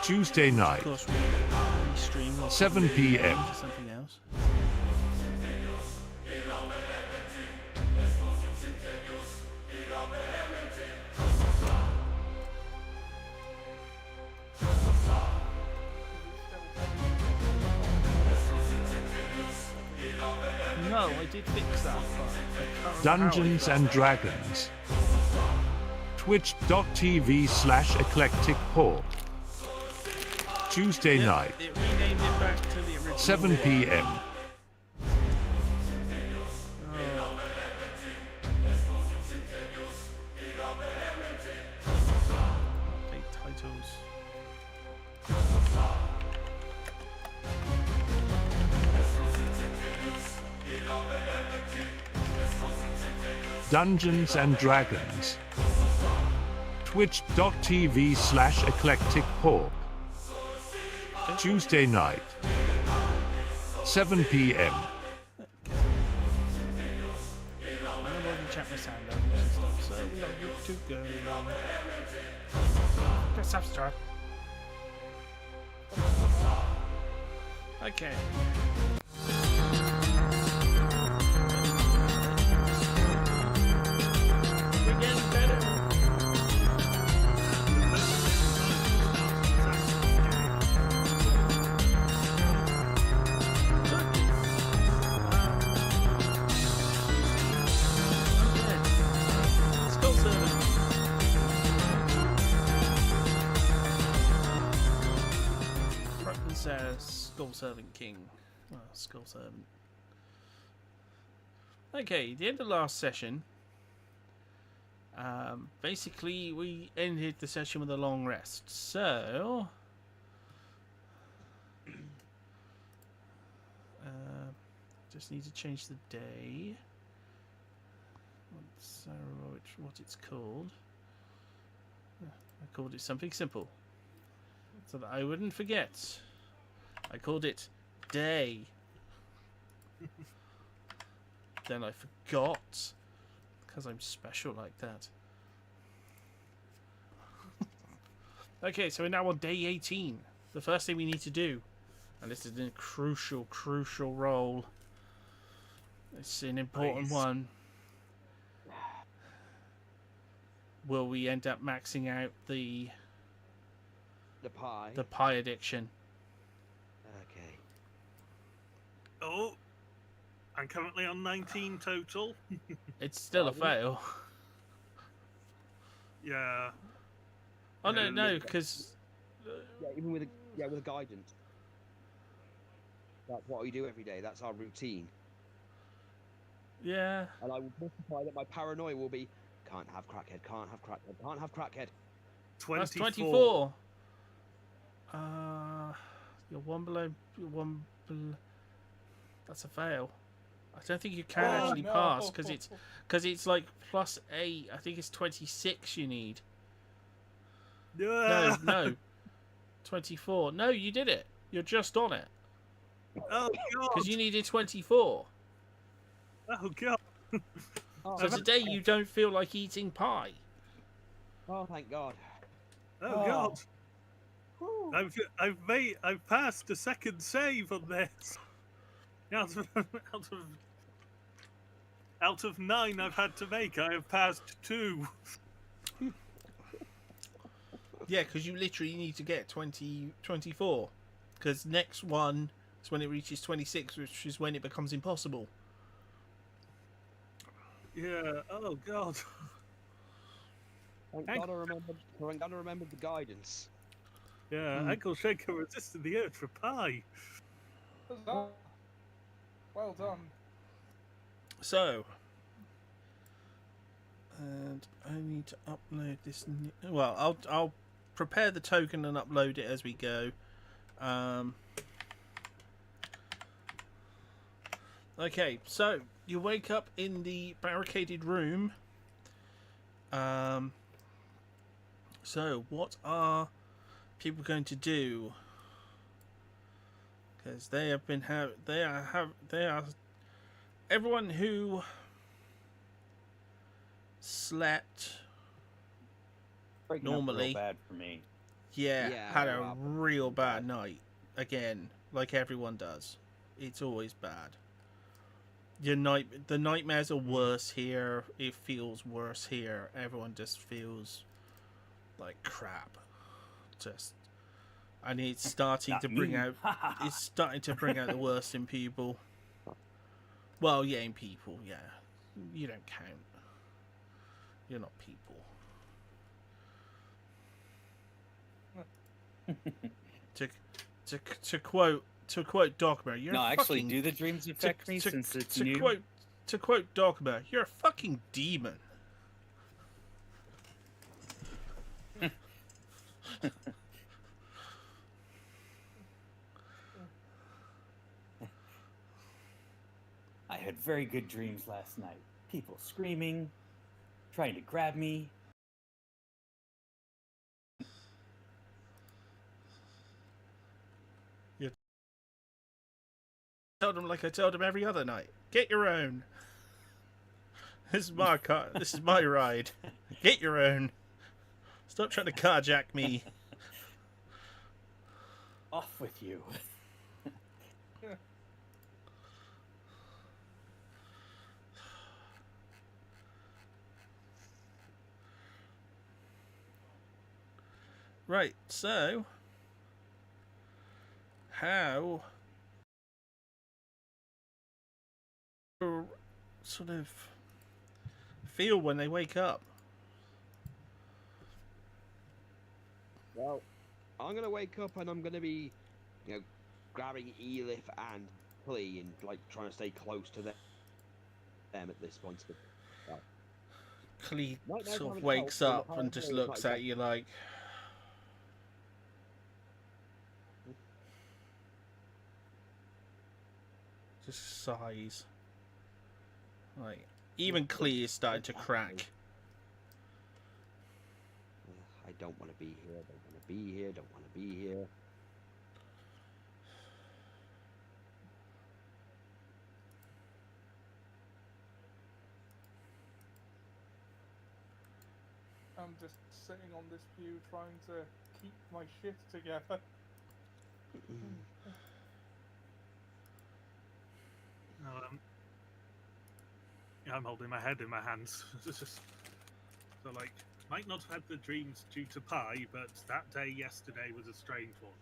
Tuesday night, Of course, we stream 7 p.m. something else. No, I did fix that. But Dungeons and Dragons. Twitch.tv/eclecticport. Tuesday night, it renamed it back to the original. 7 p.m. Update titles. Dungeons and Dragons. Twitch.tv/eclecticport. Tuesday night, 7 p.m. I know I can check my sound levels and stuff, so we are good to go. Go subscribe. Okay. We're getting better. Skull Servant. Franklin says Skull Servant King. Oh, Skull Servant. Okay, the end of last session. Basically, we ended the session with a long rest. So, just need to change the day. What it's called. I called it something simple, so that I wouldn't forget. I called it day. Then I forgot, because I'm special like that. Okay, so we're now on day 18. The first thing we need to do, and this is a crucial role. It's an important one. Will we end up maxing out the pie addiction? Okay. Oh, I'm currently on 19 total. It's still a fail. Yeah. Oh no, because Yeah, even with a guidance. That's what we do every day. That's our routine. yeah. And I will justify that my paranoia will be can't have crackhead, can't have crackhead, can't have crackhead. 24. That's 24. You're one below. That's a fail. I don't think you can actually pass because it's like +8. I think it's 26 you need. Yeah. No. 24. No, you did it. You're just on it Oh god. because you needed 24. Oh god. So today you don't feel like eating pie. Oh, thank God. Oh god. I've passed a second save on this. Out of 9 I've had to make, I have passed 2. Yeah, because you literally need to get 24. Because next one is when it reaches 26, which is when it becomes impossible. Yeah. Oh god. Thank God I remembered the guidance. Yeah. Uncle Shaker resisted the urge for pie. Well done. So, and I need to upload this. Well, I'll prepare the token and upload it as we go. Okay, so you wake up in the barricaded room. So what are people going to do? Because they have been they are everyone who slept Breaking up normally. real bad for me. Yeah, Yeah, had a well, real bad bad. night. Again, like everyone does. It's always bad. The nightmares are worse here. It feels worse here. Everyone just feels like crap. Just, and it's starting Not to bring me. out. It's starting to bring out the worst in people. Well, yeah, in people, yeah. You don't count. You're not people. To quote Dogma, you're No, a actually, fucking, do the dreams affect me since it's to new? quote Dogma, you're a fucking demon. I had very good dreams last night. People screaming, trying to grab me. Told him like I told him every other night. Get your own. This is my car. This is my ride. Get your own. Stop trying to carjack me. Off with you. Right, so how sort of feel when they wake up? Well, I'm gonna wake up and I'm gonna be, grabbing Elif and Klee and like trying to stay close to them at this point. Clee Nightmares sort of haven't wakes helped, up and and the just paranoia is looks not at you like, just sighs. Like, even Clee is starting to crack. I don't want to be here. Don't want to be here. Don't want to be here. I'm just sitting on this pew trying to keep my shit together. No, yeah, I'm holding my head in my hands. So, like, might not have had the dreams due to Pi, but that day yesterday was a strange one.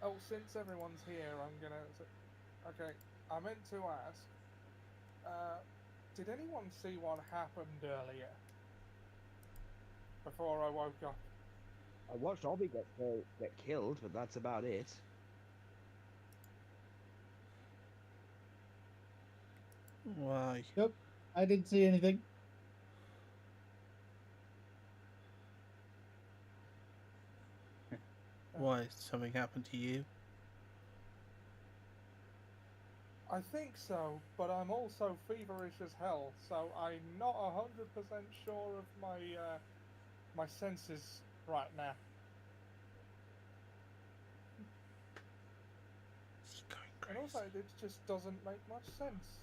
Oh, since everyone's here, I'm gonna. Okay, I meant to ask. Did anyone see what happened earlier? Before I woke up. I watched Obby get killed, but that's about it. Why? Nope, I didn't see anything. Why? Something happened to you? I think so, but I'm also feverish as hell, so I'm not 100% sure of my senses right now. Is he going And crazy? also, it just doesn't make much sense.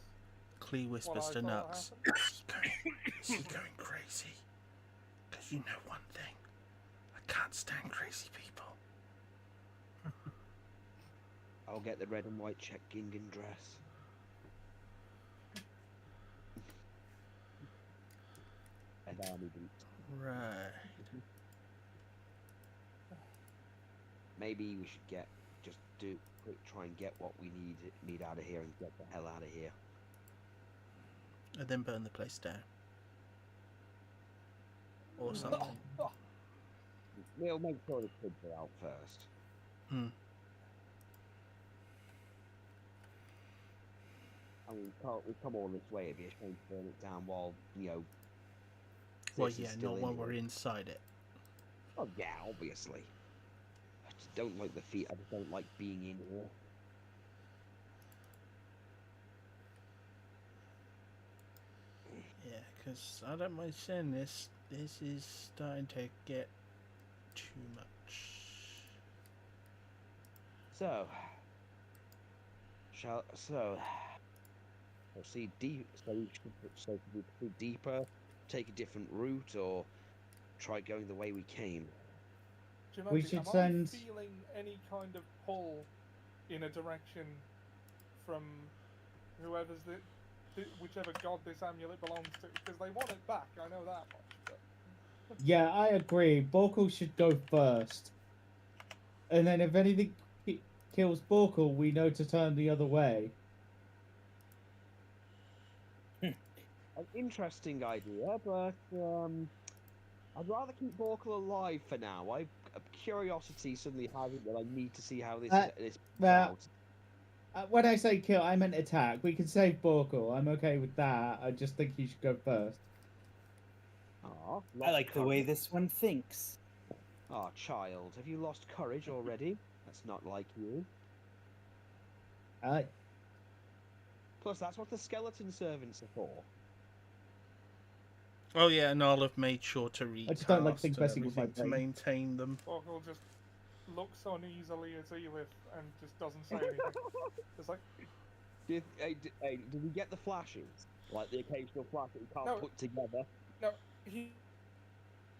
Clee What whispers I to thought Nux. happened. Is he going crazy? Because you know one thing. I can't stand crazy people. I'll get the red and white check gingham dress. And army boots. Right. Maybe we should try and get what we need out of here and get the hell out of here. And then burn the place down. Or something. We'll make sure the kids are out first. Hmm. I mean, we've come all this way. It'd be a shame to burn it down while, Well, this is yeah, still not in when here. we're inside it. Oh, yeah, obviously. I just don't like the feet. I just don't like being in here. Yeah, because I don't mind saying this. This is starting to get too much. So, proceed deep. So we proceed deeper, take a different route, or try going the way we came. Jumanji, should am send- I feeling any kind of pull in a direction from whoever's whichever god this amulet belongs to? Because they want it back, I know that much. But... Yeah, I agree. Borkle should go first. And then if anything kills Borkle, we know to turn the other way. An interesting idea, but I'd rather keep Borkle alive for now. Curiosity suddenly has it that I need to see how this plays well, out. When I say kill, I meant attack. We can save Borkle. I'm okay with that. I just think you should go first. Aw, I like the way courage. this one thinks. Ah, child, have you lost courage already? That's not like you. Plus, that's what the skeleton servants are for. Oh yeah, and I'll have made sure to I just don't like recast things and messing with my everything to brain. maintain them. Borkle just looks uneasily at Elif and just doesn't say anything. It's like, Did we get the flashes? Like the occasional flash that we can't No. put together? no, he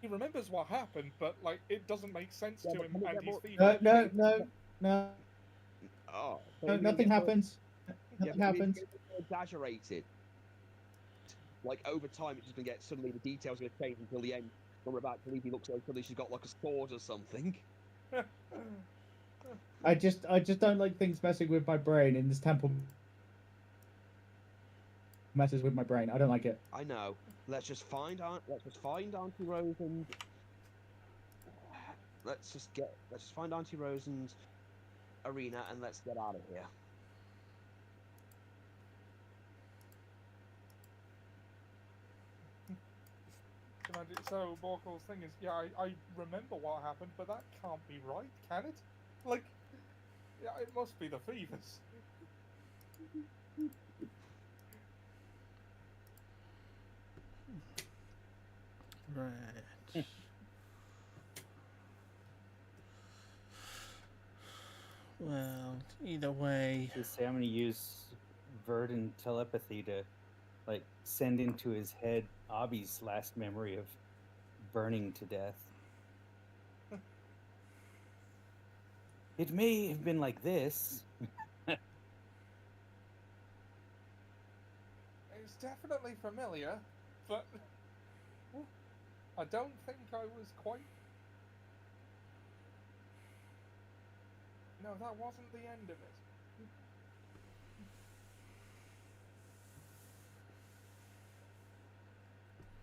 remembers what happened, but like it doesn't make sense Yeah, to but him, can we and get he's more- feeling. No. Oh, so No, we nothing get more- happens. Yeah, Nothing but we happens. get more exaggerated. Like over time, it's just gonna get suddenly the details are gonna change until the end. When we're about to leave, he looks like suddenly she's got like a sword or something. I just don't like things messing with my brain, and this temple messes with my brain. I don't like it. I know. Let's just find Auntie Rose and let's just find Auntie Rose and Arena and let's get out of here. So Borkle's thing is, yeah, I remember what happened, but that can't be right, can it? Like, yeah, it must be the Thievers. Right. Well, either way. Just say I'm gonna use Verdant telepathy to, like, send into his head Abby's last memory of burning to death. It may have been like this. It's definitely familiar, but I don't think I was quite. No, that wasn't the end of it.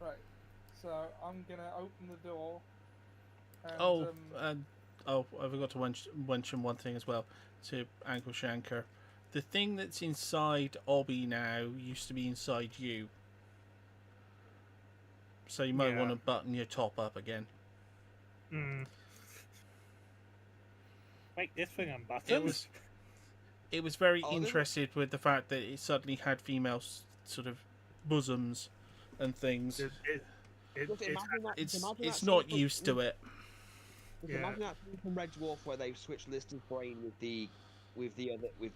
Right, so I'm gonna open the door. And, I forgot to mention one thing as well to Ankle Shanker. The thing that's inside Obby now used to be inside you. So you might Yeah. want to button your top up again. Wait, this thing on buttons? It was very Oh, this is- interested with the fact that it suddenly had female sort of bosoms and things. Just imagine that. It's imagine it's that not scene from- used to it. Just Yeah. imagine that scene from Red Dwarf where they've switched Lister's brain with the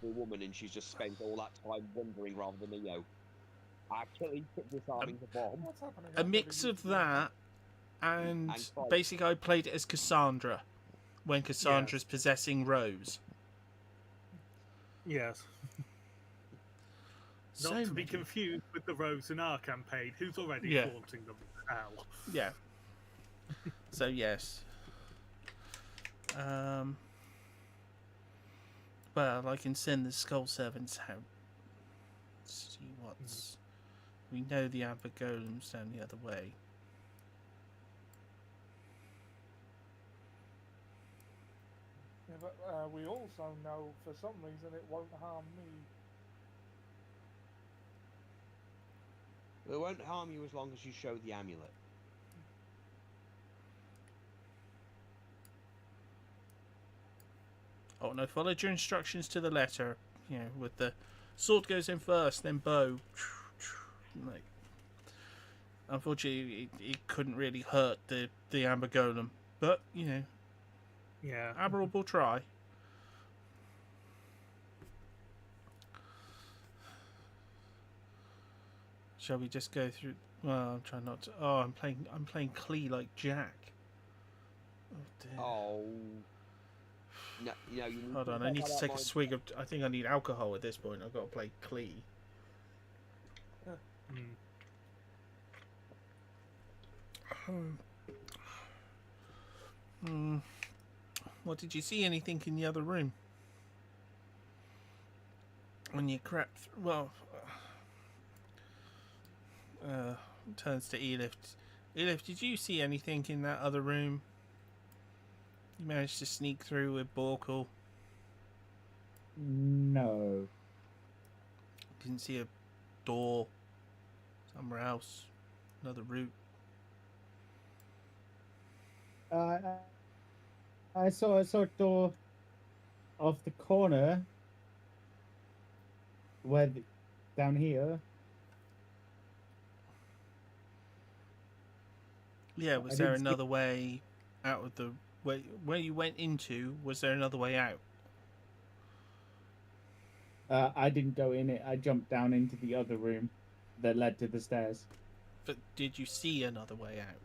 woman, and she's just spent all that time wondering rather than actually disarming the bomb. what's happening? A mix of that and And fight. basically I played it as Cassandra when Cassandra's possessing Rose. Yes. Not So to be many- confused with the Rose in our campaign, who's already Yeah. haunting them now. Yeah. So yes. Well, I can send the Skull Servants out. See what's. We know the Amber Golem's down the other way. Yeah, but we also know for some reason it won't harm me. It won't harm you as long as you show the amulet. Oh no! Followed your instructions to the letter. You know, with the sword goes in first, then bow. Like, unfortunately, it couldn't really hurt the Amber Golem, but you know, Yeah. admirable try. shall we just go through? Well, I'm trying not to. Oh, I'm playing Klee like Jack. Oh dear. Oh. No, you know, you need Hold on, I need to take a swig of. I think I need alcohol at this point. I've got to play Klee. What did you see? Anything in the other room? When you crept, well, turns to Elif. Elif, did you see anything in that other room? You managed to sneak through with Borkle. No. Didn't see a door somewhere else, another route. I saw a door off the corner. Down here. Yeah, was I there didn't see- another way out of the where you went into? Was there another way out? I didn't go in it. I jumped down into the other room that led to the stairs. But did you see another way out?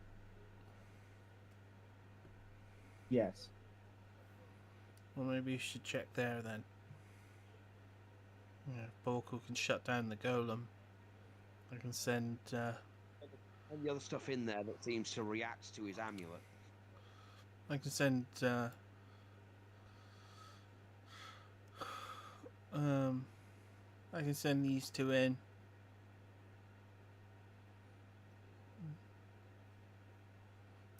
Yes. Well, maybe you should check there then. Yeah, Borkle can shut down the golem. I can send. And the other stuff in there that seems to react to his amulet. I can send. I can send these two in.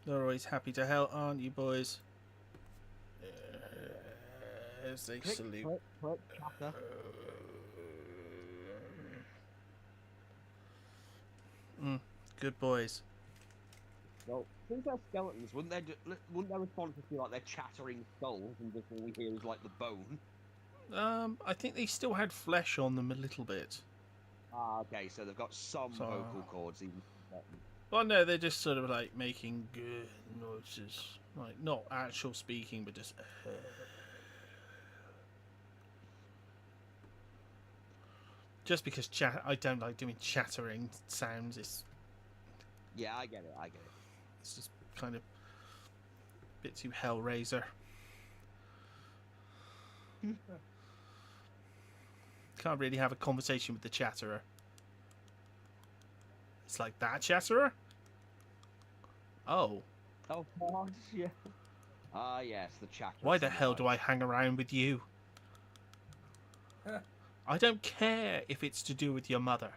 They're always happy to help, aren't you, boys? As they Click, salute. click, chatter. Good boys. Well, since they're skeletons, wouldn't their response be like they're chattering skulls, and just all we hear is like the bone? I think they still had flesh on them a little bit. Ah, okay, so they've got some So- vocal cords even. Well, no, they're just sort of like making good noises, like not actual speaking, but just. Just because I don't like doing chattering sounds. Yeah, I get it. It's just kind of a bit too Hellraiser. Can't really have a conversation with the chatterer. It's like that chatterer? Oh. Oh, gosh, yeah. Ah, yes, the chatter. Why the hell do I hang around with you? I don't care if it's to do with your mother.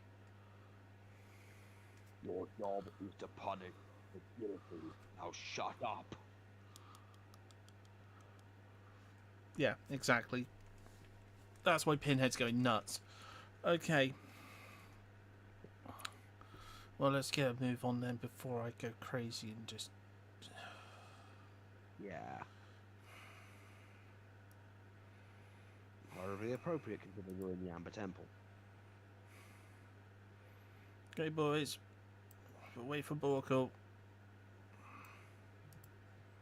Your job is to punish the guilty. Now shut up. Yeah, exactly. That's why Pinhead's going nuts. Okay. Well, let's get a move on then before I go crazy and just... Yeah. Horribly appropriate considering you're in the Amber Temple. Okay, boys. We'll wait for Borkle.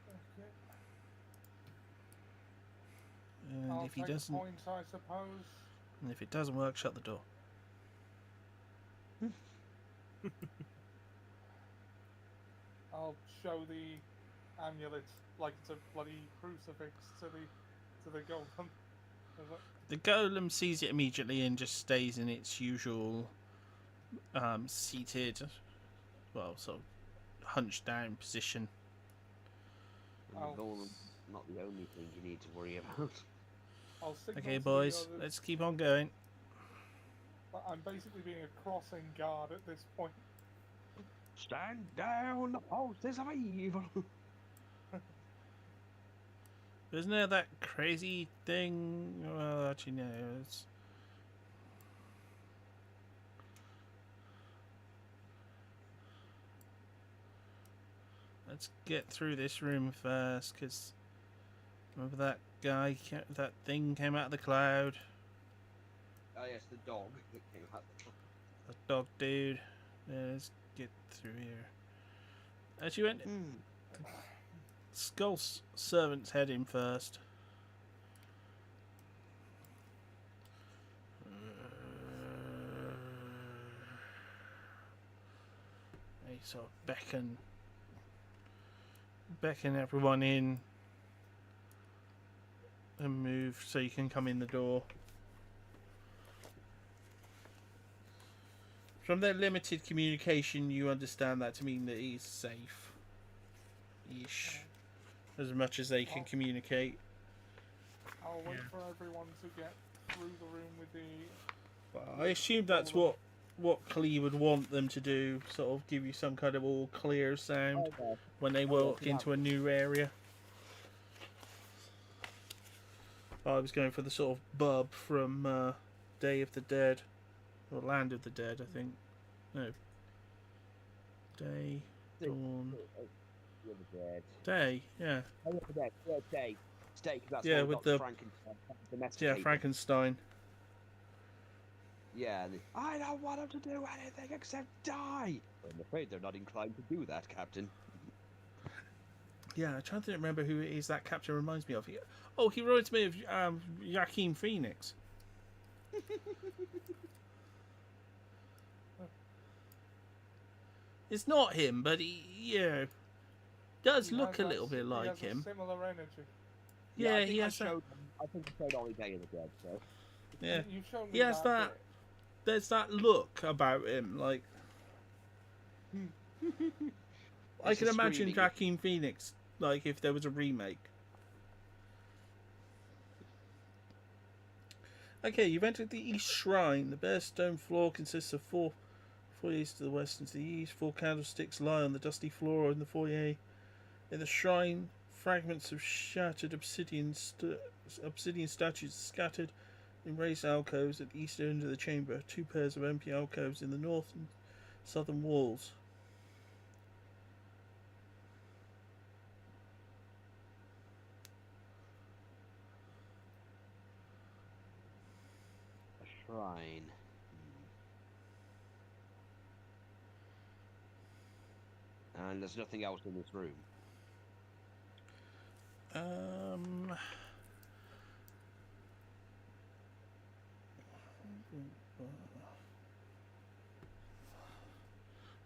Okay. And I'll if he take doesn't... points, I suppose. And if it doesn't work, shut the door. I'll show the amulet like it's a bloody crucifix to the golem. Is it? The golem sees it immediately and just stays in its usual seated, well, sort of hunched down position. And Oh. the golem's not the only thing you need to worry about. I'll signal Okay, to the boys, others let's keep on going. that I'm basically being a crossing guard at this point. Stand down, the forces of evil. Isn't there that crazy thing? Well, actually, no. It's... Let's get through this room first, because remember that guy, that thing came out of the cloud? Oh yes, the dog that came out. The dog dude. Yeah, let's get through here. As you went, Skull's servant's head in first. sort of beckon everyone in and move so you can come in the door. From their limited communication, you understand that to mean that he's safe-ish, as much as they can communicate. I'll wait Yeah. for everyone to get through the room with the. Well, I assume that's what Klee would want them to do, sort of give you some kind of all clear sound Okay. when they walk into a new area. I was going for the sort of bub from Day of the Dead, or Land of the Dead, I think. No. Day, Dawn, You're the dead. Day. Yeah, Oh, you're the dead. Yeah, day. Steak. That's Yeah, what with Dr. the- Frankenstein yeah, domesticated. Frankenstein. Yeah, and I don't want them to do anything except die. I'm afraid they're not inclined to do that, Captain. Yeah, I'm trying to remember who it is that captain reminds me of. He reminds me of Joaquin Phoenix. It's not him, but he does He look has a that little bit he like has a him. similar energy. Yeah, I he think has that. I think I showed Ollie Day of the Dead, so. Yeah, You've shown me he has that. bit. There's that look about him, like I It's can a imagine screaming- Joaquin Phoenix, like if there was a remake. Okay, you've entered the East Shrine. The bare stone floor consists of four foyers to the west and to the east. 4 candlesticks lie on the dusty floor in the foyer. In the shrine, fragments of shattered obsidian statues scattered in raised alcoves at the east end of the chamber. 2 pairs of empty alcoves in the north and southern walls. A shrine. And there's nothing else in this room.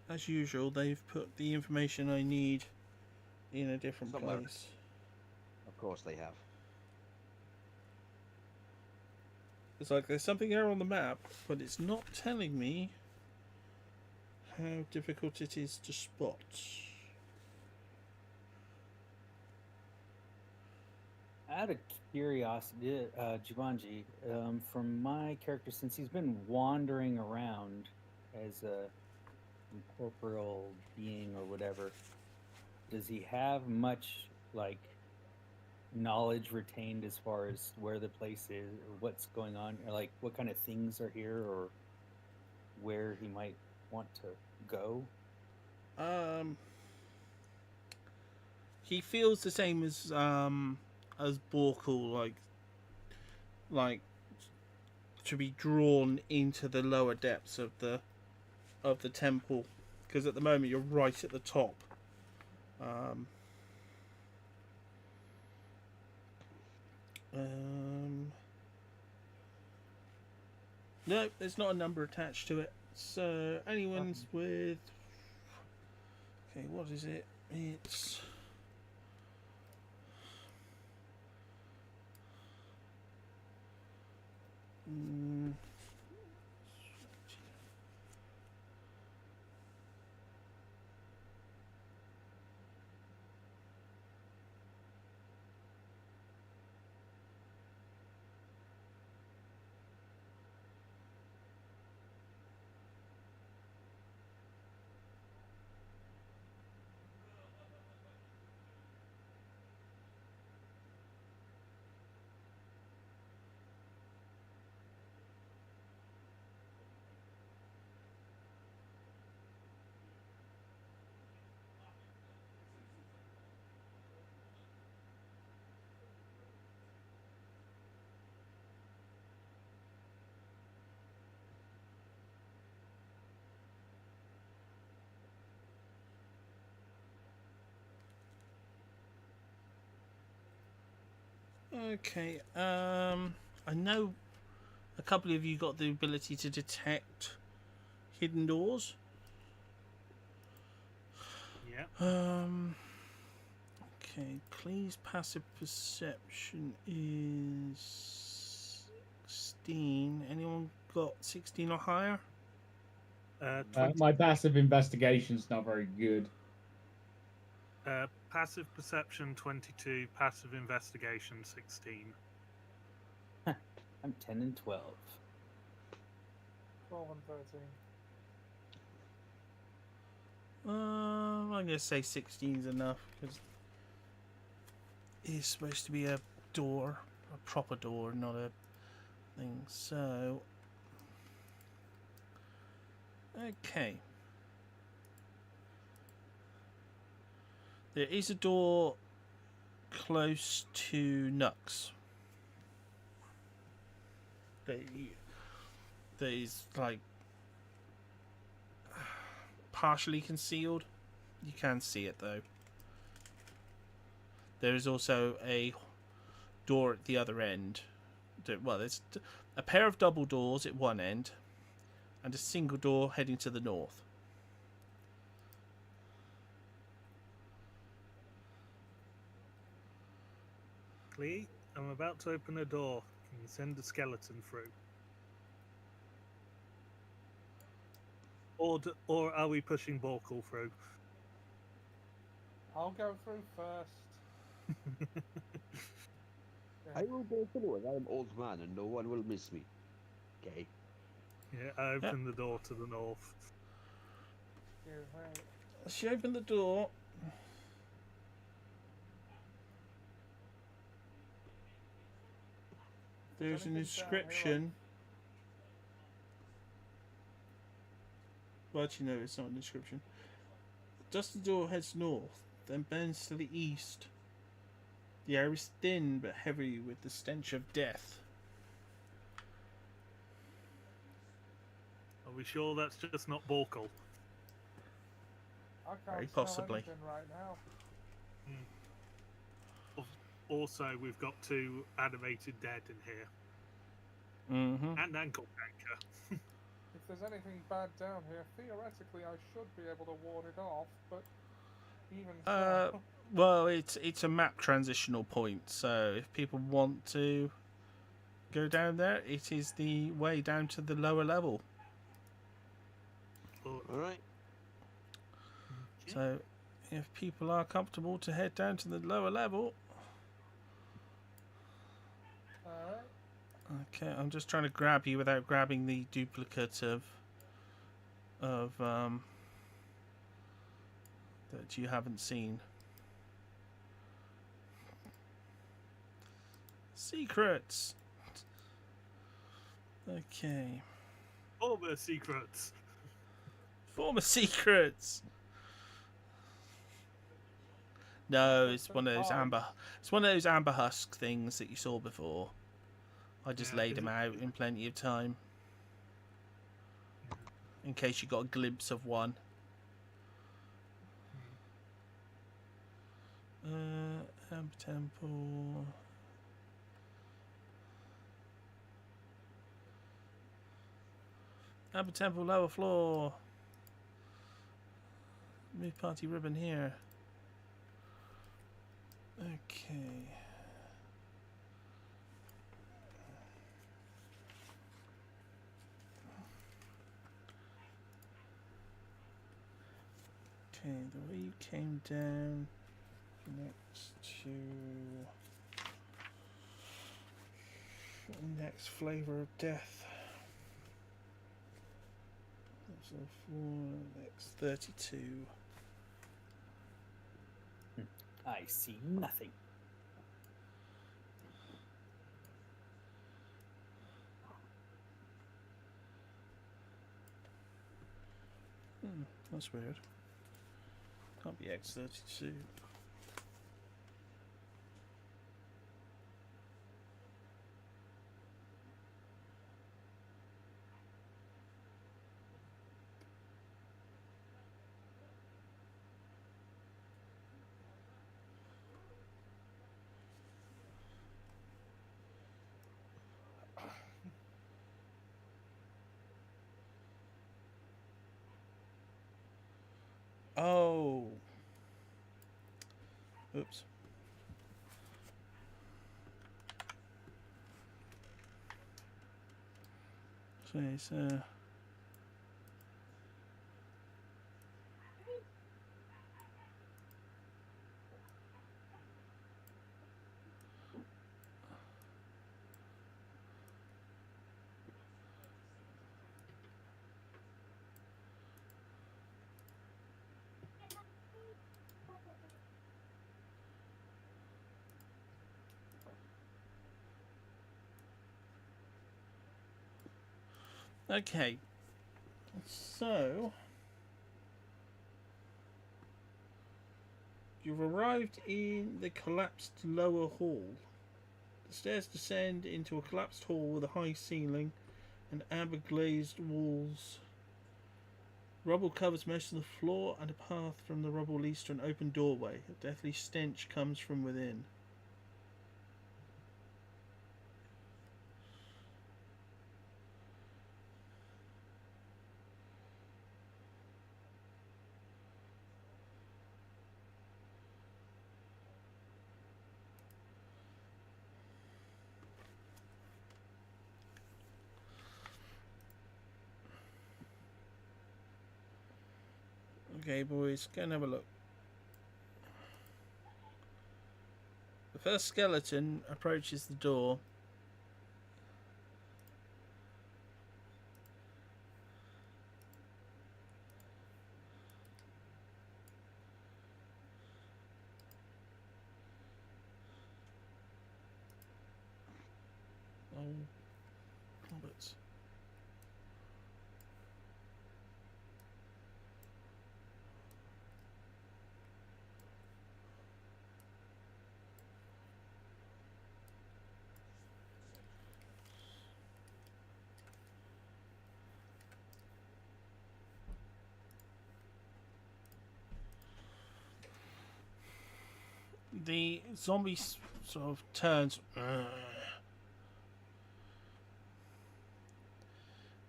As usual, they've put the information I need in a different Somewhere. place. Of course they have. It's like there's something there on the map, but it's not telling me how difficult it is to spot. Out of curiosity, Jumanji, from my character, since he's been wandering around as a incorporeal being or whatever, does he have much like knowledge retained as far as where the place is or what's going on, or like what kind of things are here or where he might want to go? He feels the same as Borkul, like to be drawn into the lower depths of the temple, because at the moment you're right at the top. No, there's not a number attached to it. So anyone's with. Okay, what is it? It's. Okay, I know a couple of you got the ability to detect hidden doors. Yeah. Okay, Clee's passive perception is 16. Anyone got 16 or higher? 20, My passive investigation's not very good. passive perception 22, passive investigation 16. I'm 10 and 12. 12 and 13. I'm gonna say 16 is enough because it's supposed to be a door, a proper door, not a thing. So, okay. There is a door close to Nux. That is like partially concealed. You can see it though. There is also a door at the other end. Well, there's a pair of double doors at one end and a single door heading to the north. Clee, I'm about to open a door. Can you send a skeleton through? Or are we pushing Borkle through? I'll go through first. I will go through as I am old man and no one will miss me. Okay. Yeah, I open the door to the north. Excuse me. She opened the door. There's an anything down here inscription. Well, actually, no, it's not an inscription. Just the door heads north, then bends to the east. The air is thin but heavy with the stench of death. Are we sure that's just not Borkle? I can't Very smell possibly. anything right now. Also, we've got 2 animated dead in here. Mm-hmm. And ankle canker. If there's anything bad down here, theoretically I should be able to ward it off, but even so... Well, it's a map transitional point, so if people want to go down there, it is the way down to the lower level. Alright. So, if people are comfortable to head down to the lower level, Alright. okay. I'm just trying to grab you without grabbing the duplicate of that you haven't seen. Secrets. Okay. Former secrets. Former secrets. No, it's one of those amber. It's one of those amber husk things that you saw before. I just Yeah, laid is them it- out in plenty of time, in case you got a glimpse of one. Amber Temple. Amber Temple, lower floor. Move party ribbon here. Okay. Okay, the way you came down next to next flavor of death. So 4, next 32. I see nothing. That's weird. Can't be X32. Oh, Oops. So it's okay. So you've arrived in the collapsed lower hall. The stairs descend into a collapsed hall with a high ceiling and amber glazed walls. Rubble covers most of the floor, and a path from the rubble leads to an open doorway. A deathly stench comes from within. Okay, boys, go and have a look. The first skeleton approaches the door. Oh, Roberts. The zombie sort of turns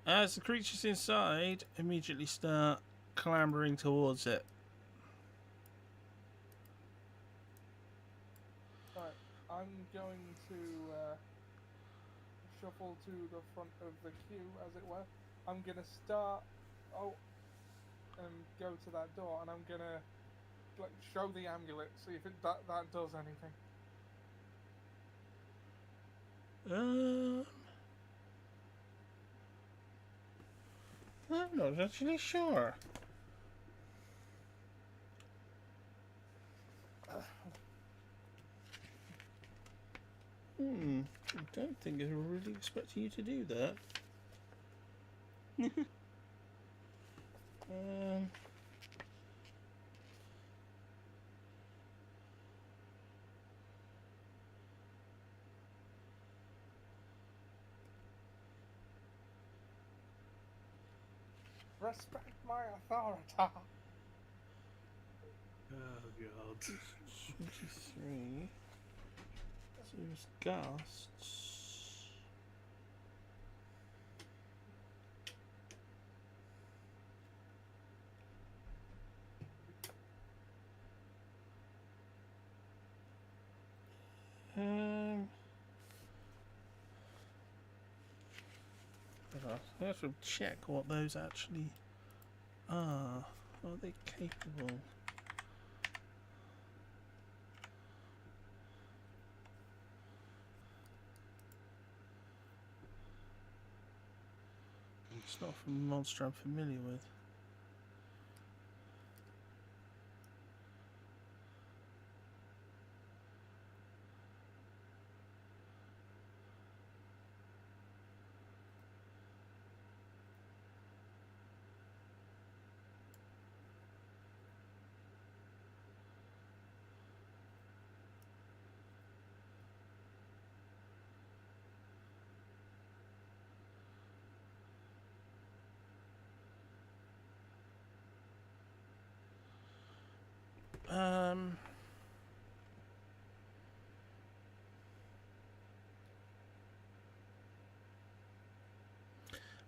as the creatures inside immediately start clambering towards it. Right, I'm going to shuffle to the front of the queue, as it were. I'm gonna start and go to that door, and I'm gonna like show the amulet, see if that does anything. I'm not actually sure. I don't think they were really expecting you to do that. Respect my authority. Oh god. 23. So it's ghasts. I have to check what those actually are. Are they capable? It's not from a monster I'm familiar with.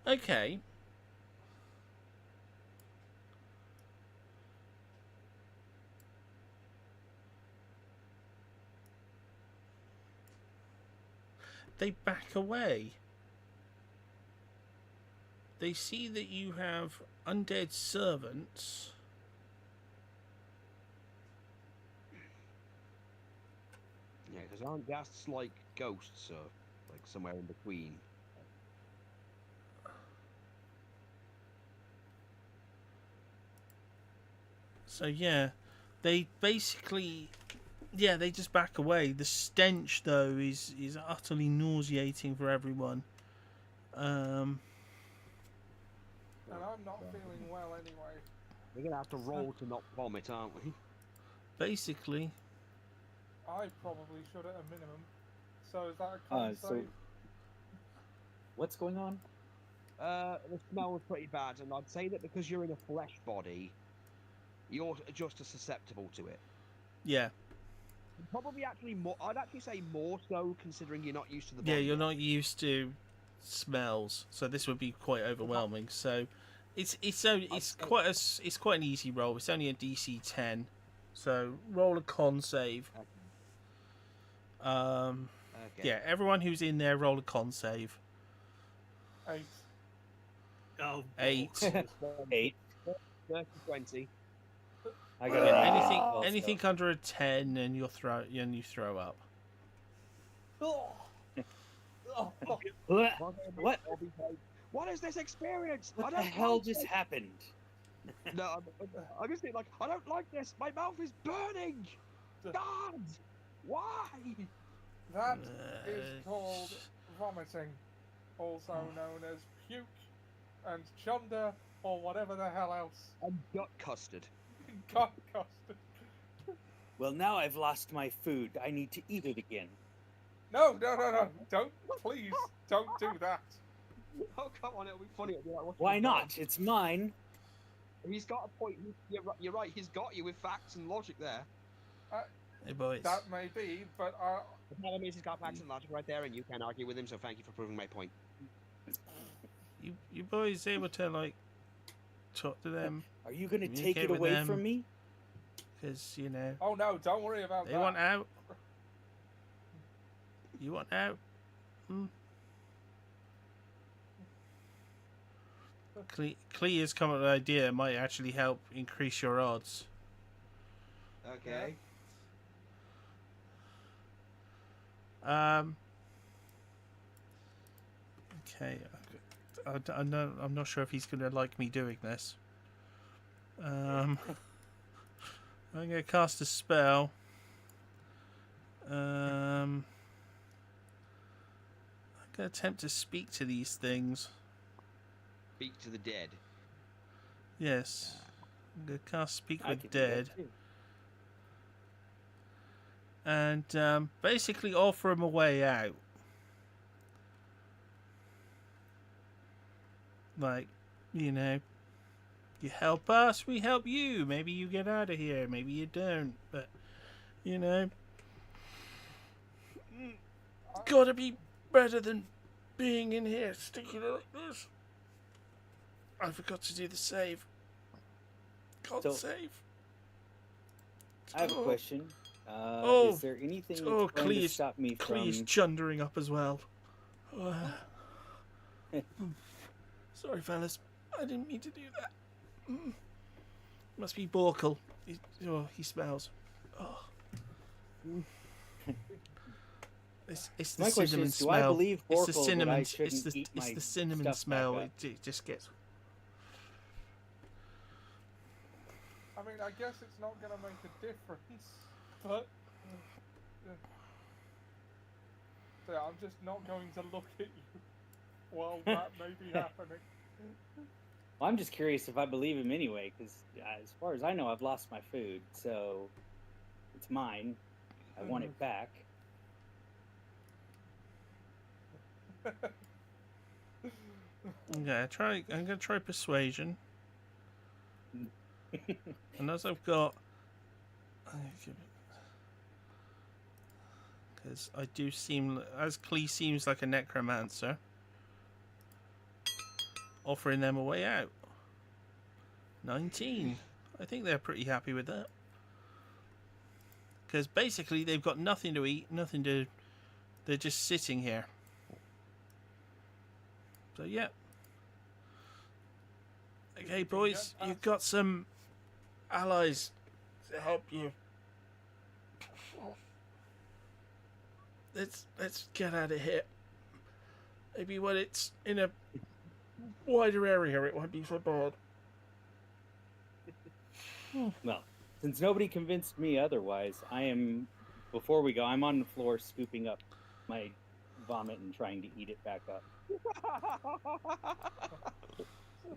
Okay. they back away. They see that you have undead servants. Yeah, because aren't ghasts like ghosts, or like somewhere in between? So yeah, they basically, yeah, they just back away. The stench though is utterly nauseating for everyone. And I'm not feeling well anyway. We're gonna have to roll to not vomit, aren't we? Basically, I probably should at a minimum. So is that a con So save? what's going on? The smell was pretty bad, and I'd say that because you're in a flesh body, you're just as susceptible to it. yeah, Probably actually more. I'd actually say more so, considering you're not used to the body. yeah, you're yet. not used to smells, so this would be quite overwhelming. So it's quite an easy roll. It's only a DC 10, so roll a con save. Okay. Yeah, everyone who's in there, roll a con save. 8. Oh, 8. 8. 30, 20. I got Yeah, an anything 8 also. anything under a 10, and you throw up. Oh. Oh. What? What? What is this experience? I What the don't hell like just this. happened? No, I just think like I don't like this. My mouth is burning. God, why? That is called vomiting, also known as puke and chunder or whatever the hell else. And gut custard. God custard. Well, now I've lost my food. I need to eat it again. No, don't, please, don't do that. Oh come on, it'll be funny. It'll be like, Why not? It's mine. He's got a point. You're right. He's got you with facts and logic there. Hey boys, That may be, but The problem is he's got facts and logic right there, and you can't argue with him. So thank you for proving my point. you boys able to like talk to them? Are you going to Communicate take it with away them. from me? Because you know oh no, don't worry about they that. want out. You want out? Clee has come up with an idea that might actually help increase your odds. Okay. Okay. I'm not sure if he's going to like me doing this. I'm going to cast a spell. I'm going to attempt to speak to these things. Speak to the dead. Yes. I'm going to cast Speak I with could do that Dead. too. And basically offer him a way out. Like, you know, you help us, we help you. Maybe you get out of here, maybe you don't. But, you know, gotta be better than being in here sticking like this. I forgot to do the save. Can't So- save. I have a Oh. question. Oh. Is there anything that's Oh, going Clee to is- stop me Clee's from... chundering up as well. Sorry, fellas. I didn't mean to do that. Must be Borkle. He smells. Oh. It's the My question cinnamon is, do I smell. believe It's the Borkle that I cinnamon. shouldn't eat It's my the cinnamon stuff smell. back up? It just gets. I mean, I guess it's not going to make a difference, but so I'm just not going to look at you while that may be happening. Well, I'm just curious if I believe him anyway, because as far as I know, I've lost my food, so it's mine. I want it back. Okay, I'm gonna try persuasion. And as I've got, because I do seem, as Clee seems like a necromancer, offering them a way out. 19. I think they're pretty happy with that. Because basically they've got nothing to eat, nothing to. They're just sitting here. So yeah. Okay, you boys, get you've past- got some allies to help you. Let's get out of here. Maybe when it's in a wider area, it won't be so bad. Well, since nobody convinced me otherwise, I am. Before we go, I'm on the floor scooping up my vomit and trying to eat it back up.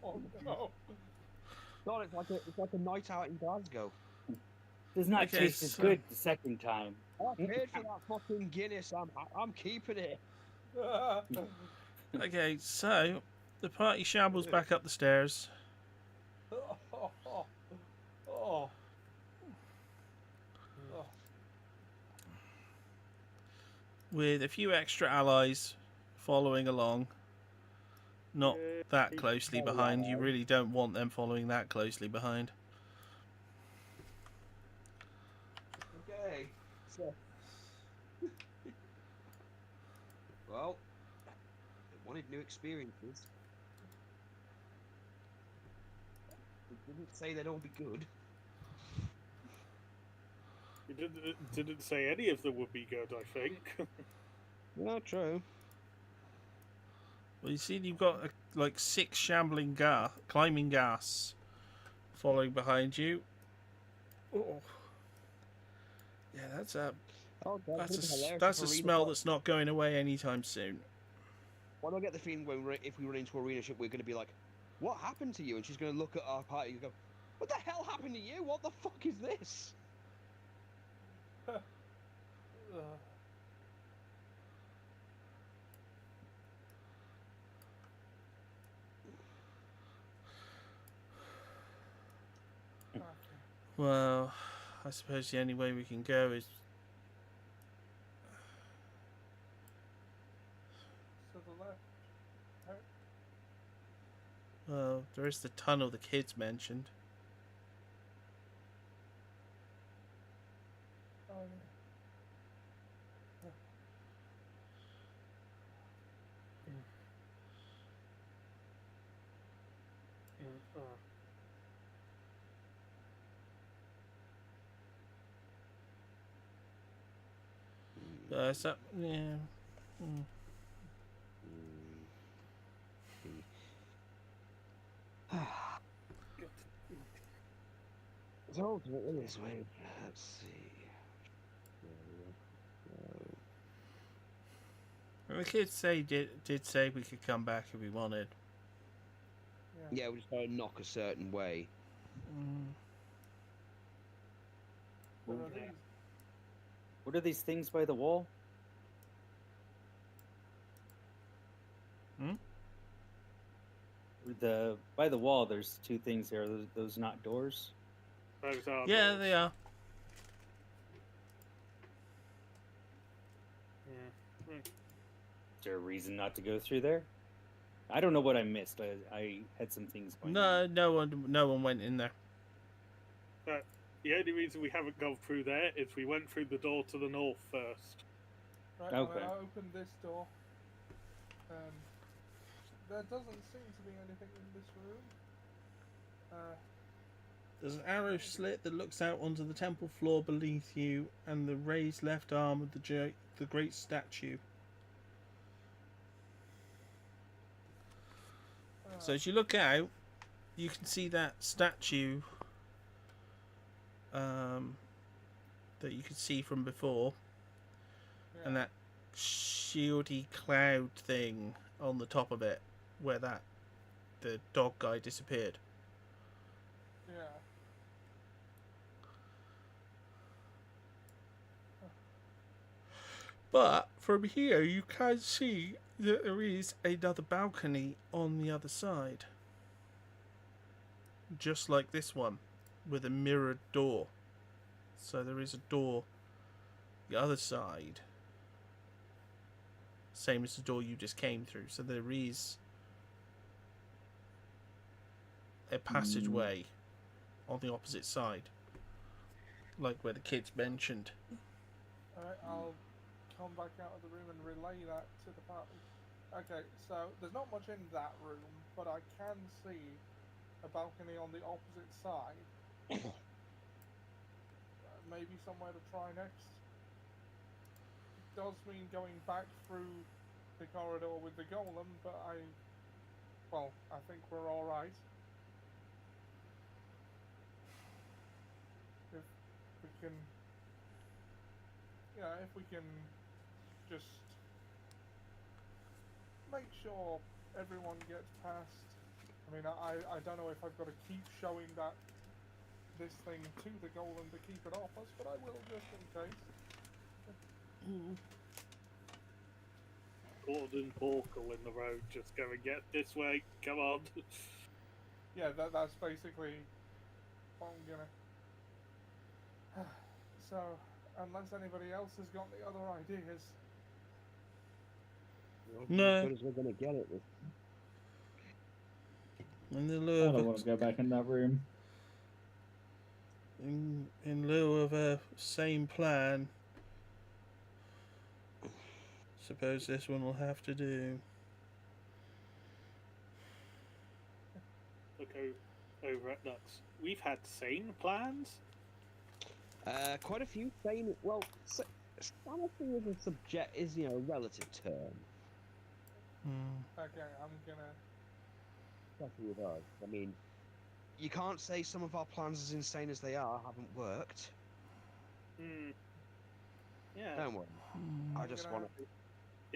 Oh no! God, it's like a night out in Glasgow. Does not Okay, taste as so- good the second time. I paid for that fucking Guinness. I'm keeping it. Okay, so the party shambles back up the stairs. Oh. With a few extra allies following along. Not that closely behind. You really don't want them following that closely behind. Okay. So. Well, they wanted new experiences. They didn't say they'd all be good. You didn't say any of them would be good, I think. No, true. Well, you see, you've got like 6 shambling climbing gas following behind you. Oh, yeah, that's a Oh, God, that's it'd be hilarious that's a if Arena smell got- that's not going away anytime soon. Why do I get the feeling if we run into Arena Ship, we're going to be like, "What happened to you?" And she's going to look at our party and go, "What the hell happened to you? What the fuck is this?" Okay. Well, I suppose the only way we can go is To the left. well, there is the tunnel the kids mentioned. Oh yeah. So yeah. Mm. So this way. Let's see. Well, the kids did say we could come back if we wanted. Yeah. Yeah, we just gotta knock a certain way. Mm. What are these? What are these things by the wall? Hmm? By the wall, there's 2 things there. Those not doors. Those are Yeah, doors. they are. Yeah. Is there a reason not to go through there? I don't know what I missed. I had some things going on. No one went in there. The only reason we haven't gone through there is we went through the door to the north first. Right, Okay. I opened this door. There doesn't seem to be anything in this room. There's an arrow slit that looks out onto the temple floor beneath you, and the raised left arm of the great statue. So as you look out, you can see that statue that you could see from before, yeah. and that shieldy cloud thing on the top of it, where the dog guy disappeared. Yeah. But from here, you can see that there is another balcony on the other side, just like this one, with a mirrored door. So there is a door the other side, same as the door you just came through. So there is a passageway on the opposite side, like where the kids mentioned. Alright, I'll come back out of the room and relay that to the party. Okay, so there's not much in that room, but I can see a balcony on the opposite side. Maybe somewhere to try next. It does mean going back through the corridor with the golem, but I think we're all right. If we can, if we can just make sure everyone gets past. I mean, I don't know if I've got to keep showing this thing to the golem to keep it off us, but I will just in case. Gordon Porkle in the road, just going, get this way, come on. Yeah, that's basically what I'm gonna. So, unless anybody else has got the other ideas. No. As good as we're gonna get it. In the I lieu don't of want to go back in that room. in lieu of a same plan, suppose this one will have to do. Look over at Nux. We've had sane plans? Quite a few sane. Well, sanity is a relative term. Okay, I'm gonna. Especially with us. I mean, you can't say some of our plans, as insane as they are, haven't worked. Yeah. Don't worry. I just want to.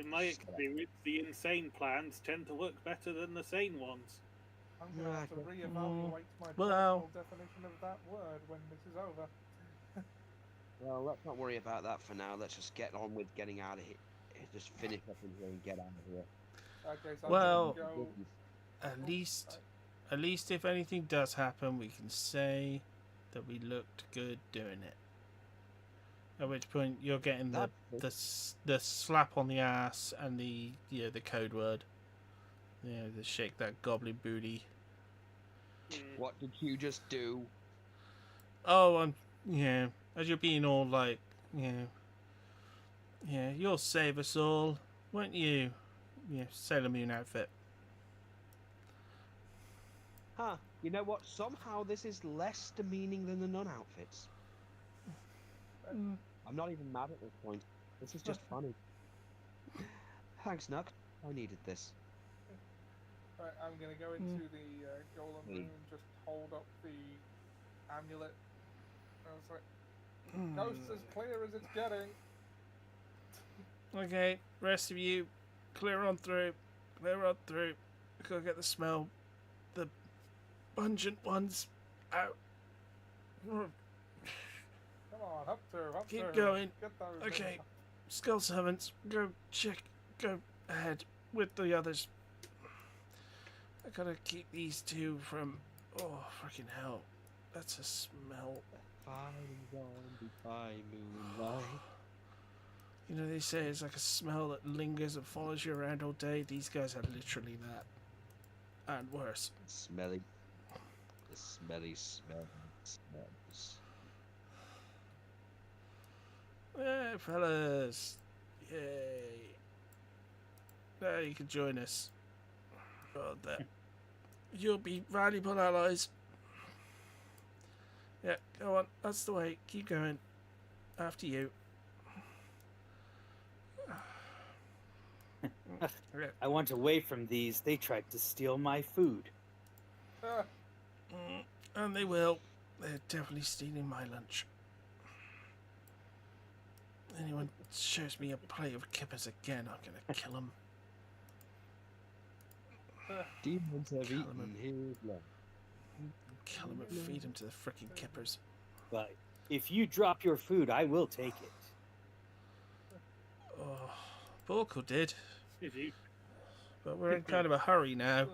In my experience, the insane plans tend to work better than the sane ones. I'm gonna have to reevaluate my Well. personal definition of that word when this is over. Well, let's not worry about that for now. Let's just get on with getting out of here. Just finish up in here and get out of here. Okay, so Well, I'm gonna go. At least if anything does happen, we can say that we looked good doing it. At which point you're getting the slap on the ass and the code word. The shake that goblin booty. What did you just do? Oh, as you're being all like, you'll save us all, won't you? Yeah, Sailor Moon outfit. Huh. You know what? Somehow this is less demeaning than the nun outfits. I'm not even mad at this point. This is just funny. Thanks, Nuck. I needed this. Right, I'm gonna go into the golem room and just hold up the amulet. I was like, coast's as clear as it's getting. Okay, rest of you, clear on through. Go get the smell. The pungent ones out. Come on, up through. Keep going. Get those Okay, in. Skull Servants, go ahead with the others. I gotta keep these two from. Oh, freaking hell. That's a smell. Fine by moonlight. You know, they say it's like a smell that lingers and follows you around all day. These guys are literally that. And worse. Smelly. The smelly smells. Hey, fellas. Yay. Now you can join us. Well, that. You'll be valuable allies. Yeah, go on. That's the way. Keep going. After you. I want away from these. They tried to steal my food. And they will. They're definitely stealing my lunch. Anyone shows me a plate of kippers again, I'm gonna kill them. Demons have Kill eaten his love. Kill them and feed them to the frickin' kippers. But if you drop your food, I will take it. Oh, Borko did. If you But we're in kind of a hurry now.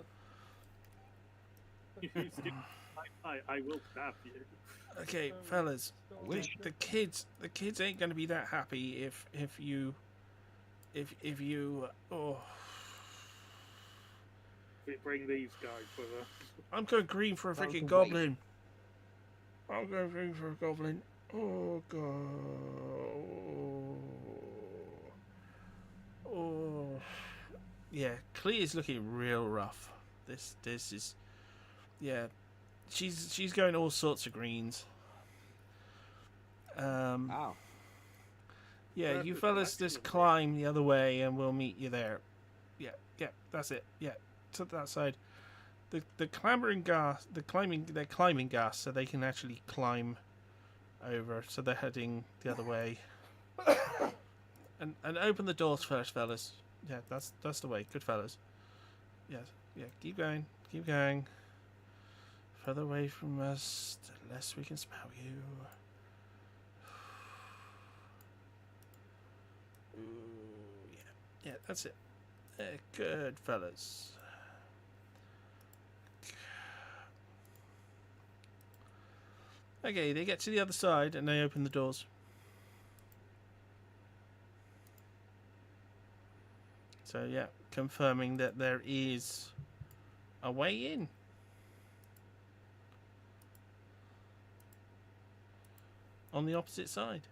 I will stab you. Okay, fellas. Wish. The kids ain't gonna be that happy if you We bring these guys with us. I'm going green for a Well, freaking wait. goblin. I'm going green for a goblin. Oh god. Oh. yeah, Clea's looking real rough. This is, yeah, she's going all sorts of greens. Ow. Yeah, you Perfect fellas selection just of green. climb the other way and we'll meet you there. Yeah, that's it. Yeah, to that side. The clambering gas, they're climbing gas, so they can actually climb over. So they're heading the other way. And open the doors first, fellas. Yeah, that's the way. Good fellas. Yes, yeah. Keep going. Keep going. Further away from us, the less we can smell you. Ooh, yeah, that's it. Good fellas. Okay, they get to the other side and they open the doors. So yeah, confirming that there is a way in. On the opposite side.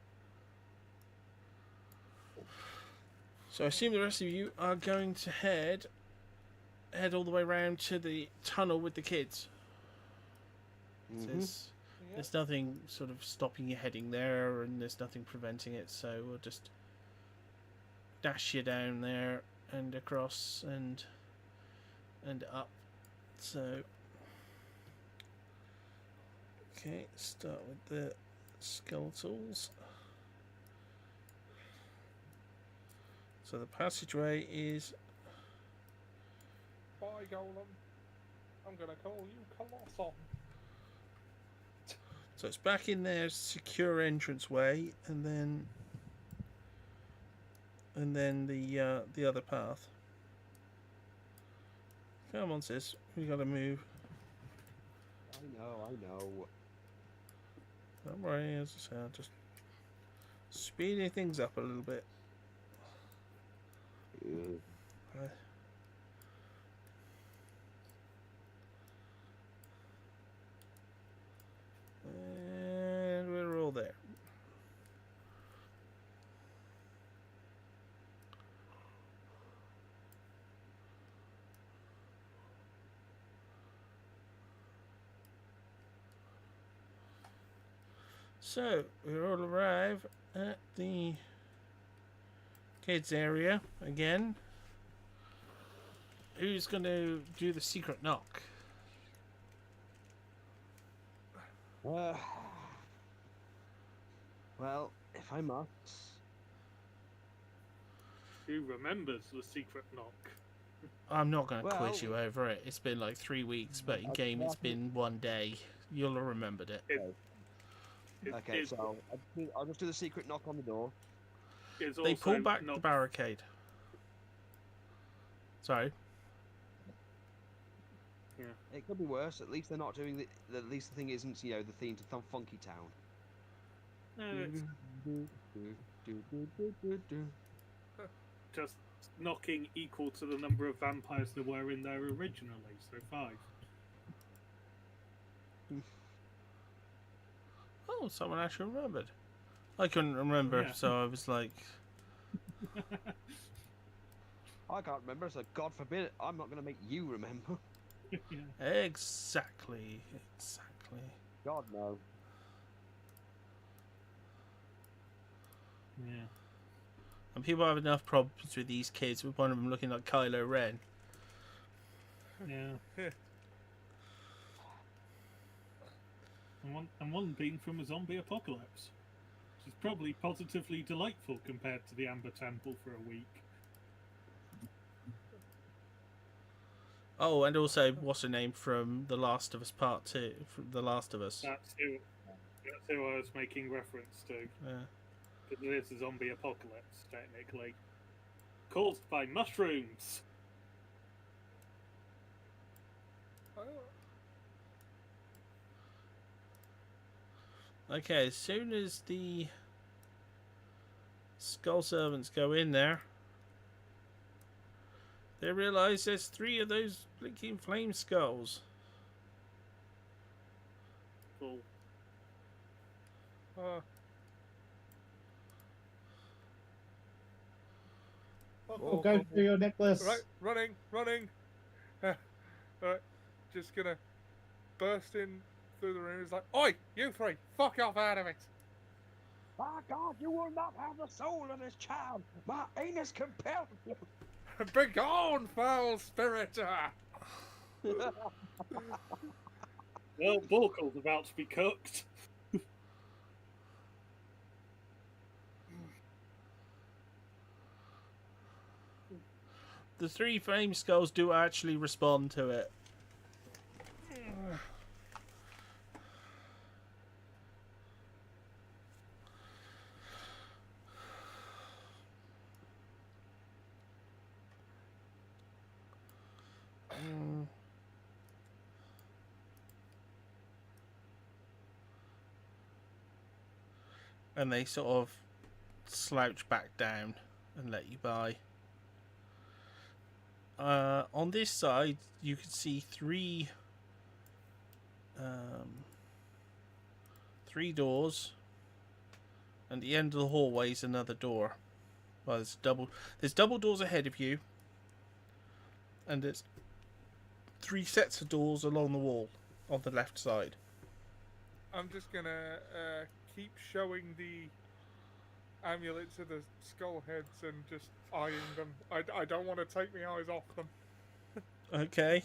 So I assume the rest of you are going to head all the way around to the tunnel with the kids. There's, Yeah. there's nothing sort of stopping you heading there, and there's nothing preventing it. So we'll just dash you down there and across and up. So okay, start with the skeletals. So the passageway is Bye, Golem. I'm gonna call you Colossal. so it's back in their secure entranceway, and then the other path. Come on, sis, we gotta move. I know. Don't worry, as I say, I'm just speeding things up a little bit. Right. And we're all there. So we all arrive at the kids area again. Who's going to do the secret knock? Well, if I must. Who remembers the secret knock? I'm not going to Well- quiz you over it. It's been like 3 weeks, but in game it's been 1 day. You'll have remembered it. Okay, It so I'll just do the secret knock on the door. is They pull also back the not- barricade. Sorry. It could be worse. At least they're not doing the. At least the thing isn't, the theme to Funky Town. No, it's just knocking equal to the number of vampires there were in there originally, so 5. Oh, someone actually remembered. I couldn't remember, Yeah. so I was like, I can't remember, so God forbid I'm not going to make you remember. exactly. God, no. Yeah. And people have enough problems with these kids, with one of them looking like Kylo Ren. Yeah. and one being from a zombie apocalypse, which is probably positively delightful compared to the Amber Temple for a week. Oh, and also, what's her name from The Last of Us Part 2? From The Last of Us. That's who I was making reference to. Yeah. Because it is a zombie apocalypse, technically. Caused by mushrooms! Oh, Okay, as soon as the skull servants go in there, they realise there's 3 of those blinking flame skulls. Full. Buckle, go for your necklace. Right, running. Right, just gonna burst in through the room. It's like, oi, you three, fuck off out of it. My God, you will not have the soul of this child. My anus compels you. Begone, foul spirit! Well, Borkle's about to be cooked. The three flame skulls do actually respond to it. And they sort of slouch back down and let you by. On this side, you can see three doors, and the end of the hallway is another door. Well, there's double doors ahead of you, and there's three sets of doors along the wall on the left side. I'm just gonna keep showing the amulet to the skull heads and just eyeing them. I don't want to take my eyes off them. Okay.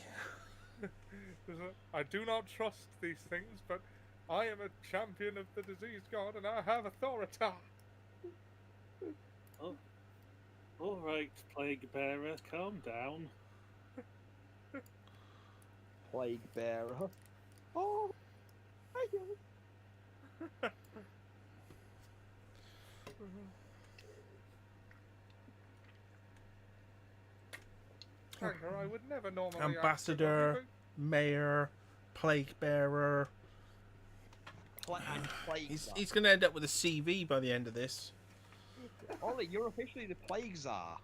I do not trust these things, but I am a champion of the disease god and I have authority. Oh. All right, Plague Bearer, calm down. Plague Bearer. Oh, thank you. Anchor, I would never normally Ambassador, Mayor, Plague Bearer. He's going to end up with a CV by the end of this. Ollie, you're officially the Plague Czar.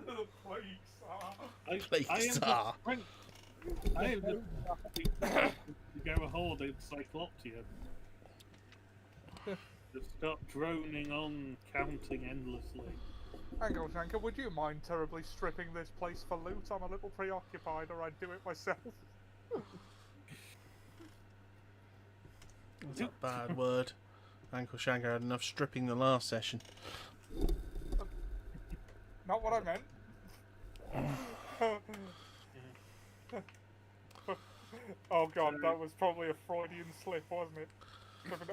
The plague czar. Plague Czar. I am the to go hold in Cycloptium. Just stop droning on, counting endlessly. Hang on, Shanker, would you mind terribly stripping this place for loot? I'm a little preoccupied, or I'd do it myself. That's a bad word. Uncle Shanker had enough stripping the last session. Not what I meant. Oh god, that was probably a Freudian slip, wasn't it?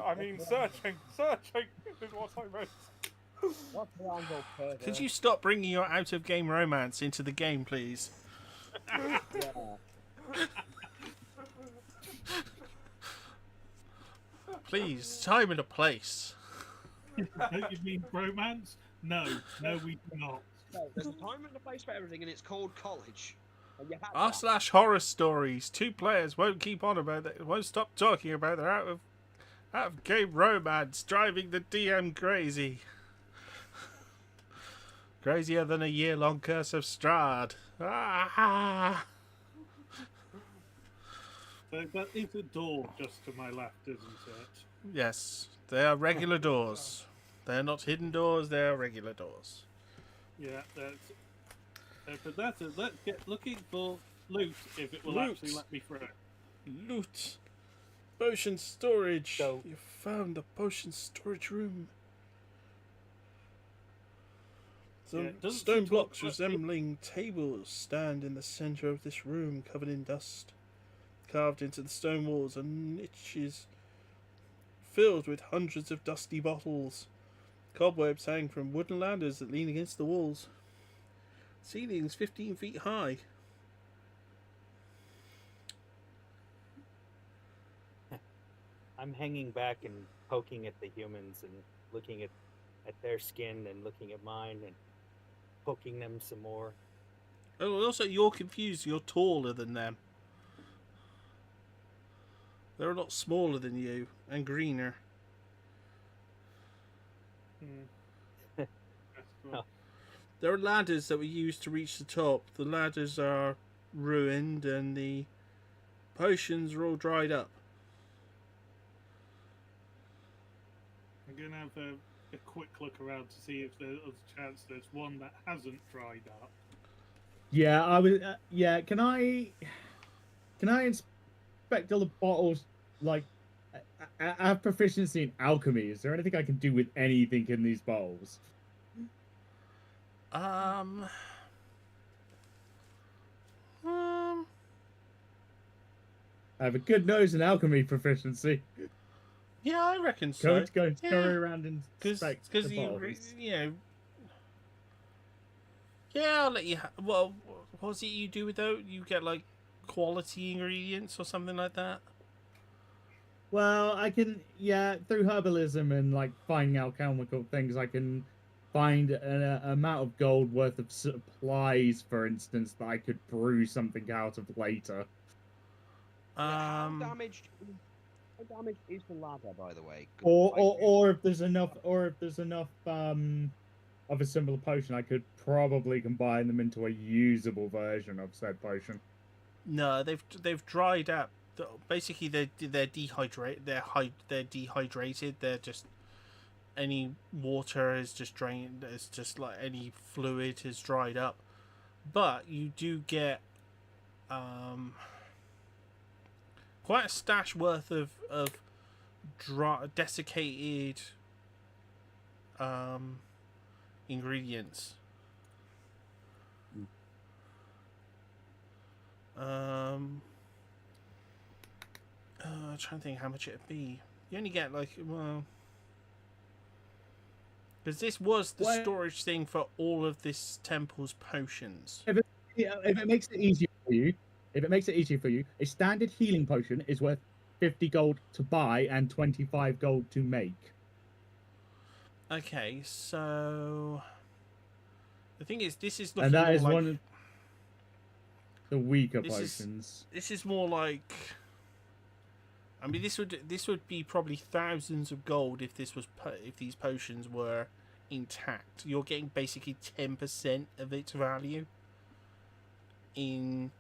I mean, searching is what I meant. What's the angle, Peter? Could you stop bringing your out-of-game romance into the game, please? Yeah. Please, time and a place. Don't you mean romance? No, we do not. No, there's a time and a place for everything, and it's called college. And you have R that. slash horror stories. Two players won't keep on about that. Won't stop talking about their out-of-game romance, driving the DM crazy. Crazier than a year-long Curse of Strahd. Ah! So that is a door just to my left, isn't it? Yes, they are regular doors. They're not hidden doors, they are regular doors. Yeah, that's. But that's it. Let's get looking for loot if it will Loot. actually let me through. Loot. Potion storage. So- You found the potion storage room. Some Yeah, it doesn't stone seem to blocks look like it- resembling tables stand in the center of this room, covered in dust. Carved into the stone walls are niches filled with hundreds of dusty bottles. Cobwebs hang from wooden ladders that lean against the walls. Ceilings 15 feet high. I'm hanging back and poking at the humans and looking at their skin and looking at mine and poking them some more. Oh, also, you're confused. You're taller than them. They're a lot smaller than you and greener. That's cool. There are ladders that were used to reach the top. The ladders are ruined and the potions are all dried up. I'm gonna have a a quick look around to see if there's a chance there's one that hasn't dried up. Yeah, I was. Yeah, can I inspect all the bottles? Like, I have proficiency in alchemy. Is there anything I can do with anything in these bottles? Um, I have a good nose in alchemy proficiency. yeah, I reckon so. Go Yeah. around and inspect the bottles. you know. Yeah, I'll let you. Well, what was it you do with those? You get like quality ingredients or something like that. Well, I can, yeah, through herbalism and like finding alchemical things, I can find an amount of gold worth of supplies, for instance, that I could brew something out of later. How damaged is the ladder, by the way? 'Cause Or if there's enough, of a similar potion, I could probably combine them into a usable version of said potion. No, they've dried up. Basically, they're dehydrated. They're dehydrated. They're just any water is just drained. It's just like any fluid has dried up. But you do get quite a stash worth of desiccated ingredients. I'm trying to think how much it'd be. You only get like, well, because this was the storage thing for all of this temple's potions. If it makes it easier for you, a standard healing potion is worth 50 gold to buy and 25 gold to make. Okay, so the thing is, this is looking And that more is like, one of the weaker This is- potions. this is more like. I mean, this would be probably thousands of gold if this was if these potions were intact. You're getting basically 10% of its value in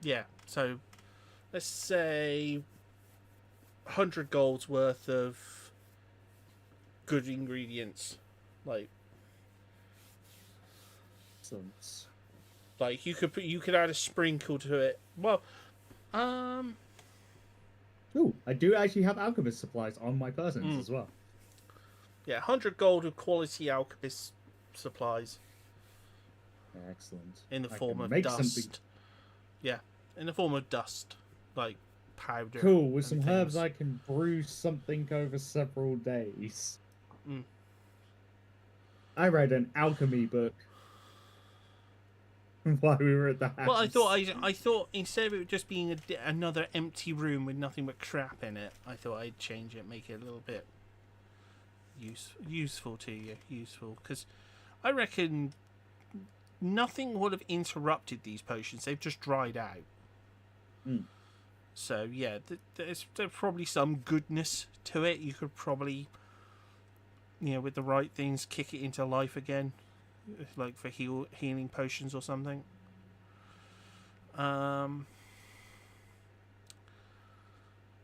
yeah, so let's say 100 gold's worth of good ingredients, like Excellent. you could add a sprinkle to it. Well, Ooh, I do actually have alchemist supplies on my persons as well. yeah, 100 gold of quality alchemist supplies Excellent. in the I form can of make dust. something Yeah, in the form of dust, like powder. cool with and some herbs. things. I can brew something over several days. Mm. I read an alchemy book while we were at the house. Well, I thought instead of it just being another empty room with nothing but crap in it, I thought I'd change it, make it a little bit useful to you, because I reckon nothing would have interrupted these potions. They've just dried out. Mm. So yeah, there's probably some goodness to it. You could probably, with the right things, kick it into life again, like for healing potions or something.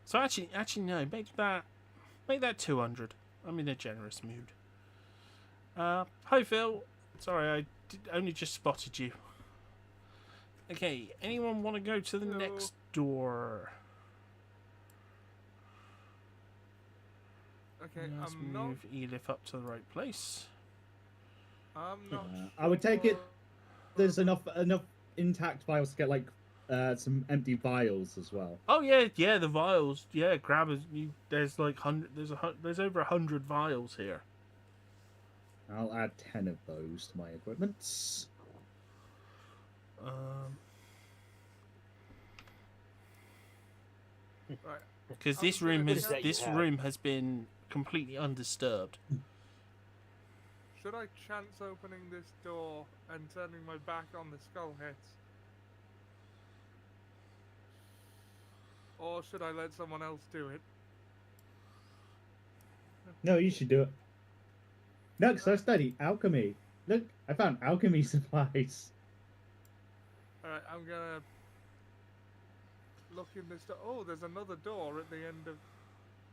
So actually no, make that 200. I'm in a generous mood. Hi Phil. Sorry, I only just spotted you. Okay, anyone want to go to the Hello. next door? Okay, Let's I'm not. move Elif up to the right place. I'm not. I would take it sure- there's enough intact vials to get like some empty vials as well. Oh yeah, the vials. Yeah, grab as you. There's like there's over 100 vials here. I'll add 10 of those to my equipment. Right. Because I'm this gonna room go- has been completely undisturbed. Should I chance opening this door and turning my back on the skull heads? Or should I let someone else do it? No, you should do it. No, because I study alchemy. Look, I found alchemy supplies. Alright, I'm gonna look in this door. Oh, there's another door at the end of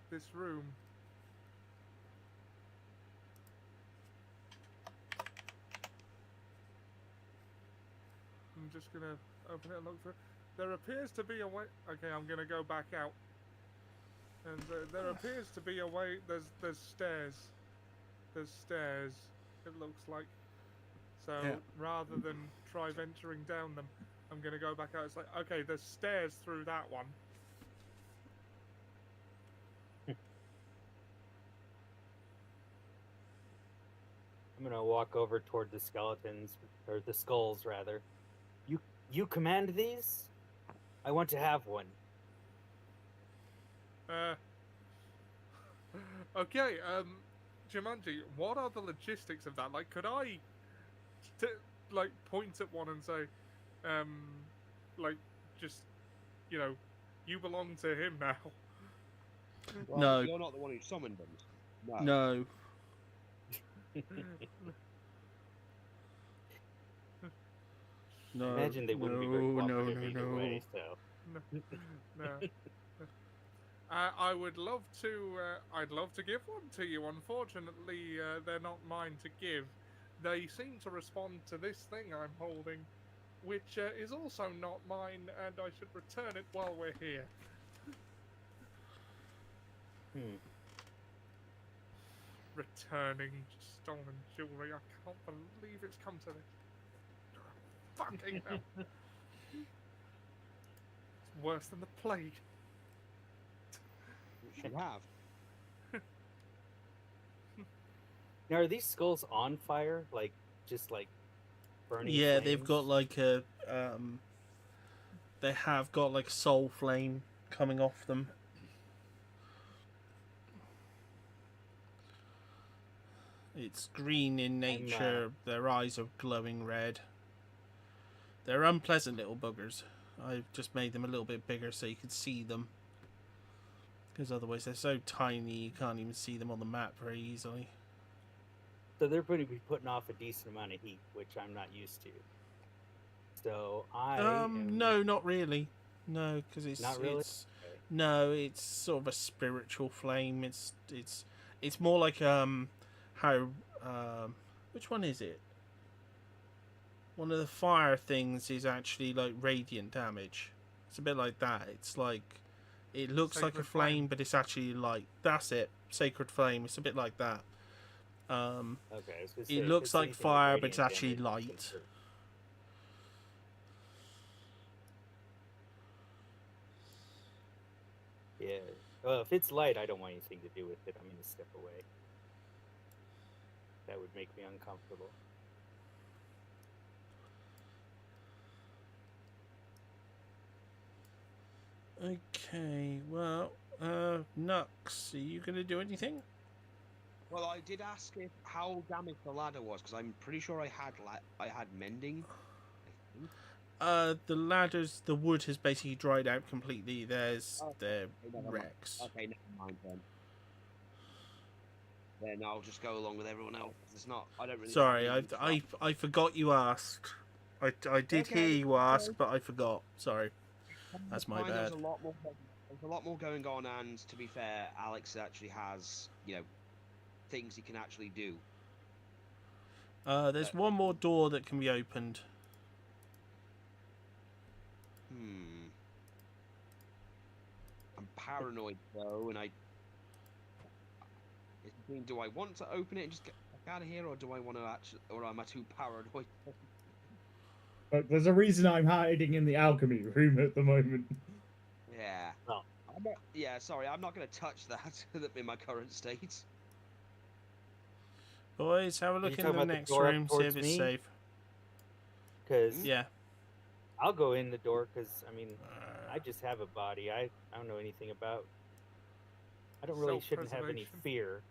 this room. I'm just gonna open it and look for it. There appears to be a way. Okay, I'm gonna go back out. And there appears to be a way. There's stairs. There's stairs. It looks like. So Yeah. rather than try venturing down them, I'm gonna go back out. It's like, okay, there's stairs through that one. I'm gonna walk over toward the skeletons, or the skulls rather. You command these? I want to have one. Okay, Jumanji, what are the logistics of that? Like, could I, like, point at one and say, like, just, you know, you belong to him now? Well, No. You're not the one who summoned them. No. No. No. Imagine they wouldn't be very no, cooperative either no. way, so. No. I would love to. I'd love to give one to you. Unfortunately, they're not mine to give. They seem to respond to this thing I'm holding, which is also not mine, and I should return it while we're here. Returning stolen jewelry. I can't believe it's come to this. Fucking hell. It's worse than the plague. You should have. Now, are these skulls on fire? Like, just like burning? Yeah, they've flames? got like a they have got like a soul flame coming off them. It's green in nature. Their eyes are glowing red. They're unpleasant little buggers. I've just made them a little bit bigger so you can see them. Because otherwise they're so tiny you can't even see them on the map very easily. So they're going to be putting off a decent amount of heat, which I'm not used to. So I am... No, not really. No, because it's Not really? it's no, it's sort of a spiritual flame. It's more like how which one is it? One of the fire things is actually like radiant damage. It's a bit like that. It's like it looks like a Sacred flame, flame. but it's actually like that's it. Sacred flame. It's a bit like that. Okay, I was gonna say, It if looks it's like anything fire, but radiant it's actually damage, I'm light. concerned. Yeah. Well, if it's light, I don't want anything to do with it. I'm going to step away. That would make me uncomfortable. Okay, well, Nux, are you gonna do anything? Well, I did ask if how damaged the ladder was because I'm pretty sure I had mending. I think. The ladders, the wood has basically dried out completely. They're Okay, never mind. wrecks. Okay, never mind then. Then I'll just go along with everyone else. It's not. I don't really. Sorry, have any I forgot you asked. I did hear Okay, you ask, okay. but I forgot. Sorry. That's my Fine, bad. There's a lot more going on, and to be fair, Alex actually has things he can actually do. There's one more door that can be opened. I'm paranoid though, and do I want to open it and just get back out of here, or do I want to actually, or am I too paranoid? But there's a reason I'm hiding in the alchemy room at the moment. Yeah. Oh. Sorry, I'm not going to touch that in my current state. Boys, have a look you in talking the about the next door up room, see towards if it's me? safe. Because Yeah. I'll go in the door because, I mean, I just have a body. I don't know anything about... I don't really shouldn't have any Self-preservation. fear.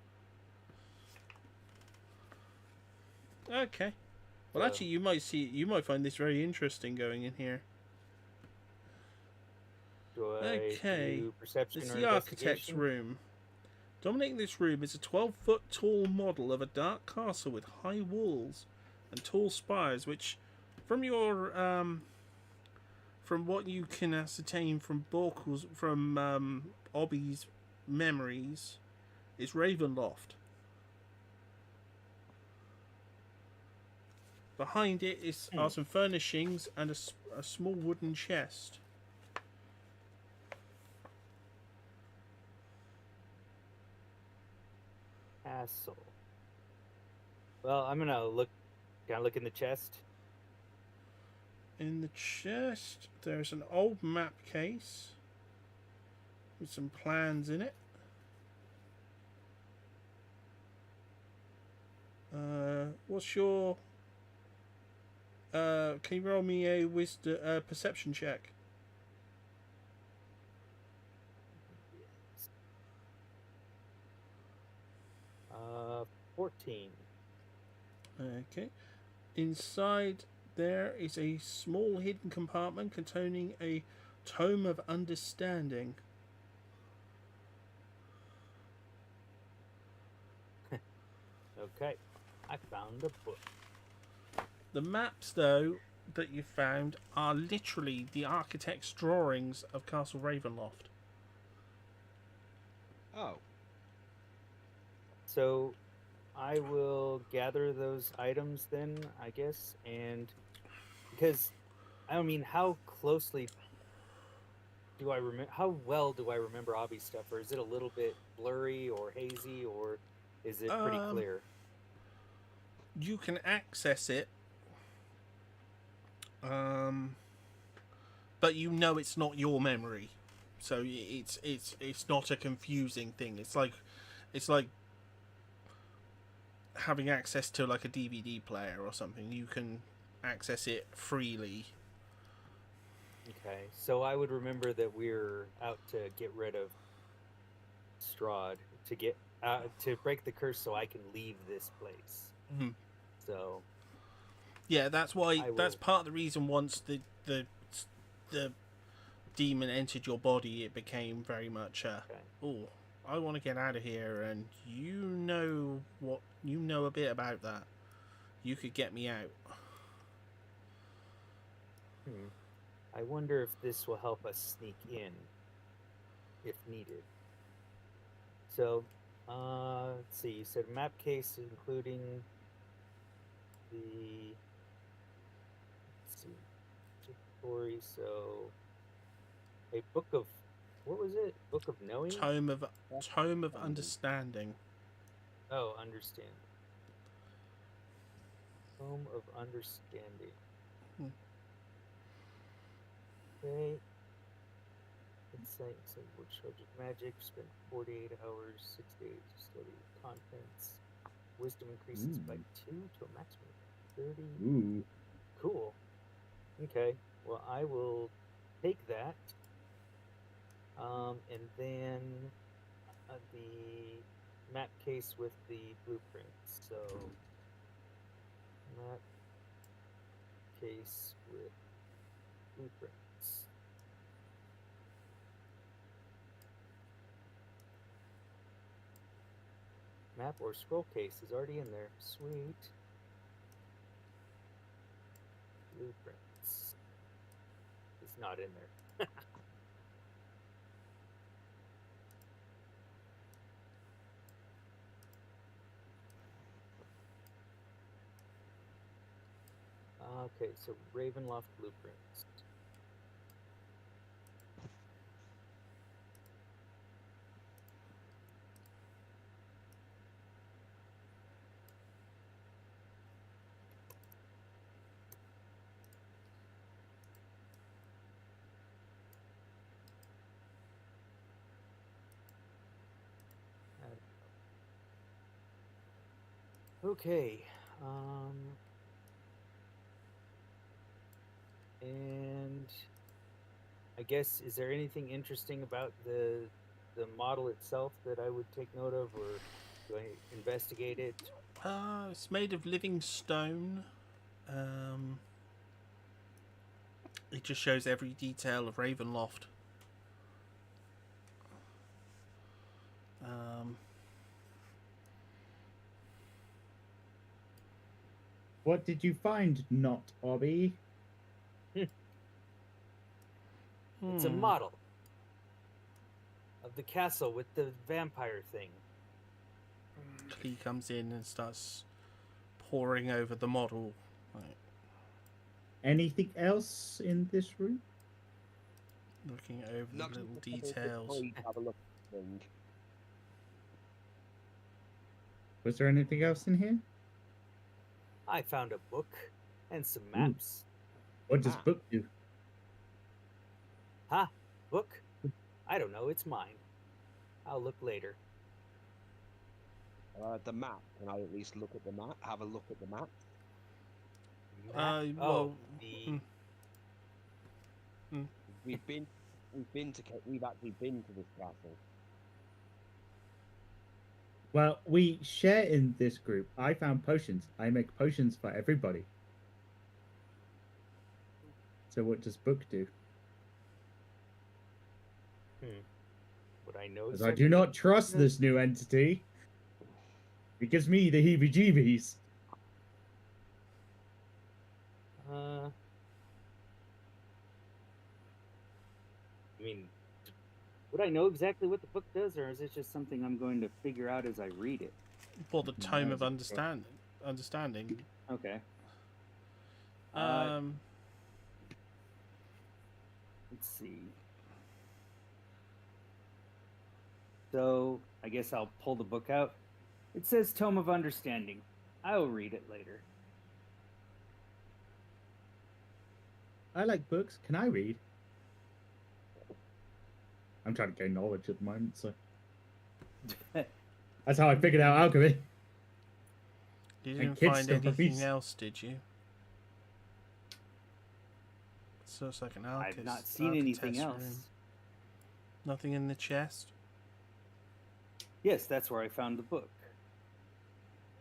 Okay. Well, So- actually, you might find this very interesting going in here. Do I Okay, do perception It's or the architect's investigation? room. Dominating this room is a 12-foot tall model of a dark castle with high walls and tall spires, which, from your from what you can ascertain from Borkel's, from Obby's memories is Ravenloft. Behind it are some furnishings and a small wooden chest. Castle. Well, I'm gonna look. Can I look in the chest? In the chest, there's an old map case with some plans in it. What's your? Can you roll me a wisdom perception check? 14. Okay. Inside there is a small hidden compartment containing a tome of understanding. Okay, I found a book. The maps, though, that you found are literally the architect's drawings of Castle Ravenloft. Oh, So I will gather those items then, I guess, and because I mean, how closely do I remember? How well do I remember Obby stuff, or is it a little bit blurry or hazy, or is it pretty clear? You can access it, but you know it's not your memory, so it's not a confusing thing. It's like having access to like a DVD player or something. You can access it freely. Okay, so I would remember that we're out to get rid of Strahd to get to break the curse, so I can leave this place. Mhm. So Yeah, that's why. I That's will- part of the reason. Once the demon entered your body, it became very much. okay. Oh, I want to get out of here, and you know a bit about that. You could get me out. I wonder if this will help us sneak in, if needed. So, let's see. You said map case, including the. Let's see, inventory. So, a book of what was it? Book of knowing. Tome of understanding. Oh, understand. Tome of understanding. Hmm. Okay. Insight, work subject magic. Spend 48 hours, 6 days to study contents. Wisdom increases by 2 to a maximum of 30. Ooh. Cool. Okay. Well, I will take that. And then the map case with the blueprints. So, map case with blueprints. Map or scroll case is already in there. Sweet. Blueprints. It's not in there. Okay, so Ravenloft blueprints. Okay. And I guess, is there anything interesting about the model itself that I would take note of, or do I investigate it? It's made of living stone. It just shows every detail of Ravenloft. What did you find, not Obby? It's a model. Of the castle with the vampire thing. He comes in and starts poring over the model. Like, Anything else in this room? looking over Not the little just a couple of details. toys, have a look at the thing. Was there anything else in here? I found a book and some maps. What does Ah. book do? Huh? Book? I don't know. It's mine. I'll look later. The map. Can I at least look at the map? Have a look at the map. Map? Well, the We've actually been to this castle. Well, we share in this group. I found potions. I make potions for everybody. So what does book do? would I know? As I do not trust this new entity. It gives me the heebie-jeebies. I mean, would I know exactly what the book does, or is it just something I'm going to figure out as I read it? for the tome of that's a understanding. Okay. Um, Let's see. So, I guess I'll pull the book out. It says Tome of Understanding. I'll read it later. I like books. Can I read? I'm trying to gain knowledge at the moment, so that's how I figured out alchemy. you and didn't kid find anything stories. else, did you? So it's like an I've architect's not seen anything else. room. Nothing in the chest. Yes, that's where I found the book.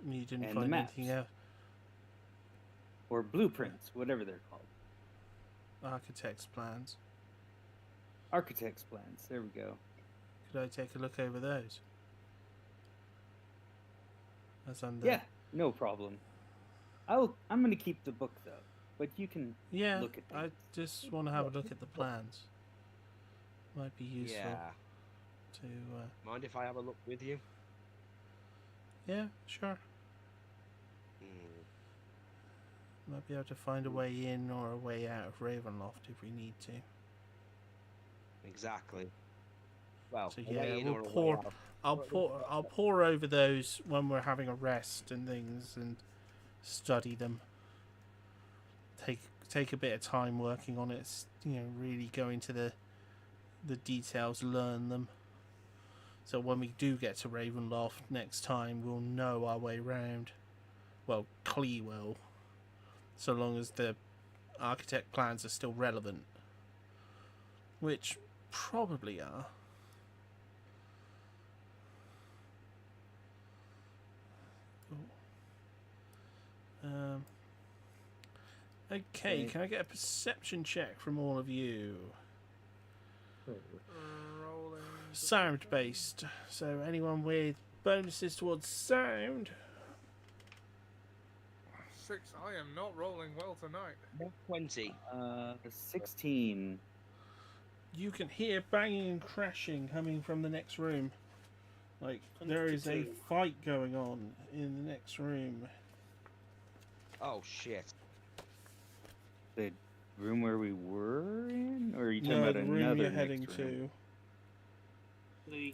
You didn't And the find maps. anything else. Or blueprints, whatever they're called. Architect's plans. Architect's plans. There we go. Could I take a look over those? That's under. Yeah, no problem. I'm going to keep the book, though. But you can Yeah. look at I things. just want to have a look at the plans. Might be useful Yeah. to. Mind if I have a look with you? Yeah, sure. Might be able to find a way in or a way out of Ravenloft if we need to. Exactly. Well, So a way yeah, in we'll or a way pour. out. I'll pour over those when we're having a rest and things, and study them. Take a bit of time working on it. Really go into the details, learn them. So when we do get to Ravenloft next time, we'll know our way round. Well, Clee will, so long as the architect plans are still relevant, which probably are. Okay, can I get a perception check from all of you? Rolling. Sound based. So anyone with bonuses towards sound? 6. I am not rolling well tonight. 20. 16. You can hear banging and crashing coming from the next room. Like there is a 22. fight going on in the next room. Oh shit. The room where we were in? Or are you talking No, about the room another you're next heading room? to.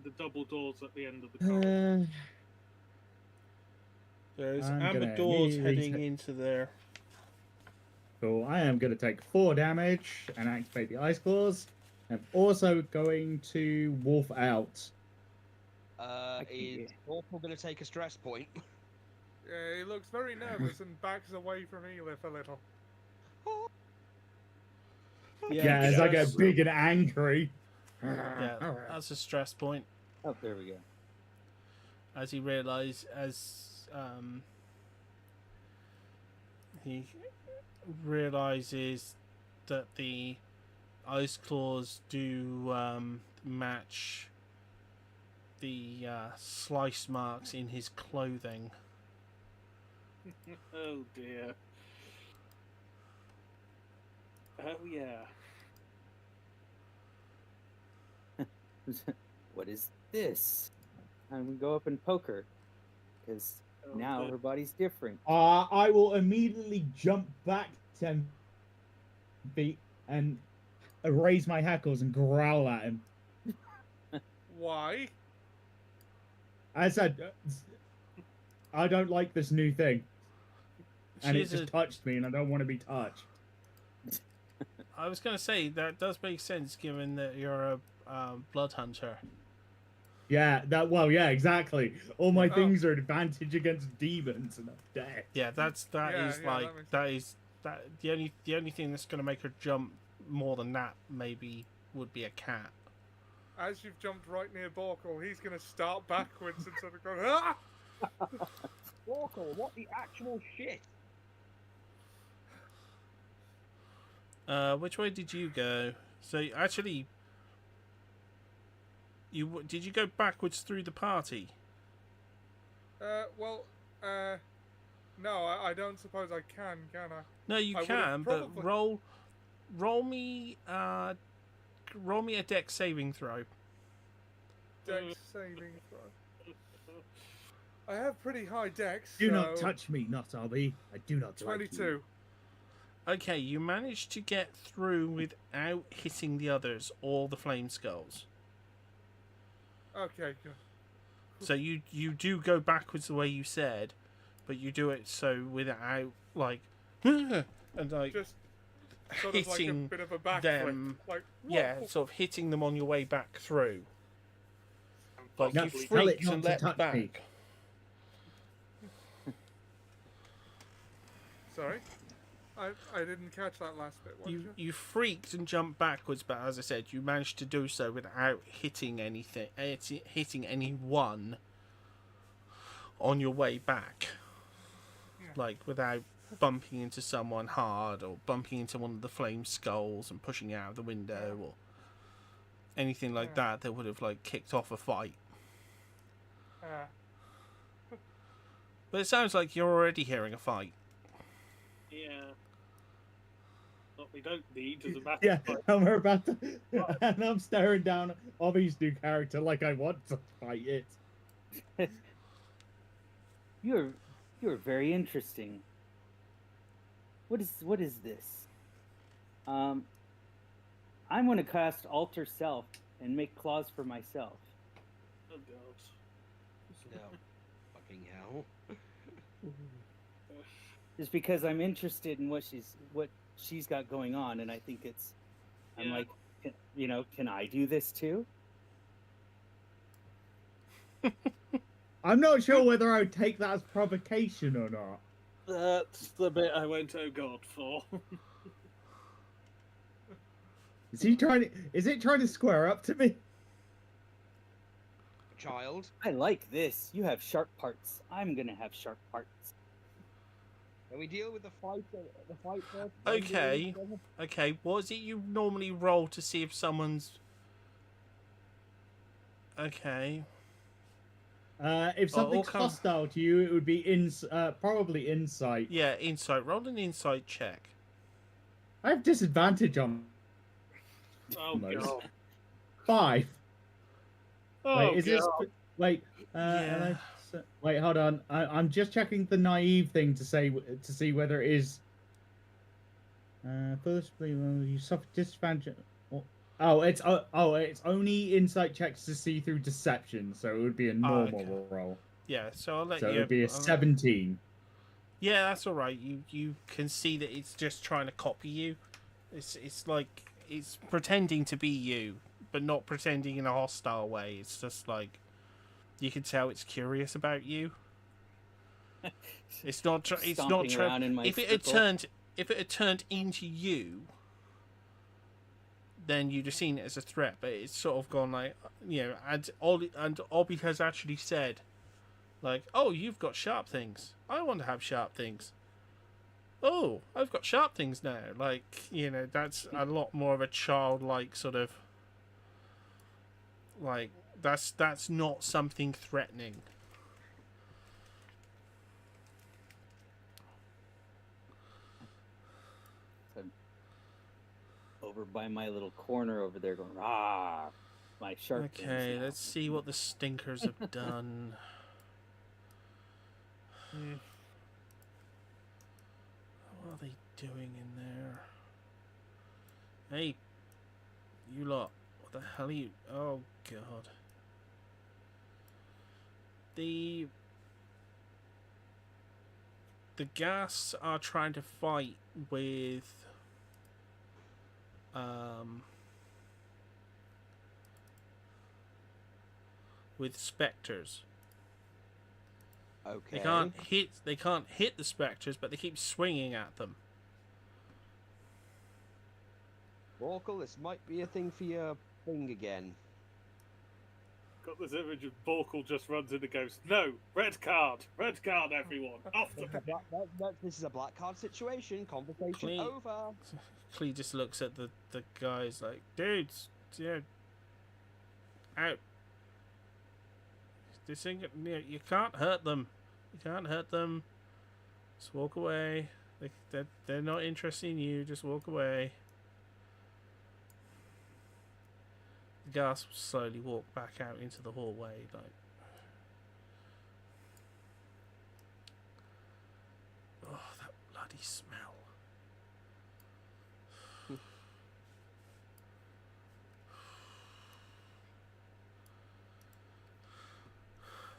The double doors at the end of the corridor. There's I'm amber gonna doors immediately heading into there. So I am going to take 4 damage and activate the ice claws. I'm also going to wolf out. Is Orpal going to take a stress point? Yeah, he looks very nervous and backs away from Elif a little. Yeah, as I get stress- big and angry. Yeah, that's a stress point. Oh, there we go. As he realizes that the ice claws do match the slice marks in his clothing. Oh dear. Oh yeah. What is this? And we go up and poke her, because now good. her body's different. I will immediately jump back 10 feet and raise my hackles and growl at him. Why? I said, I don't like this new thing. And She's it just a- touched me, and I don't want to be touched. I was going to say, that does make sense given that you're a blood hunter. Yeah, yeah, exactly. All my Oh. things are advantage against demons, and I'm dead. Yeah, that Yeah, is yeah, like that makes the only thing that's going to make her jump more than that maybe would be a cat. As you've jumped right near Borkle, he's going to start backwards and sort of go, ah! Walker, what the actual shit? Which way did you go? So actually, did you go backwards through the party? Well, no, I don't suppose I can I? No, you I would've can, but probably- roll me a dex saving throw. Dex saving throw. I have pretty high dex. Do not so touch me, not Obby. I do not like you. 22. Okay, you managed to get through without hitting the others or the flame skulls. Okay, good. So you do go backwards the way you said, but you do it so without like and like Just sort of like a hitting bit of a backflip. them. Like, yeah, whoa. sort of hitting them on your way back through. Like No, you tell it freaked not and to leapt touch back. me. Sorry? I didn't catch that last bit. What did You freaked and jumped backwards, but as I said, you managed to do so without hitting anything, hitting anyone on your way back. Yeah. Like without bumping into someone hard or bumping into one of the flame skulls and pushing out of the window or anything like Yeah. that would have like kicked off a fight. But it sounds like you're already hearing a fight. Yeah. What we don't need is a massive Yeah, fight. and we're about to, and I'm staring down Obby's new character like I want to fight it. You're very interesting. What is this? I'm going to cast Alter Self and make claws for myself. Oh god. No. Fucking hell. Just because I'm interested in what she's got going on, and I think I'm Yeah. like, can I do this too? I'm not sure whether I would take that as provocation or not. That's the bit I went oh god for. Is it trying to square up to me? Child. I like this. You have sharp parts. I'm gonna have sharp parts. Can we deal with the fight? The fight first? Okay. Okay, what is it you normally roll to see if someone's... Okay. If something's come- hostile to you, it would be probably insight. Yeah, insight. Roll an insight check. I have disadvantage on Oh Nice. god. 5. Oh Wait, is god. this? Wait, Yeah. wait, hold on. I'm just checking the naive thing to see whether it is. Firstly, you suffer disadvantage. Oh, it's only insight checks to see through deception, so it would be a normal okay. roll. Yeah, so I'll let So you... it would be a I'll let- 17. Yeah, that's all right. You can see that it's just trying to copy you. It's like it's pretending to be you, but not pretending in a hostile way. It's just like you can tell it's curious about you. It's not. It's not. Stomping around in my If it had circle. turned into you, then you'd have seen it as a threat. But it's sort of gone like, and Obby has actually said, like, oh, you've got sharp things. I want to have sharp things. Oh, I've got sharp things now. Like, that's a lot more of a childlike sort of, like, that's not something threatening. Over by my little corner over there going, ah. my sharp things Okay, now. let's see what the stinkers have done. Hmm. What are they doing in there? Hey, you lot. What the hell are you? Oh, God. The gas are trying to fight with specters. Okay. They can't hit the specters, but they keep swinging at them. Vorkle, this might be a thing for your thing again. Got this image of Borkle just runs in and goes, "No, red card, everyone, off the." This is a black card situation. Conversation Clean. over. Clee just looks at the guys like, dudes, yeah, out. This thing, you can't hurt them. You can't hurt them. Just walk away. They're not interested in you. Just walk away. The guys slowly walk back out into the hallway, like. Oh, that bloody smell.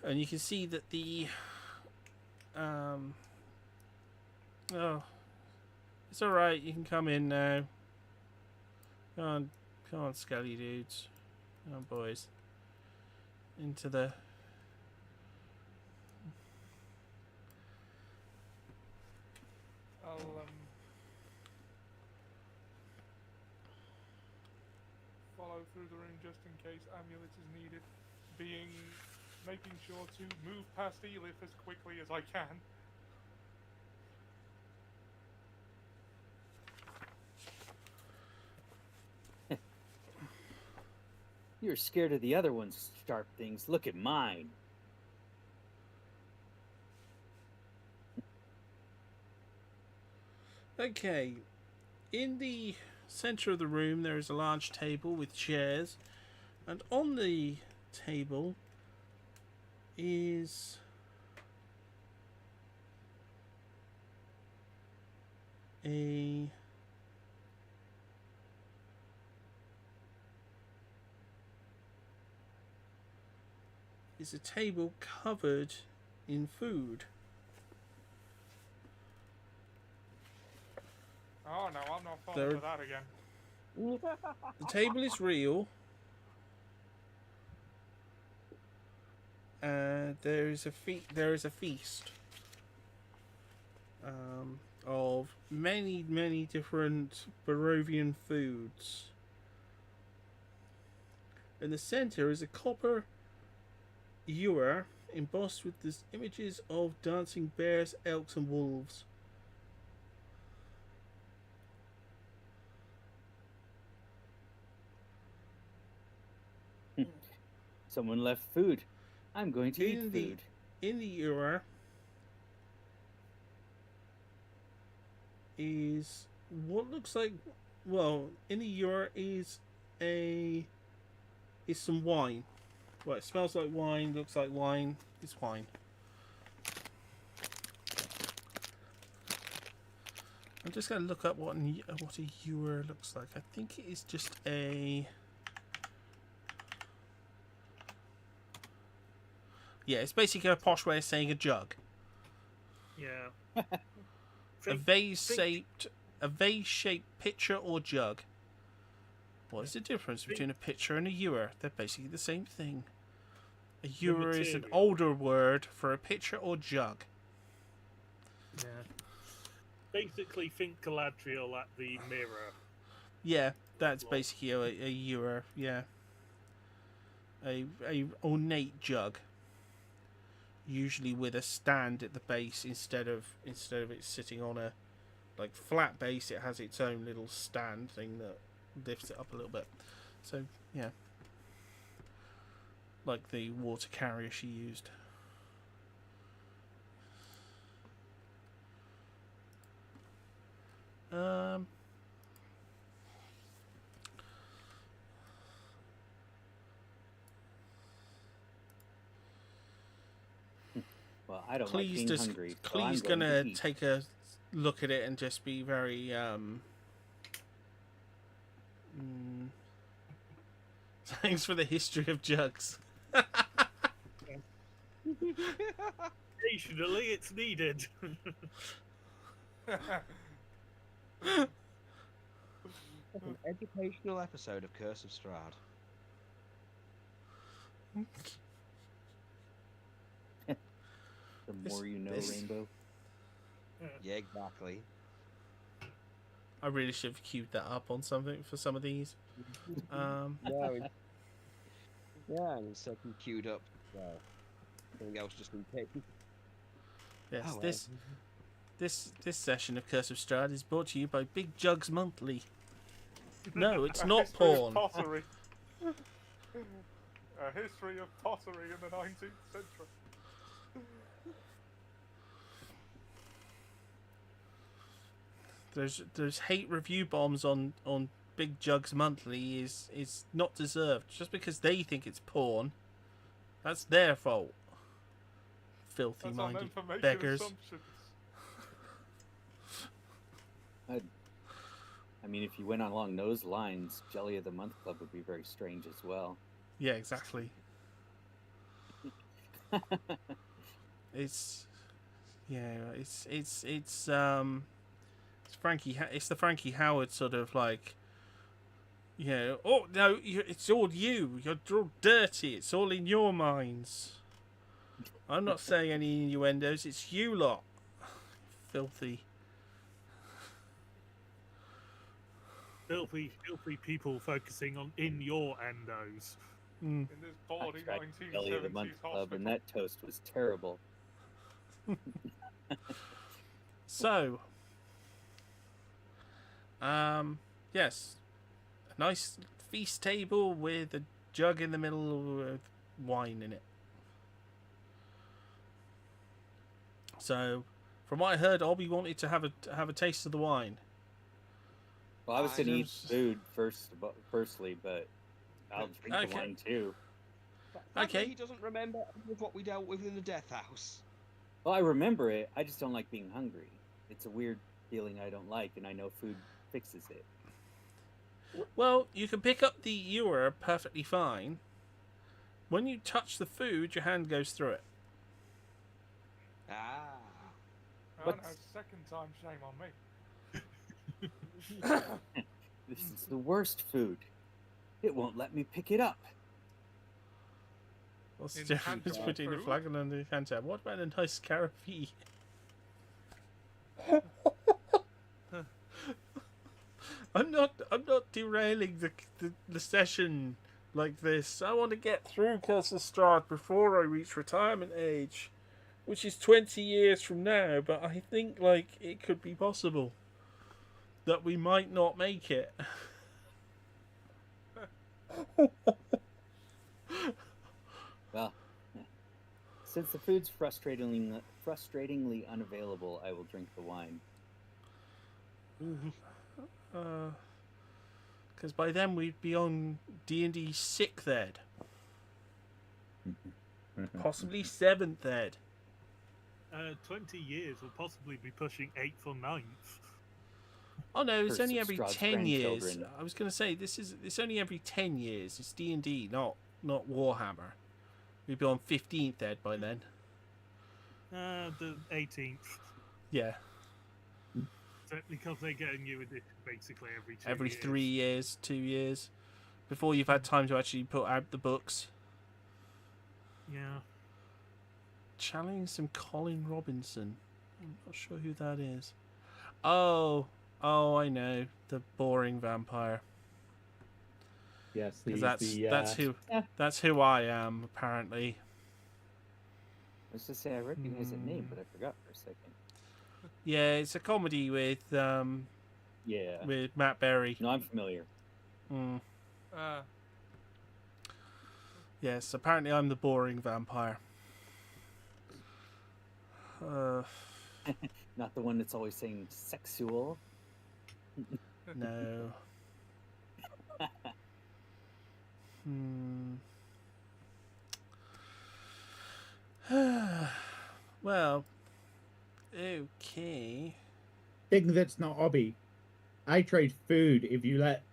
And you can see that the oh, it's all right. You can come in now. Come on, skelly dudes. Come on, boys. Into the. I'll follow through the room just in case amulet is needed. Making sure to move past Elif as quickly as I can. You're scared of the other one's sharp things. Look at mine. Okay, in the center of the room there is a large table with chairs, and on the table is a table covered in food. Oh no, I'm not falling There- for that again. The table is real. There is a feast of many different Barovian foods. In the center is a copper ewer embossed with these images of dancing bears, elks, and wolves. Someone left food. I'm going to eat In food. the ewer is what looks like, well, in the ewer is some wine. Well, it smells like wine, looks like wine. It's wine. I'm just going to look up what a ewer looks like. I think it is just a. Yeah, it's basically a posh way of saying a jug. Yeah. A vase-shaped pitcher or jug. What is the difference between a pitcher and a ewer? They're basically the same thing. A ewer is an material. older word for a pitcher or jug. Yeah. Basically, think Galadriel at the mirror. Yeah, that's Well- basically a ewer. Yeah, a ornate jug, usually with a stand at the base instead of it sitting on a flat base. It has its own little stand thing that lifts it up a little bit. So yeah, like the water carrier she used. I don't like being hungry. So I'm Clee's going to gonna eat. take a look at it and just be very thanks for the history of jugs. Occasionally, it's needed. An educational episode of Curse of Strahd. The more you know, this- Rainbow. Yeah, exactly. I really should have queued that up on something for some of these. No, yeah, and second queued up. Well, something else just in case. Yes, Oh, well. this session of Curse of Strahd is brought to you by Big Jugs Monthly. No, it's not history of porn. pottery. A history of pottery in the 19th century. There's hate review bombs on Big Jugs Monthly is not deserved. Just because they think it's porn, that's their fault. Filthy That's on them minded for making beggars. assumptions. I mean, if you went along those lines, Jelly of the Month Club would be very strange as well. Yeah, exactly. It's Frankie. It's the Frankie Howard sort of like, you know. Oh no, it's all you. You're all dirty. It's all in your minds. I'm not saying any innuendos. It's you lot. Filthy. Filthy people focusing on in your endos. Mm. In this I bawdy tried Jelly of the 1970s Month Club, hospital. and that toast was terrible. So, yes, a nice feast table with a jug in the middle with wine in it. So, from what I heard, Obi wanted to have a taste of the wine. Well, I was going to eat Just- food firstly, but I'll drink the Okay. wine too. Apparently Okay. He doesn't remember any of what we dealt with in the Death House. Well, I remember it. I just don't like being hungry. It's a weird feeling I don't like, and I know food fixes it. Well, you can pick up the ewer perfectly fine. When you touch the food, your hand goes through it. Ah. Oh, no, What's- second time, shame on me. This is the worst food. It won't let me pick it up. What's the In difference hand-job between a food? flagon and a hand jab? What about a nice carafe? I'm not derailing the session like this. I want to get through Curse of Strahd before I reach retirement age, which is 20 years from now. But I think like it could be possible that we might not make it. Well, since the food's frustratingly unavailable, I will drink the wine. Because by then we'd be on D&D 6th ed, possibly 7th ed. 20 years will possibly be pushing 8th or 9th. Oh no, it's Curse only of every Strahd's 10 years. grandchildren. I was going to say it's only every 10 years. It's D&D, not Warhammer. We'd be on 15th ed by then. The 18th. Yeah, Because they get a new edition basically every 2 every years. 3 years, 2 years, before you've had time to actually put out the books. Yeah. Channeling some Colin Robinson. I'm not sure who that is. Oh, I know, the boring vampire. Yes, Because he's that's who I am apparently. I was just say I recognize the name, but I forgot for a second. Yeah, it's a comedy with Yeah. Matt Berry. No, I'm familiar. Mm. Uh, Yes, apparently I'm the boring vampire. Not the one that's always saying sexual. No. Well, thing that's not hobby. I trade food if you let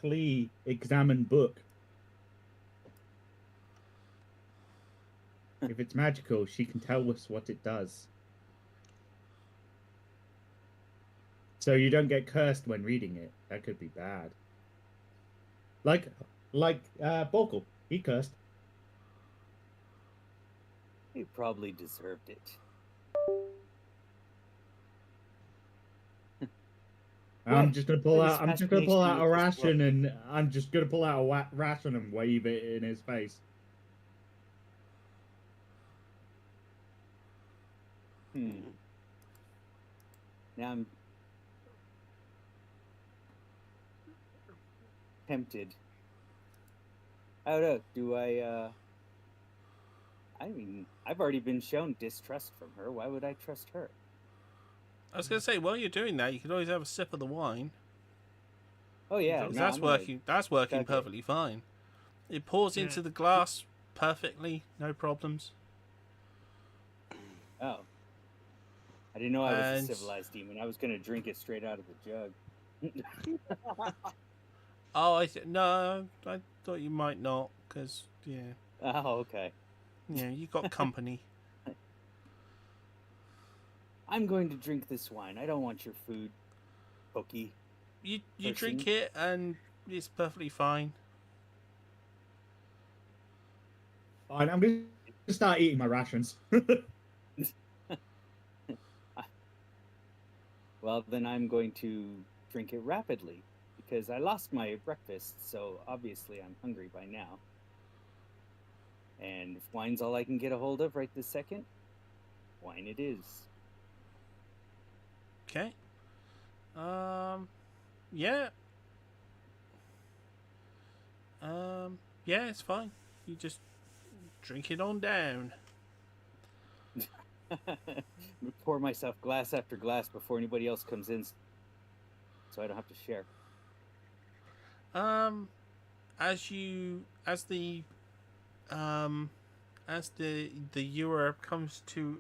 Klee examine book. If it's magical, she can tell us what it does. So you don't get cursed when reading it. That could be bad. Like Borkle. He cursed. He probably deserved it. I'm just gonna pull What is out. I'm just gonna pull out a fascination ration, with this and I'm just gonna pull out a ration and wave it in his face. Now I'm tempted. I don't know. Do I? I mean, I've already been shown distrust from her. Why would I trust her? I was gonna say, while you're doing that, you could always have a sip of the wine. Oh yeah, 'Cause no, that's I'm gonna- working. That's working Okay. perfectly fine. It pours into the glass perfectly, no problems. Oh, I didn't know I was And- a civilized demon. I was gonna drink it straight out of the jug. Oh, no, I thought you might not, because Oh, okay. you got company. I'm going to drink this wine. I don't want your food, Pokey. You Person. drink it, and it's perfectly fine. Fine, I'm gonna start eating my rations. Well, then I'm going to drink it rapidly because I lost my breakfast, so obviously I'm hungry by now. And if wine's all I can get a hold of right this second, wine it is. Okay. Yeah. Yeah, it's fine. You just drink it on down. Pour myself glass after glass before anybody else comes in, so I don't have to share. As the ewer comes to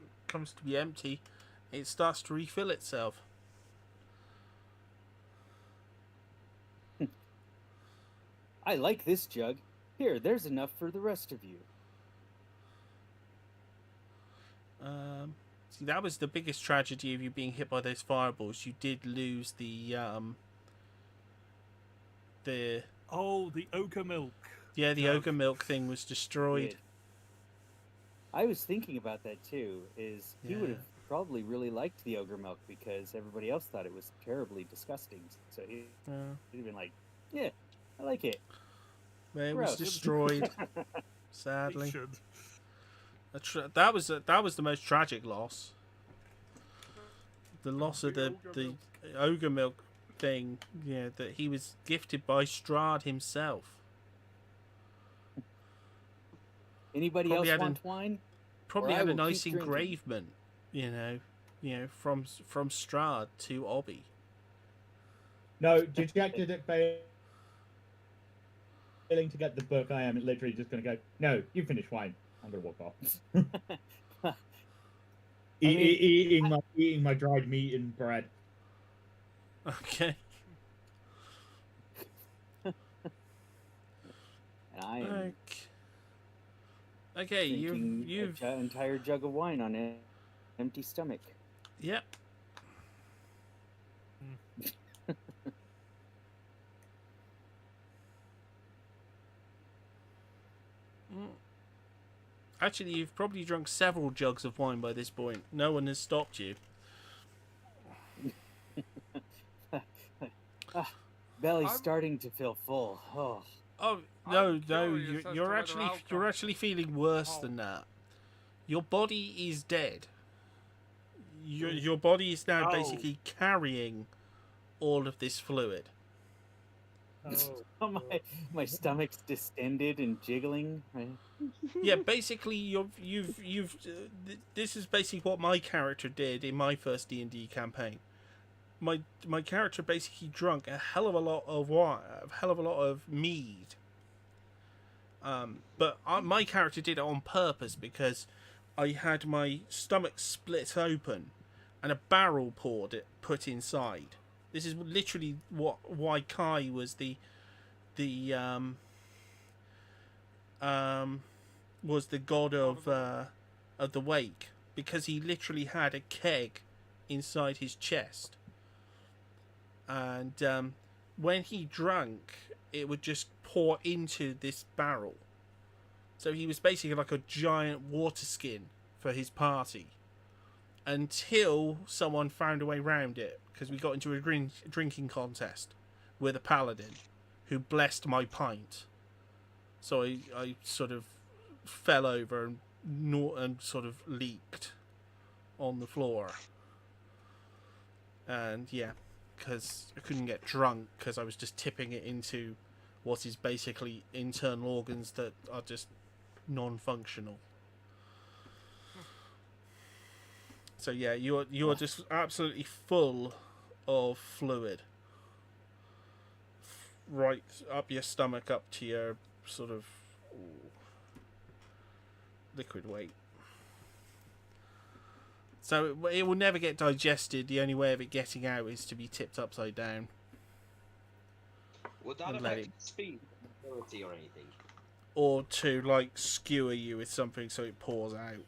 be empty, it starts to refill itself. I like this jug. Here, there's enough for the rest of you. See, that was the biggest tragedy of you being hit by those fireballs. You did lose the Oh, the ochre milk. the Jug. ogre milk thing was destroyed. Did. I was thinking about that too. Is he would Yeah. have probably really liked the ogre milk because everybody else thought it was terribly disgusting. So he'd have been like, "Yeah, I like it." It was Gross. destroyed, It sadly. should. That was the most tragic loss. The loss of The the ogre ogre milk thing. Yeah, that he was gifted by Strahd himself. Anybody Probably else had want wine? Probably Or I had a will nice keep drinking. engravement, from Strahd to Obby. No, dejected at failing to get the book. I am literally just gonna go. No, you finish wine. I'm gonna walk off. Eating my dried meat and bread. Okay. And I am Okay, drinking you've an entire jug of wine on an empty stomach. yep. Actually, you've probably drunk several jugs of wine by this point. No one has stopped you. Belly's I'm- starting to feel full. Oh, Oh I'm no, curious as to you're whether actually I'll you're come. actually feeling worse Oh. than that. Your body is dead. Your body is now Oh. basically carrying all of this fluid. oh my stomach's distended and jiggling. Yeah, basically this is basically what my character did in my first D&D campaign. My character basically drunk a hell of a lot of wine, a hell of a lot of mead. But my character did it on purpose because I had my stomach split open, and a barrel put inside. This is literally why Kai was the god of the wake, because he literally had a keg inside his chest, and when he drank, it would just pour into this barrel. So he was basically like a giant water skin for his party, until someone found a way around it, because we got into a drinking contest with a paladin who blessed my pint. So I sort of fell over and sort of leaked on the floor. And yeah, because I couldn't get drunk because I was just tipping it into what is basically internal organs that are just non-functional. So yeah, you're just absolutely full of fluid, right up your stomach, up to your sort of liquid weight. So it will never get digested. The only way of it getting out is to be tipped upside down. Would that And let affect it- speed, ability, or anything? Or to like skewer you with something so it pours out.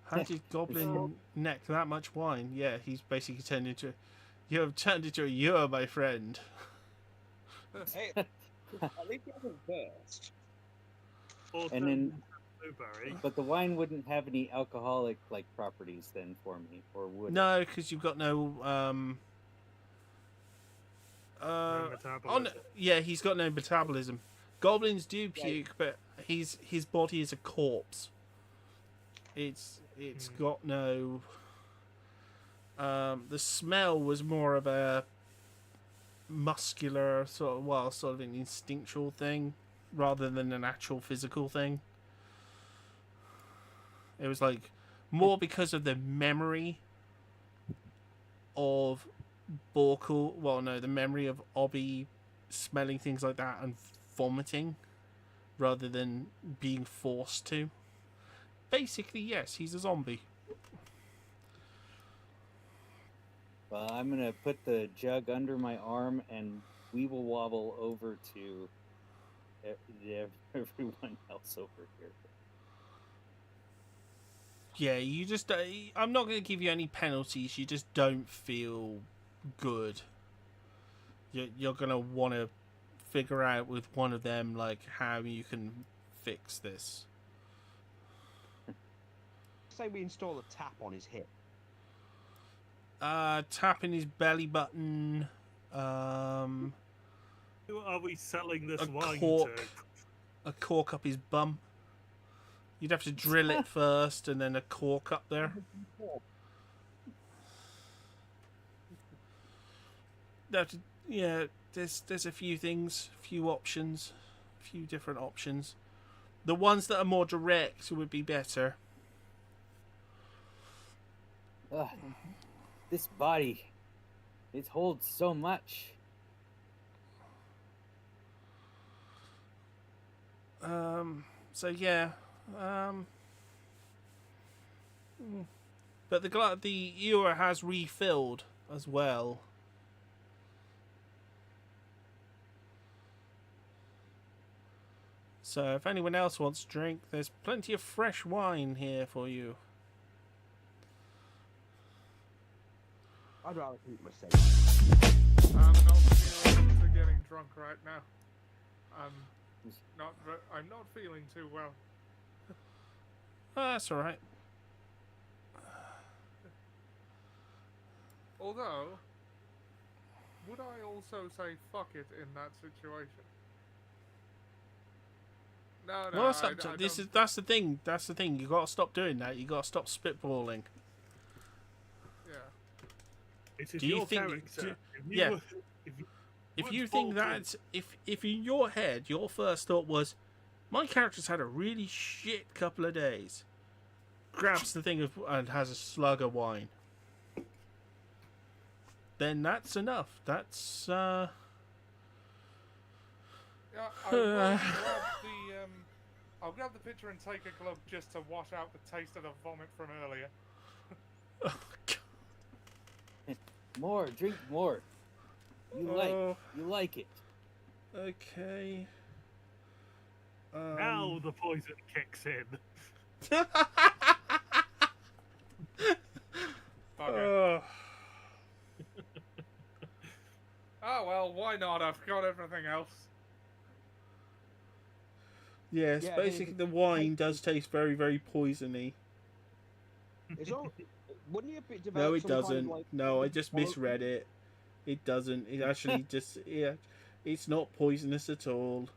How did Goblin neck that much wine? Yeah, he's basically turned into... You have turned into a ewer, my friend. Hey, at least it hasn't burst. Or And then- blueberry. But the wine wouldn't have any alcoholic like properties then for me, or would? it? No, because you've got no... Metabolism. yeah, he's got no metabolism. Goblins do puke, but his body is a corpse. It's got no... the smell was more of a muscular sort of an instinctual thing rather than an actual physical thing. It was like more because of the memory of Borkul. Well, no, the memory of Obby smelling things like that and vomiting rather than being forced to. Basically, yes, he's a zombie. Well, I'm gonna put the jug under my arm and we will wobble over to everyone else over here. Yeah, you just... I'm not going to give you any penalties. You just don't feel good. You're going to want to figure out with one of them, like, how you can fix this. Say we install a tap on his hip. Tapping his belly button. Who are we selling this A wine cork. to? A cork up his bum. You'd have to drill it first and then a cork up there. Yeah, there's a few things, a few options, a few different options. The ones that are more direct would be better. Ugh, this body, it holds so much. So yeah. But the ewer has refilled as well. So if anyone else wants to drink, there's plenty of fresh wine here for you. I'd rather keep myself. I'm not feeling to getting drunk right now. I'm not feeling too well. Oh, that's alright. Although, would I also say fuck it in that situation? No, Well, that's the thing. That's the thing. You got to stop doing that. You got to stop spitballing. Yeah. It is Do you your think- character. do- If you yeah. were- If would you think Vulcan- that, if in your head your first thought was, my character's had a really shit couple of days, grabs the thing and has a slug of wine, then that's enough. That's Yeah, I will grab I'll grab the pitcher and take a glove just to wash out the taste of the vomit from earlier. Oh, God. More, drink more. You Oh. like it. Okay. Now the poison kicks in. Bugger. Oh. Oh well, why not? I've got everything else. Yes, Yeah, I mean, basically the wine does taste very, very poisony. It's all. Wouldn't you develop No, it some kind of, doesn't. like, No, I just tolerance? misread it. It doesn't. It actually just, yeah, it's not poisonous at all.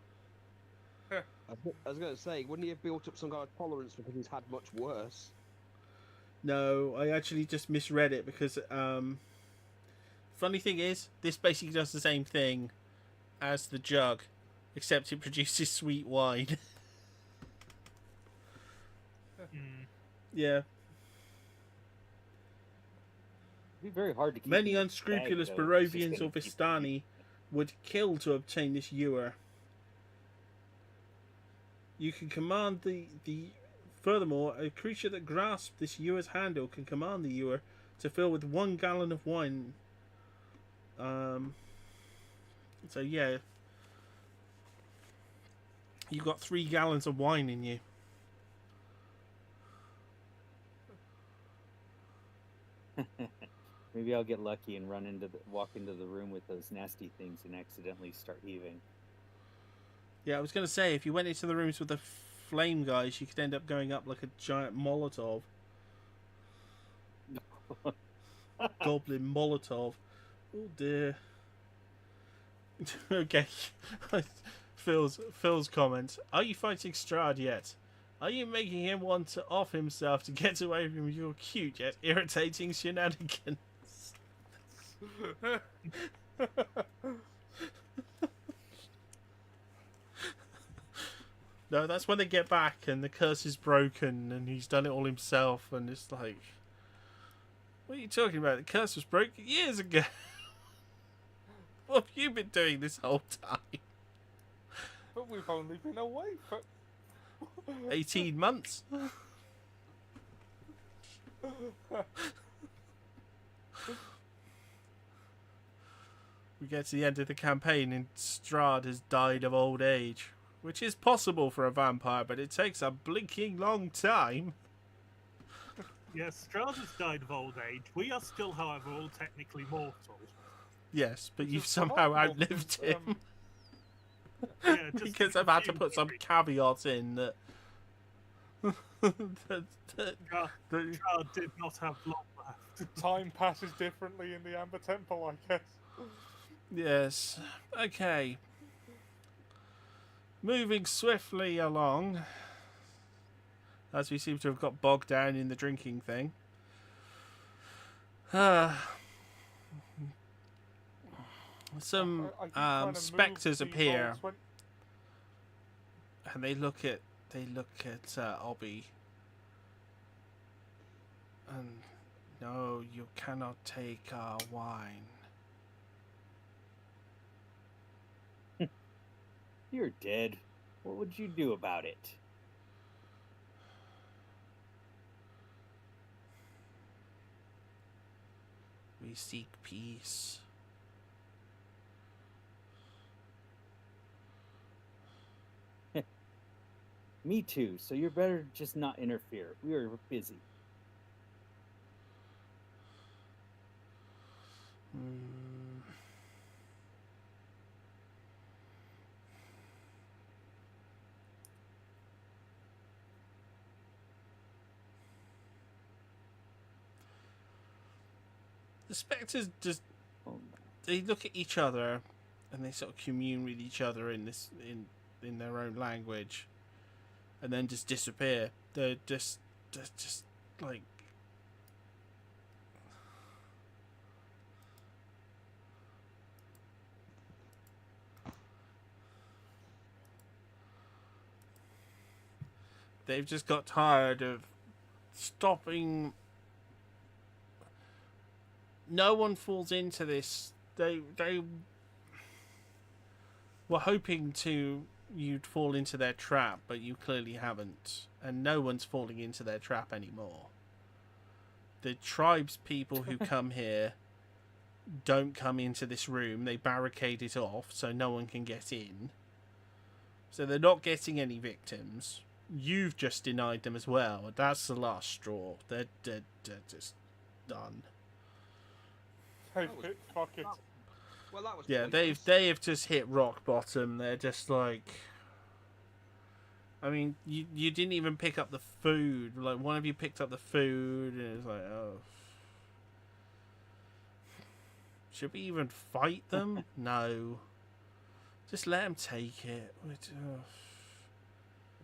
I was going to say, wouldn't he have built up some kind of tolerance because he's had much worse? No, I actually just misread it because, funny thing is, this basically does the same thing as the jug, except it produces sweet wine. Mm. Yeah. It'd be very hard to keep. Many in a unscrupulous bag, though. It's just Barovians gonna or keep- Vistani would kill to obtain this ewer. You can command the furthermore, a creature that grasps this ewer's handle can command the ewer to fill with 1 gallon of wine. So yeah, you've got 3 gallons of wine in you. Maybe I'll get lucky and walk into the room with those nasty things and accidentally start heaving. Yeah, I was going to say, if you went into the rooms with the flame guys, you could end up going up like a giant Molotov. Goblin Molotov. Oh dear. Okay. Phil's comment. Are you fighting Strahd yet? Are you making him want to off himself to get away from your cute yet irritating shenanigans? No, that's when they get back and the curse is broken and he's done it all himself and it's like, what are you talking about? The curse was broken years ago. What have you been doing this whole time? But we've only been away for 18 months? We get to the end of the campaign and Strahd has died of old age. Which is possible for a vampire, but it takes a blinking long time. Yes, Strahd has died of old age. We are still, however, all technically mortal. Yes, but you've is somehow remarkable outlived because, him. Yeah, just Because I've had to confused put some theory. caveats in that. that Strahd did not have long left. time passes differently in the Amber Temple, I guess. yes. Okay. Moving swiftly along, as we seem to have got bogged down in the drinking thing. Some I keep trying to move spectres the appear, rolls when- and they look at Obby. And no, you cannot take our wine. You're dead. What would you do about it? We seek peace. Me too, so you're better just not interfere. We are busy. Hmm. The spectres just Oh, no. they look at each other and they sort of commune with each other in their own language and then just disappear. They're just like they've just got tired of stopping. No one falls into this. They were hoping to you'd fall into their trap, but you clearly haven't, and no one's falling into their trap anymore. The tribes people who come here don't come into this room. They barricade it off so no one can get in. So they're not getting any victims. You've just denied them as well. That's the last straw. They're just done. Hey, fuck it. Well, that was Yeah, pointless. they've just hit rock bottom. They're just like, I mean, you didn't even pick up the food. Like, one of you picked up the food, and it's like, oh, should we even fight them? No, just let them take it.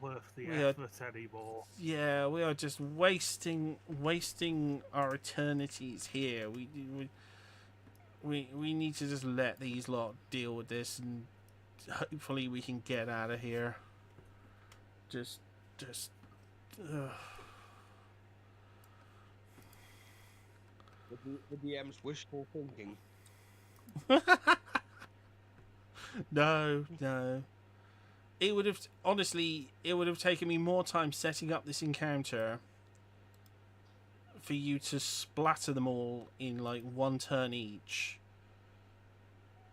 Worth the We are- effort anymore. Yeah, we are just wasting our eternities here. We need to just let these lot deal with this, and hopefully we can get out of here. Just. Ugh. The DM's wishful thinking. No. It would have taken me more time setting up this encounter for you to splatter them all in like one turn each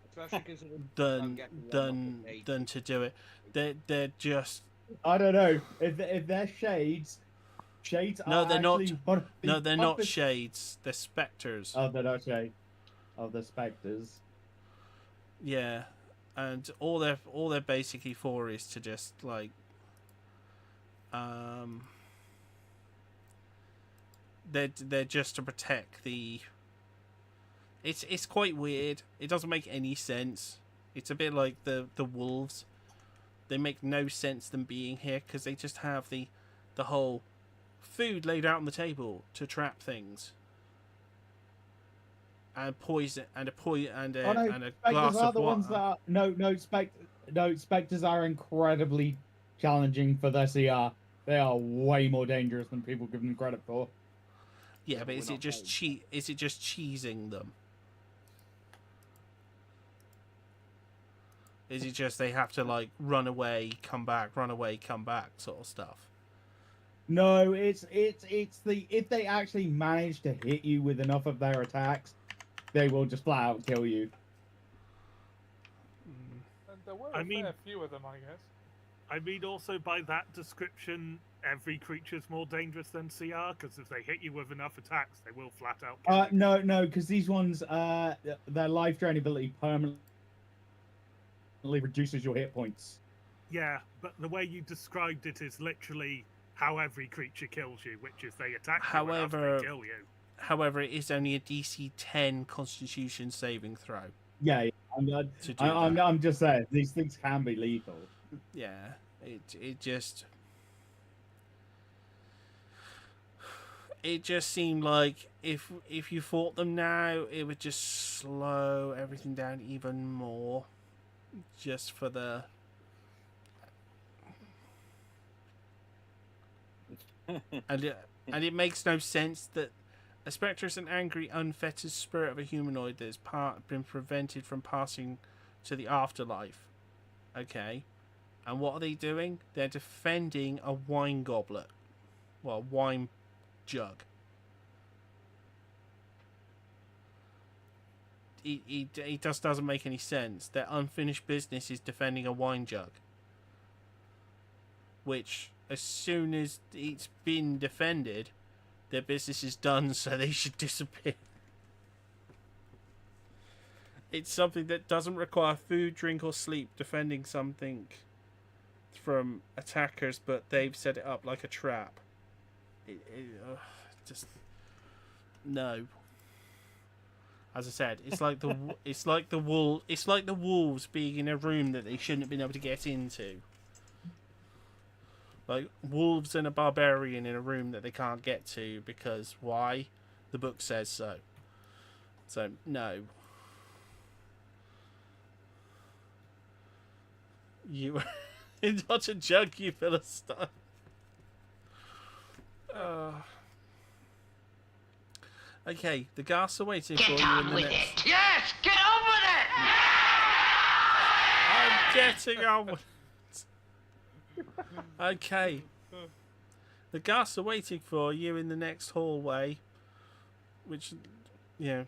Especially considering I'm getting one off the gate. than to do it. They're just I don't know if they're shades. Shades No, are they're not. actually one of the no, they're not toughest- shades. They're specters. Oh, they're not shades. Oh, they're specters. Yeah, and all they're basically for is to just like, they're just to protect the. It's quite weird. It doesn't make any sense. It's a bit like the wolves. They make no sense them being here because they just have the whole food laid out on the table to trap things. And poison and a and a, Oh, no, and a Spectres glass are of the ones water. that are, spectres are incredibly challenging for their CR. They are way more dangerous than people give them credit for. Yeah, Yeah, but but is we're it not just playing. Is it just cheesing them? Is it just they have to like run away, come back sort of stuff? No, it's the if they actually manage to hit you with enough of their attacks, they will just flat out kill you. And there were I a mean- fair few of them, I guess. I mean, also by that description, every creature's more dangerous than CR, because if they hit you with enough attacks, they will flat out kill you. No, because these ones, their life drain ability permanently reduces your hit points. Yeah, but the way you described it is literally how every creature kills you, which is they attack you enough, However- they kill you. However, it is only a DC 10 Constitution saving throw Yeah, to do that. I'm just saying these things can be lethal. Yeah, it just seemed like if you fought them now, it would just slow everything down even more, just for the. And it makes no sense that a spectre is an angry, unfettered spirit of a humanoid that has been prevented from passing to the afterlife. Okay. And what are they doing? They're defending a wine goblet. Well, a wine jug. It just doesn't make any sense. Their unfinished business is defending a wine jug. Which, as soon as it's been defended, their business is done, so they should disappear. It's something that doesn't require food, drink, or sleep, defending something from attackers, but they've set it up like a trap. Just no. As I said, it's like the wolves being in a room that they shouldn't have been able to get into. Like wolves and a barbarian in a room that they can't get to because why? The book says so. So no. You are not a jug, you Philistine. Okay, the gas are waiting for you in the next. Yes, get on with it! I'm getting on with it. Okay. The guards are waiting for you in the next hallway, which, the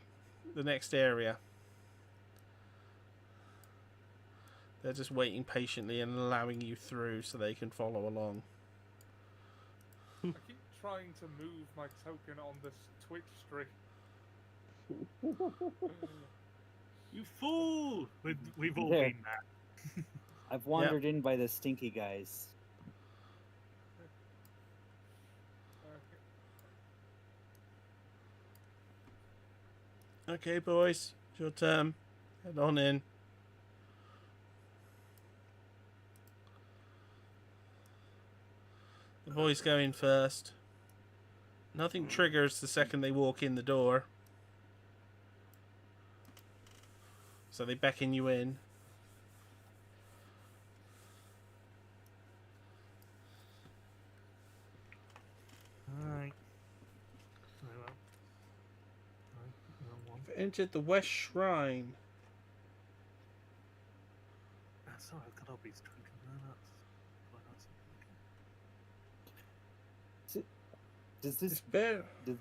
next area. They're just waiting patiently and allowing you through so they can follow along. I keep trying to move my token on this Twitch stream. You fool! We've all There. been there. I've wandered in by the stinky guys. Okay, boys, it's your turn. Head on in. The boys go in first. Nothing triggers the second they walk in the door. So they beckon you in. Alright. Very well. Wrong one. You've entered the West Shrine. Sorry, I've got Obi's token. No, that's Does It's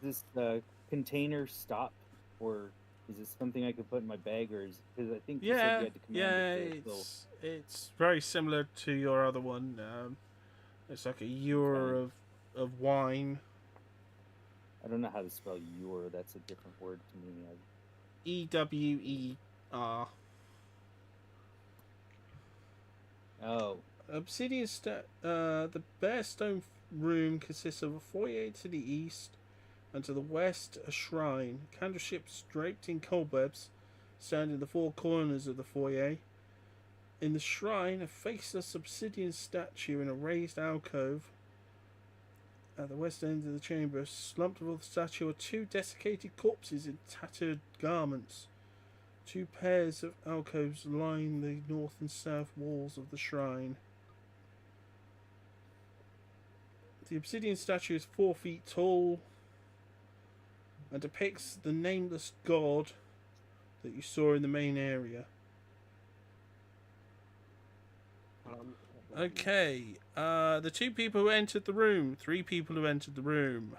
this very, container stop, or is it something I could put in my bag, or is because I think you said you yeah, had to command it to fill. it's very similar to your other one. It's like a ewer of wine. I don't know how to spell your. That's a different word to me. EWER. Oh, The bare stone room consists of a foyer to the east, and to the west a shrine. Candlesticks draped in cobwebs stand in the four corners of the foyer. In the shrine, a faceless obsidian statue in a raised alcove. At the west end of the chamber, slumped above the statue, are two desiccated corpses in tattered garments. Two pairs of alcoves line the north and south walls of the shrine. The obsidian statue is 4 feet tall and depicts the nameless god that you saw in the main area. Okay, the 2 people who entered the room, 3 people who entered the room.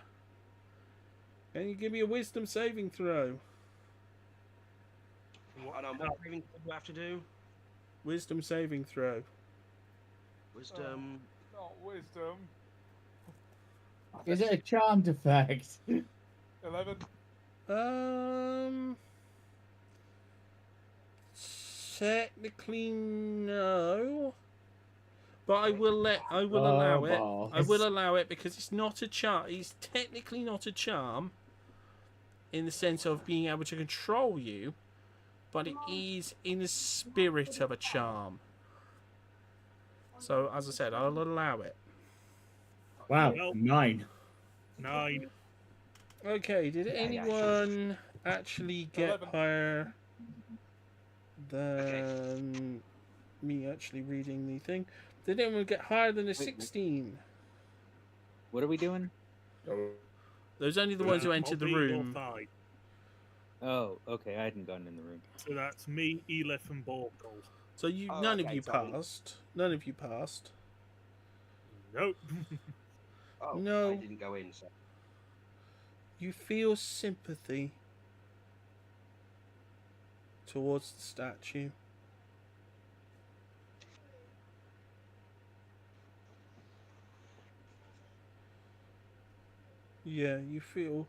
Can you give me a wisdom saving throw? And what saving throw do you have to do? Wisdom saving throw. Wisdom. Not wisdom. Is it a charmed effect? 11. Technically no. But I will allow it. I will allow it because it's not a charm. It's technically not a charm in the sense of being able to control you, but it is in the spirit of a charm. So, as I said, I'll allow it. Wow, Well- 9. 9. Okay, did anyone actually get 11. higher than me actually reading the thing? Did anyone get higher than a 16? what are we doing? Those only the ones who entered the Obi or room. 5. Oh, okay. I hadn't gotten in the room. So that's me, Elif, and Borgold. So you, Oh, none of okay, you sorry. passed. None of you passed. Nope. Oh, No. I didn't go in, so. You feel sympathy towards the statue. Yeah, you feel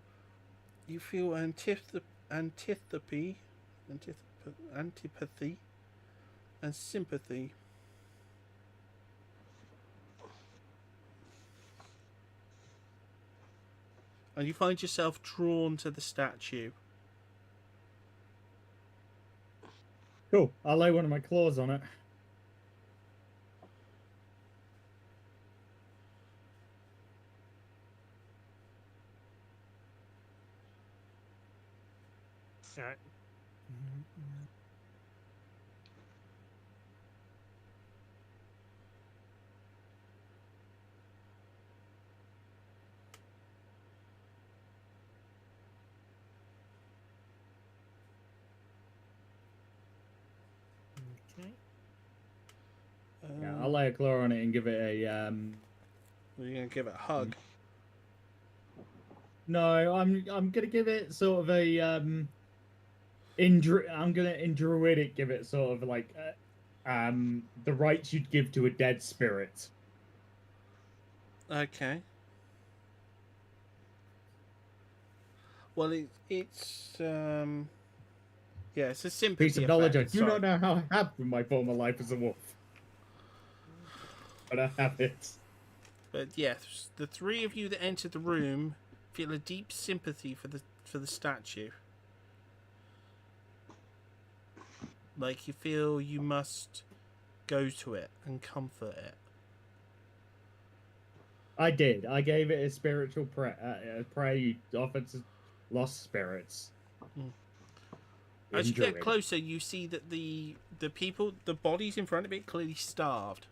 antipathy and sympathy. And you find yourself drawn to the statue. Cool. I'll lay one of my claws on it. Right. Okay. Yeah, I'll I'll lay a claw on it and give it a You're gonna give it a hug. No, I'm gonna give it sort of a I'm gonna in druidic give it sort of like the rights you'd give to a dead spirit. Okay. Well, it's yeah, it's a sympathy Piece of knowledge I effect, do sorry. not know how I have from my former life as a wolf, but I have it. But yes, the three of you that entered the room feel a deep sympathy for the statue. Like you feel you must go to it and comfort it. I did. I gave it a spiritual prayer you offered to lost spirits. As you Druid. get closer, you see that the people, the bodies in front of it, clearly starved.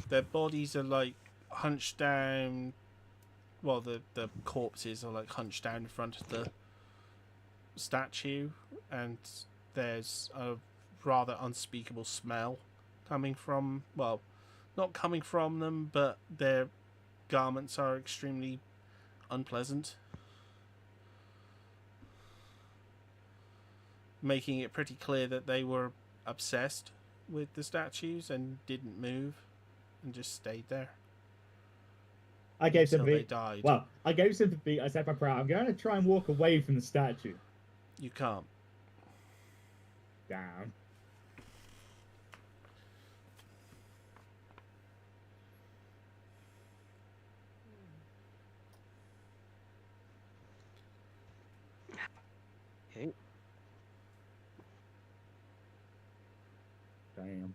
Their bodies are like hunched down. Well, the corpses are like hunched down in front of the statue, and there's a rather unspeakable smell coming from, well, not coming from them, but their garments are extremely unpleasant, making it pretty clear that they were obsessed with the statues and didn't move and just stayed there I gave until they sympathy. died. Well, I gave sympathy. I said my prayer. I'm going to try and walk away from the statue. You can't. Down. Okay. Damn.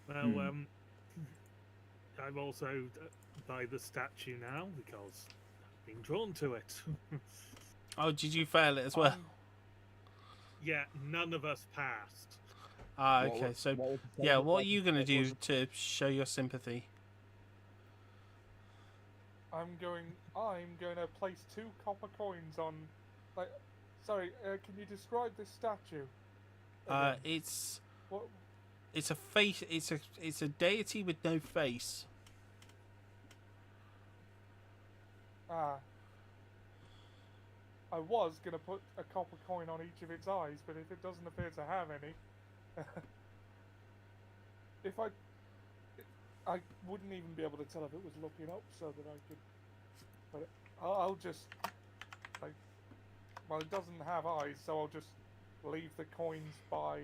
Well, I'm also by the statue now because I've been drawn to it. Oh, did you fail it as well? Yeah, none of us passed. Ah, What okay. was- So, what was the yeah, second what are question? you going to What do was to show your sympathy? I'm going to place 2 copper coins on. Like, sorry, can you describe this statue? Again? It's What? it's a face. It's a deity with no face. Ah. I was gonna put a copper coin on each of its eyes, but if it doesn't appear to have any, if I wouldn't even be able to tell if it was looking up, so that I could. But I'll just like. Well, it doesn't have eyes, so I'll just leave the coins by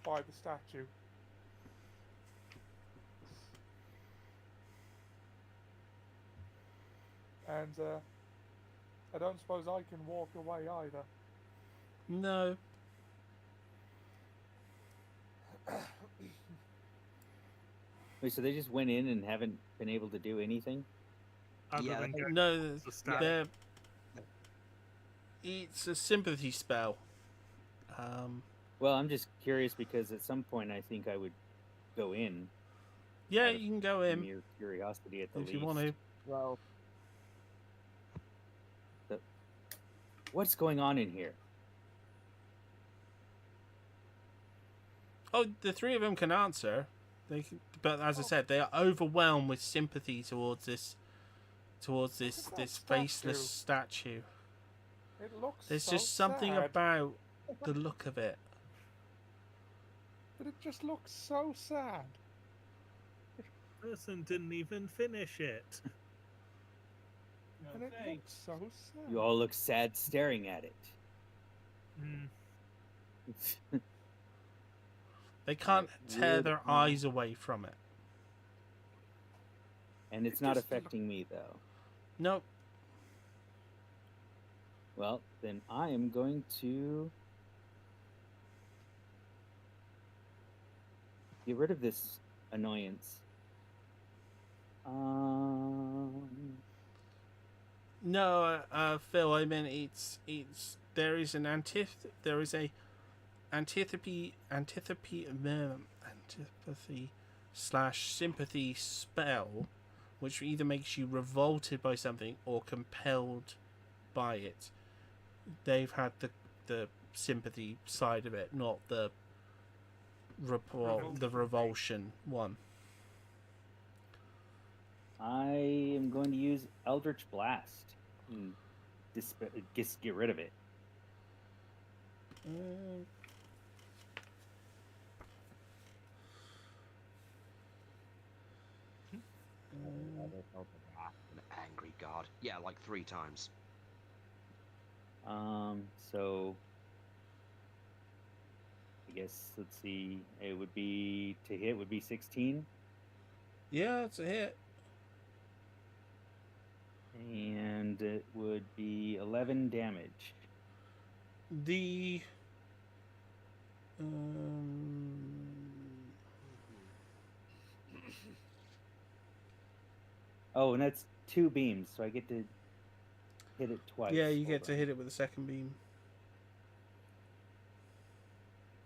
the statue. And I don't suppose I can walk away either. No. Wait, so they just went in and haven't been able to do anything? Other Yeah, than they- going No, to the statue. they're. It's a sympathy spell. Well, I'm just curious because at some point I think I would go in. Yeah, out of you can go in Mere curiosity at the if least. you want to. Well, What's going on in here? Oh, the three of them can answer. They can, but as I said, they are overwhelmed with sympathy towards this Look at that this faceless statue. It looks. There's so just something sad, about the look of it. But it just looks so sad. Person didn't even finish it. And it looks so sad. You all look sad staring at it. Hmm. They can't tear weird. their eyes away from it. And it's It not just affecting me though. Nope. Well, then I am going to get rid of this annoyance. No, Phil. I mean, there is a antipathy / sympathy spell which either makes you revolted by something or compelled by it. They've had the sympathy side of it, not the revulsion one. I am going to use Eldritch Blast. And just get rid of it. An angry god. Yeah, like 3 times. So I guess let's see. It would be to hit would be 16, Yeah, it's a hit. and it would be 11 damage. The Oh, and that's 2 beams, so I get to hit it twice. yeah, you get Hold to on. hit it with a second beam.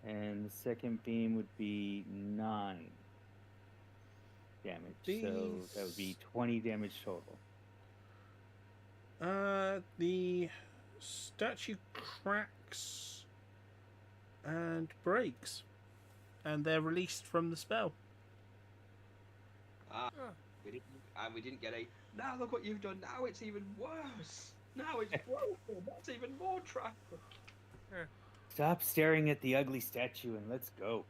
And the second beam would be 9 damage. So that would be 20 damage total. The statue cracks and breaks, and they're released from the spell. We didn't get a. Now look what you've done. Now it's even worse. Now it's broken. That's even more tragic. Stop staring at the ugly statue and let's go.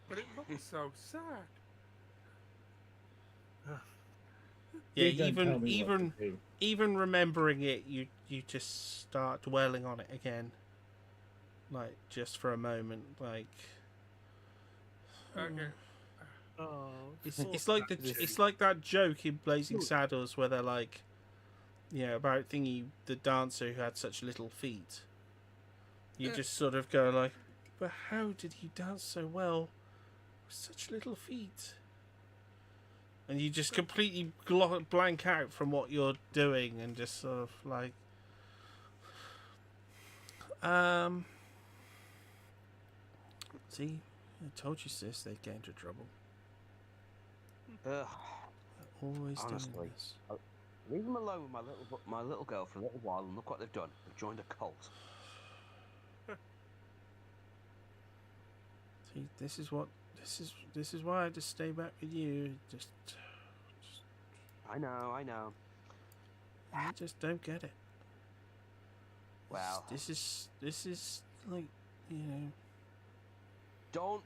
But it looks so sad. Yeah, Please don't tell me what to do. even remembering it, you just start dwelling on it again, like just for a moment, like. Okay. Oh, It's like it's like that joke in Blazing Saddles where they're like, about thingy, the dancer who had such little feet. You just sort of go like, but how did he dance so well with such little feet? And you just completely blank out from what you're doing and just sort of like, see, I told you, sis, they'd get into trouble. Ugh. Always Honestly. doing this. Leave them alone with my little girl for a little while, and look what they've done. They've joined a cult. See, this is why I just stay back with you. Just I know. I just don't get it. Well, This is like, don't.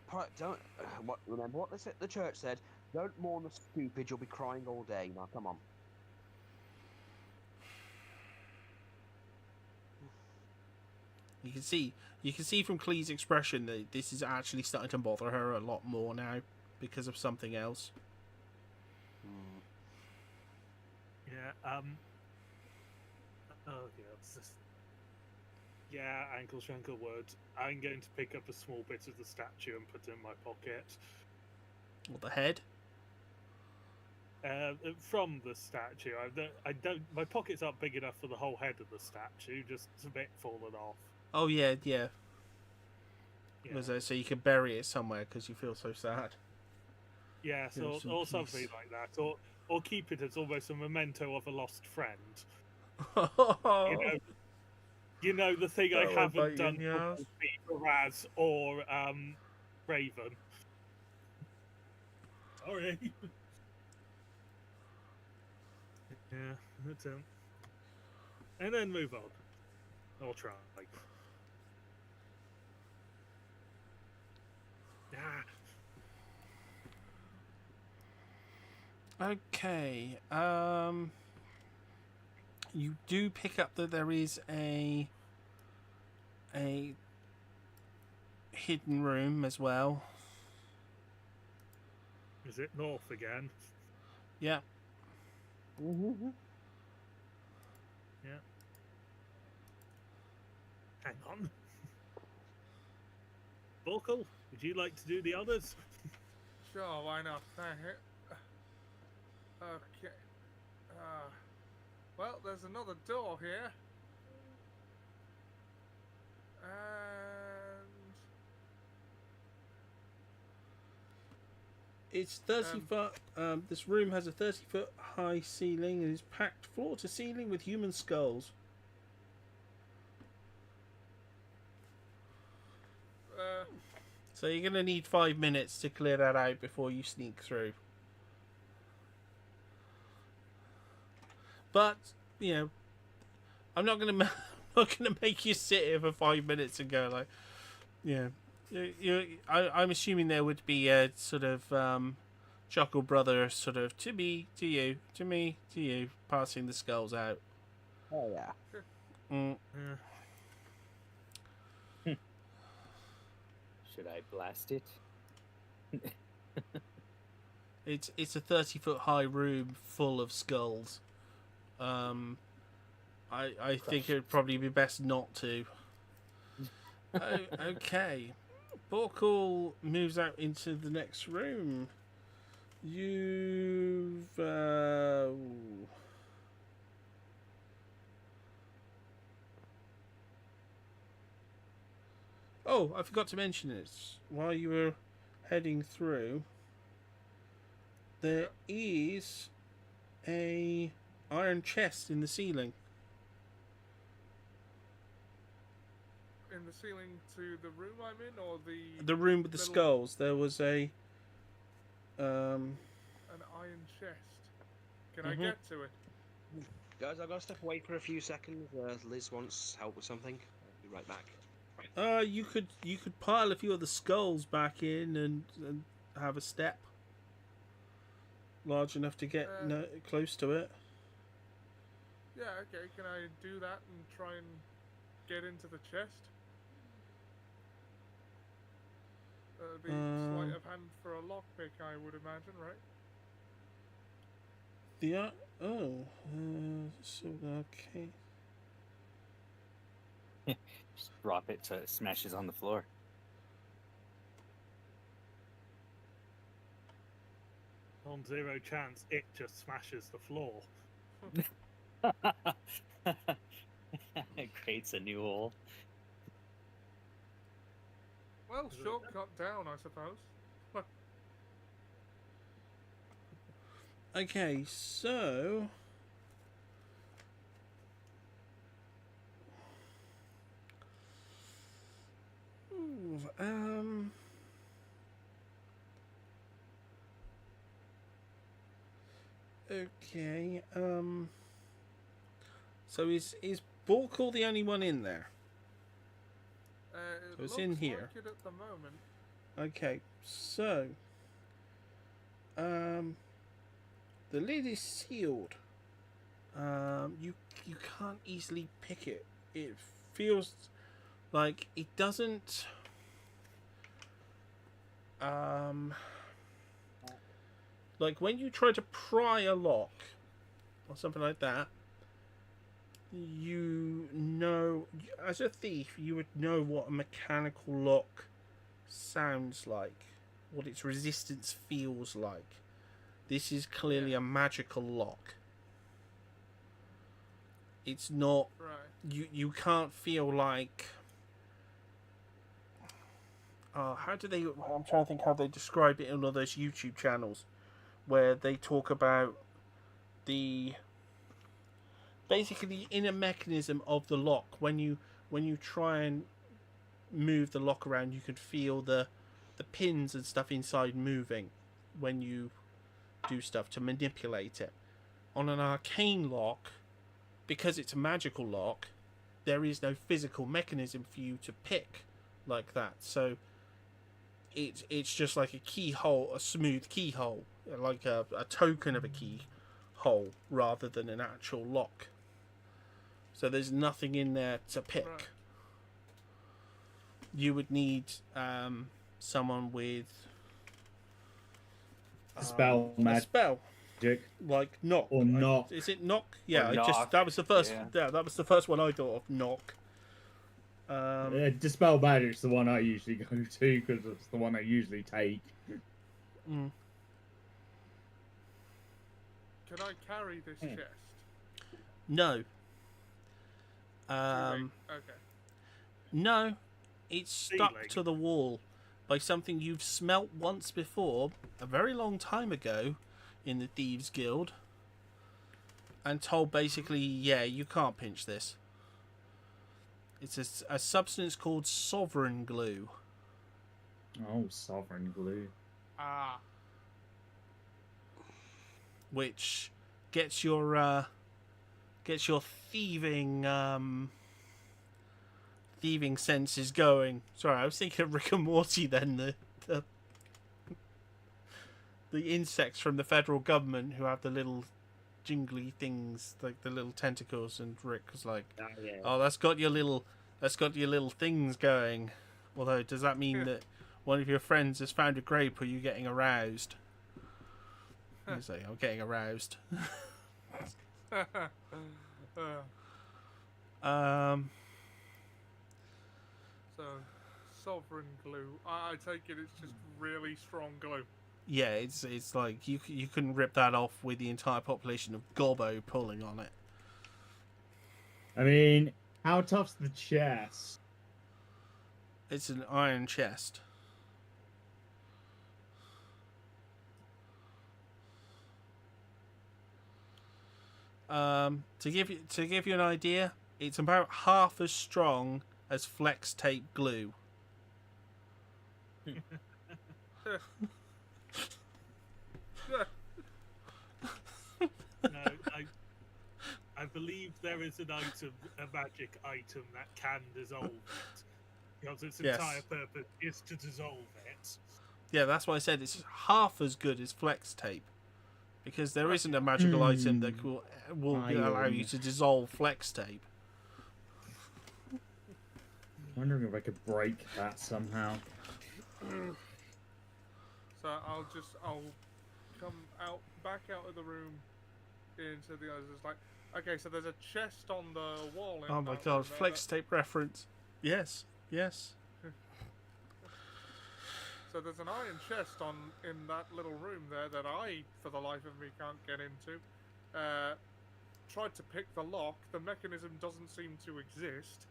Remember what the church said. Don't mourn the stupid. You'll be crying all day. Now, come on. You can see from Clee's expression that this is actually starting to bother her a lot more now because of something else. yeah. Oh yeah, it's just. Yeah, Ankle Shankle would. I'm going to pick up a small bit of the statue and put it in my pocket. What, the head? From the statue, I don't. My pockets aren't big enough for the whole head of the statue. Just a bit fallen off. Oh yeah. Yeah. So you can bury it somewhere because you feel so sad. Yeah, so Rest in or peace. something like that, or keep it as almost a memento of a lost friend. You know the thing I Oh, haven't bite you done in the ass. for Raz or Raven. Sorry. Yeah, that's and then move on. Or try. Ah. Okay. You do pick up that there is a hidden room as well. Is it north again? Yeah. Yeah. Hang on. Vocal, would you like to do the others? Sure, why not? Okay. Well, there's another door here. And It's 30 foot. This room has a 30-foot high ceiling and is packed floor to ceiling with human skulls. So you're gonna need 5 minutes to clear that out before you sneak through. But you know, I'm not gonna not gonna make you sit here for 5 minutes and go like, yeah. I'm assuming there would be a sort of Chuckle Brother sort of to me, to you, to me, to you, passing the skulls out. Oh yeah. Mm. Should I blast it? It's a 30-foot high room full of skulls. I think it would probably be best not to. Okay. Borkul moves out into the next room. You've Oh, I forgot to mention this. While you were heading through, there is a iron chest in the ceiling. In the ceiling to the room I'm in, or The room with the little- skulls. There was a an iron chest? Can I Mhm. get to it? Guys, I've got to step away for a few seconds. Liz wants help with something. I'll be right back. you could pile a few of the skulls back in and have a step large enough to get close to it. Yeah, okay. Can I do that and try and get into the chest? That'd be sleight of hand for a lockpick, I would imagine, right? So okay. Just drop it so it smashes on the floor. On zero chance, it just smashes the floor. It creates a new hole. Well, shortcut down, I suppose. Okay, so okay, so is Borkul the only one in there? It So it's looks in here. like it at the moment. Okay, so the lid is sealed. You can't easily pick it. It feels like it doesn't. Like when you try to pry a lock or something like that, you know, as a thief, you would know what a mechanical lock sounds like, what its resistance feels like. This is clearly a magical lock. It's not. Right. You can't feel like. How do they? I'm trying to think how they describe it in all those YouTube channels, where they talk about the. Basically, the inner mechanism of the lock. When you try and move the lock around, you can feel the pins and stuff inside moving when you do stuff to manipulate it. On an arcane lock, because it's a magical lock, there is no physical mechanism for you to pick like that. So it's just like a keyhole, a smooth keyhole, like a token of a keyhole rather than an actual lock. So there's nothing in there to pick. Right. You would need someone with Spell a magic. spell like knock Or knock. Is it knock? Yeah, Or it just knock, that was the first. yeah. Yeah, that was the first one I thought of. Knock. Dispel Magic's the one I usually go to because it's the one I usually take. Mm. Can I carry this chest? No. Okay. No, it's stuck Ceiling. to the wall. by something you've smelt once before, a very long time ago, in the Thieves Guild, and told basically, yeah, you can't pinch this. It's a substance called Sovereign Glue. Oh, sovereign glue. Ah. Which gets your thieving thieving senses going. Sorry, I was thinking of Rick and Morty then, the insects from the federal government who have the little jingly things, like the little tentacles, and Rick was like, "Oh, that's got your little things going." Although, does that mean that one of your friends has found a grape, or are you getting aroused? He's like, I'm getting aroused. So, sovereign glue. I take it it's just really strong glue. Yeah, it's like you can rip that off with the entire population of Gobbo pulling on it. I mean, how tough's the chest? It's an iron chest. To give you an idea, it's about half as strong as flex tape glue. No, I believe there is an item, a magic item that can dissolve it. Because its Yes. entire purpose is to dissolve it. Yeah, that's why I said it's half as good as flex tape, because there isn't a magical item that will allow you to dissolve flex tape. Wondering if I could break that somehow. So I'll come back out of the room into the others. It's like, okay, so there's a chest on the wall. In Oh my that god, room there flex tape reference. Yes. So there's an iron chest in that little room there that I, for the life of me, can't get into. Tried to pick the lock. The mechanism doesn't seem to exist.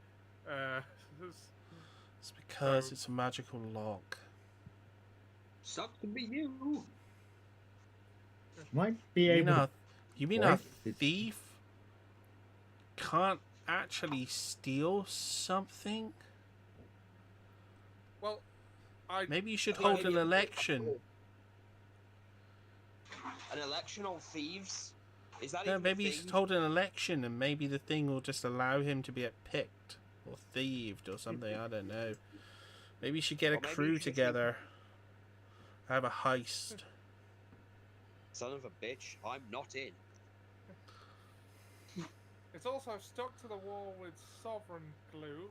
It's because it's a magical lock. Sucks to be you. Might be able to You mean a break it. thief can't actually steal something? Well, Maybe you should hold an election. An election on thieves? Is that No, even maybe a you thing? should hold an election, and maybe the thing will just allow him to be picked or thieved or something. I don't know. Maybe you should get a Or maybe crew you should together. Have a heist. Son of a bitch, I'm not in. it's also stuck to the wall with sovereign glue.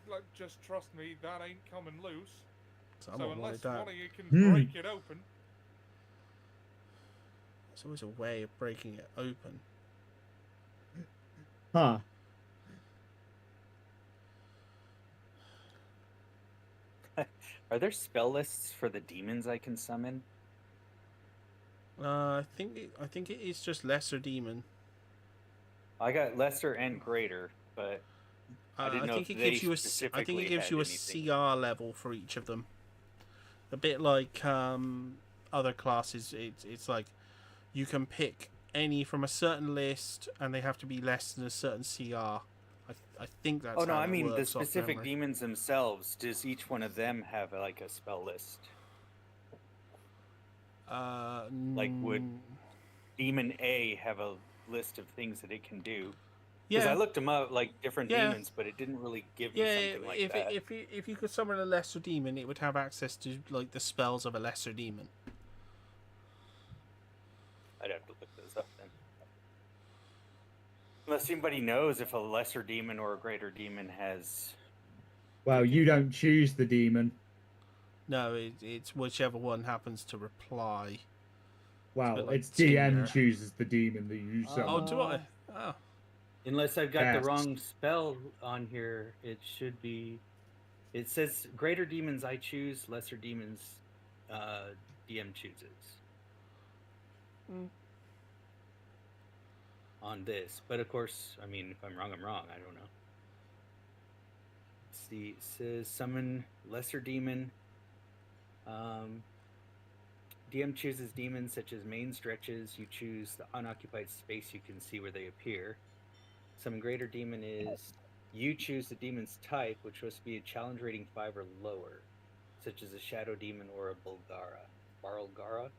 Like, just trust me, that ain't coming loose. So Someone unless wanted one that. of you can Hmm. break it open, There's always a way of breaking it open. Huh. Are there spell lists for the demons I can summon? I think it is just lesser demon. I got lesser and greater, but I didn't know think if it they gives you a specifically gives had you a anything. CR level for each of them. A bit like other classes. It's like you can pick any from a certain list, and they have to be less than a certain CR. I think that's. Oh no, how I it mean the works off specific memory. demons themselves. Does each one of them have like a spell list? Like, would mm, Demon A have a list of things that it can do? Because yeah, I looked them up, like different Yeah. demons, but it didn't really give me yeah. something like If that. if you could summon a lesser demon, it would have access to like the spells of a lesser demon. I'd have to look those up then. Unless anybody knows if a lesser demon or a greater demon has. Well, you don't choose the demon. No, it's whichever one happens to reply. Well, bit like it's DM Tinder. chooses the demon that you summon. Oh, do I? Oh. Unless I've got Yes. the wrong spell on here, it should be. It says greater demons I choose, lesser demons DM chooses. Mm. On this, but of course, I mean, if I'm wrong, I'm wrong. I don't know. It's see. It says summon lesser demon. DM chooses demons such as main stretches. You choose the unoccupied space you can see where they appear. Summon greater demon is you choose the demon's type, which must be a challenge rating 5 or lower, such as a shadow demon or a Barlgara.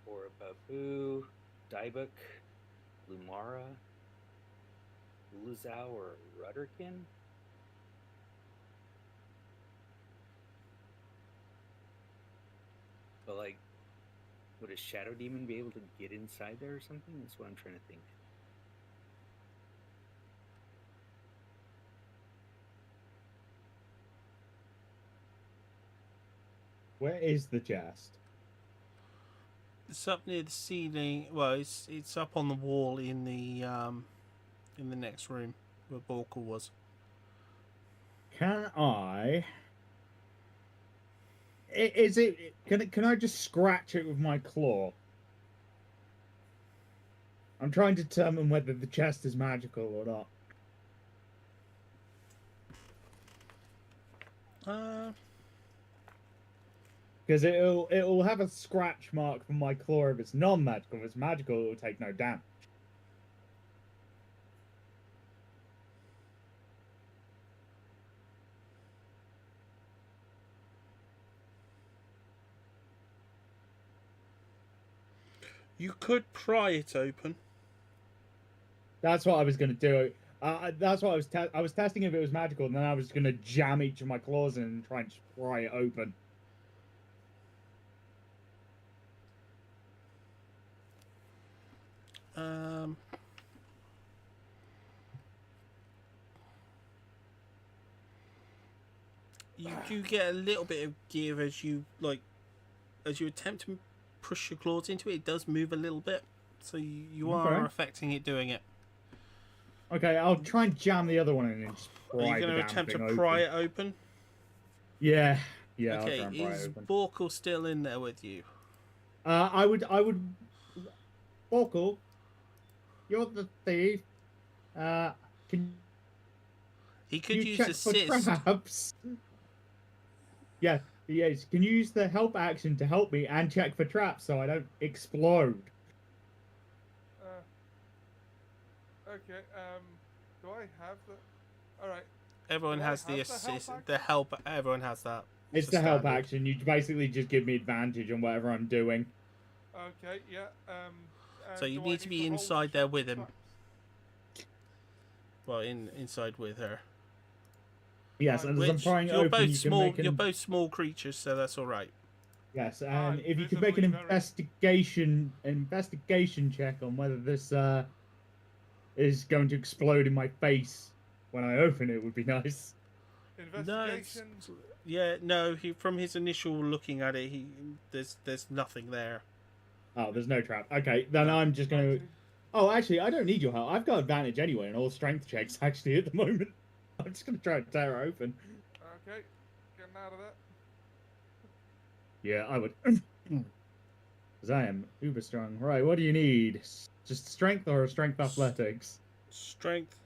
Or a Babu, Dybuk, Lumara, Ulazau, or Rudderkin. But like, would a shadow demon be able to get inside there or something? That's what I'm trying to think. Where is the chest? It's up near the ceiling. Well, it's up on the wall in the next room where Borkle was. Can I? Is it? Can I just scratch it with my claw? I'm trying to determine whether the chest is magical or not. Because it'll have a scratch mark from my claw if it's non-magical. If it's magical, it'll take no damage. You could pry it open. That's what I was gonna do. That's what I was testing if it was magical, and then I was gonna jam each of my claws in and try and pry it open. You do get a little bit of give as you attempt to push your claws into it. It does move a little bit, so you are affecting it doing it. Okay, I'll try and jam the other one in and just pry Are you the going to damn attempt to thing pry open. it open? Yeah. Okay, I'll try and pry is it open. Borkle still in there with you? I would. Borkle, you're the thief. Can He could you use check assist. for traps? Yes. Can you use the help action to help me and check for traps so I don't explode? Okay. Do I have the? All right. Everyone Do I has the have the help assist. action? The help. Everyone has that. It's a the help standard. action. You basically just give me advantage on whatever I'm doing. Okay. Yeah. So you do I need to be roll to inside there check with for him. traps? Well, inside with her. Yes, and as I'm Which prying it you're open, both you can small. make an... You're both small creatures, so that's all right. Yes, and I'm if you could make an visibly very- investigation check on whether this is going to explode in my face when I open it, would be nice. No, Investigation. no. From his initial looking at it, there's nothing there. Oh, there's no trap. Okay, then I'm just gonna. Oh, actually, I don't need your help. I've got advantage anyway in all strength checks. Actually, at the moment, I'm just gonna try and tear it open. Okay. Getting out of that. Yeah, I would. Because I am uber strong. Right, what do you need? Just strength or strength athletics? Strength.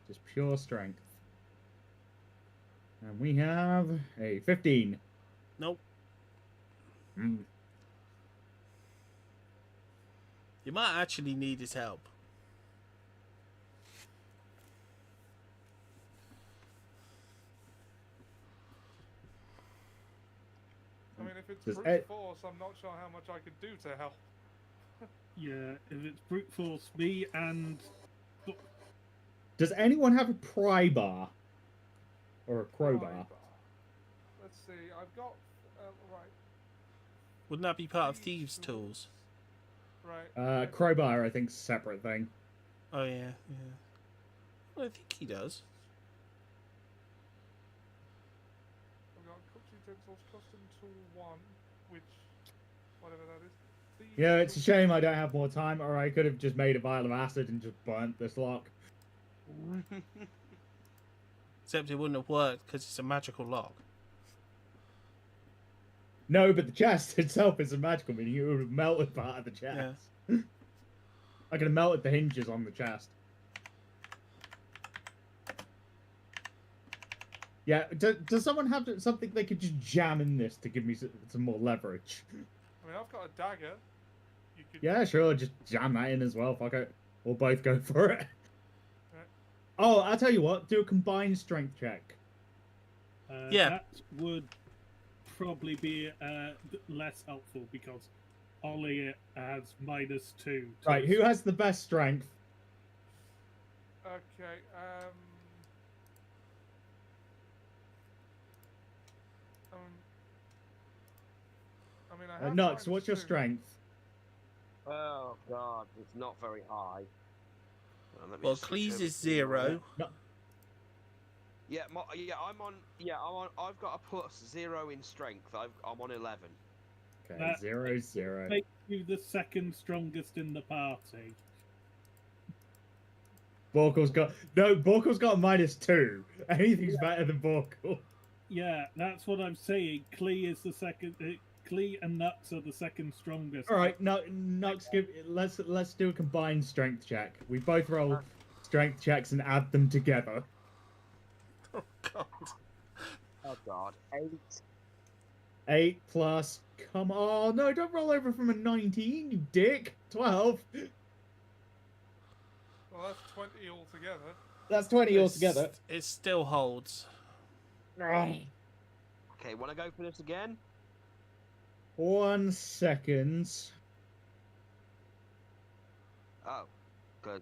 Just pure strength. And we have a 15. Nope. Mm. You might actually need his help. I mean, if it's Does brute Ed- force, I'm not sure how much I could do to help. Yeah, if it's brute force, me and Does anyone have a pry bar? Or a crowbar? Right. Let's see. I've got right. Wouldn't that be part of thieves' tools? Right. Crowbar, I think, is a separate thing. Oh yeah. I think he does. I've got cooked utensils, custom tool 1, which whatever that is. Thieves' Yeah, it's a tools- shame I don't have more time, or I could have just made a vial of acid and just burnt this lock. Except it wouldn't have worked because it's a magical lock. No, but the chest itself is a magical, meaning it would have melted part of the chest. I could have melted the hinges on the chest. Yeah, does someone have something they could just jam in this to give me some more leverage? I mean, I've got a dagger. You could. Yeah, sure, just jam that in as well, fuck it. We'll both go for it. Right. Oh, I'll tell you what, do a combined strength check. Yeah. That would probably be less helpful because Ollie has -2. to Right, who has the best strength? Okay. I mean, I have Nux, what's your -2. strength? Oh god, it's not very high. Let me Well, just switch Cleese over is to, 0. Yeah, I'm on. Yeah, I've got a +0 in strength. I'm on 11. Okay, That- 0, 0. Make you the second strongest in the party. Borkel's got Borkel's got a -2. Anything's better than Borkel. Yeah, that's what I'm saying. Klee is the second. Klee and Nux are the second strongest. All right, Nux, let's do a combined strength check. We both roll strength checks and add them together. Oh god. Oh god, 8. 8 plus. Come on, no, don't roll over from a 19, you dick. 12. Well, that's 20 altogether. That's 20 altogether. It still holds. Okay, want to go for this again? 1 second. Oh, good.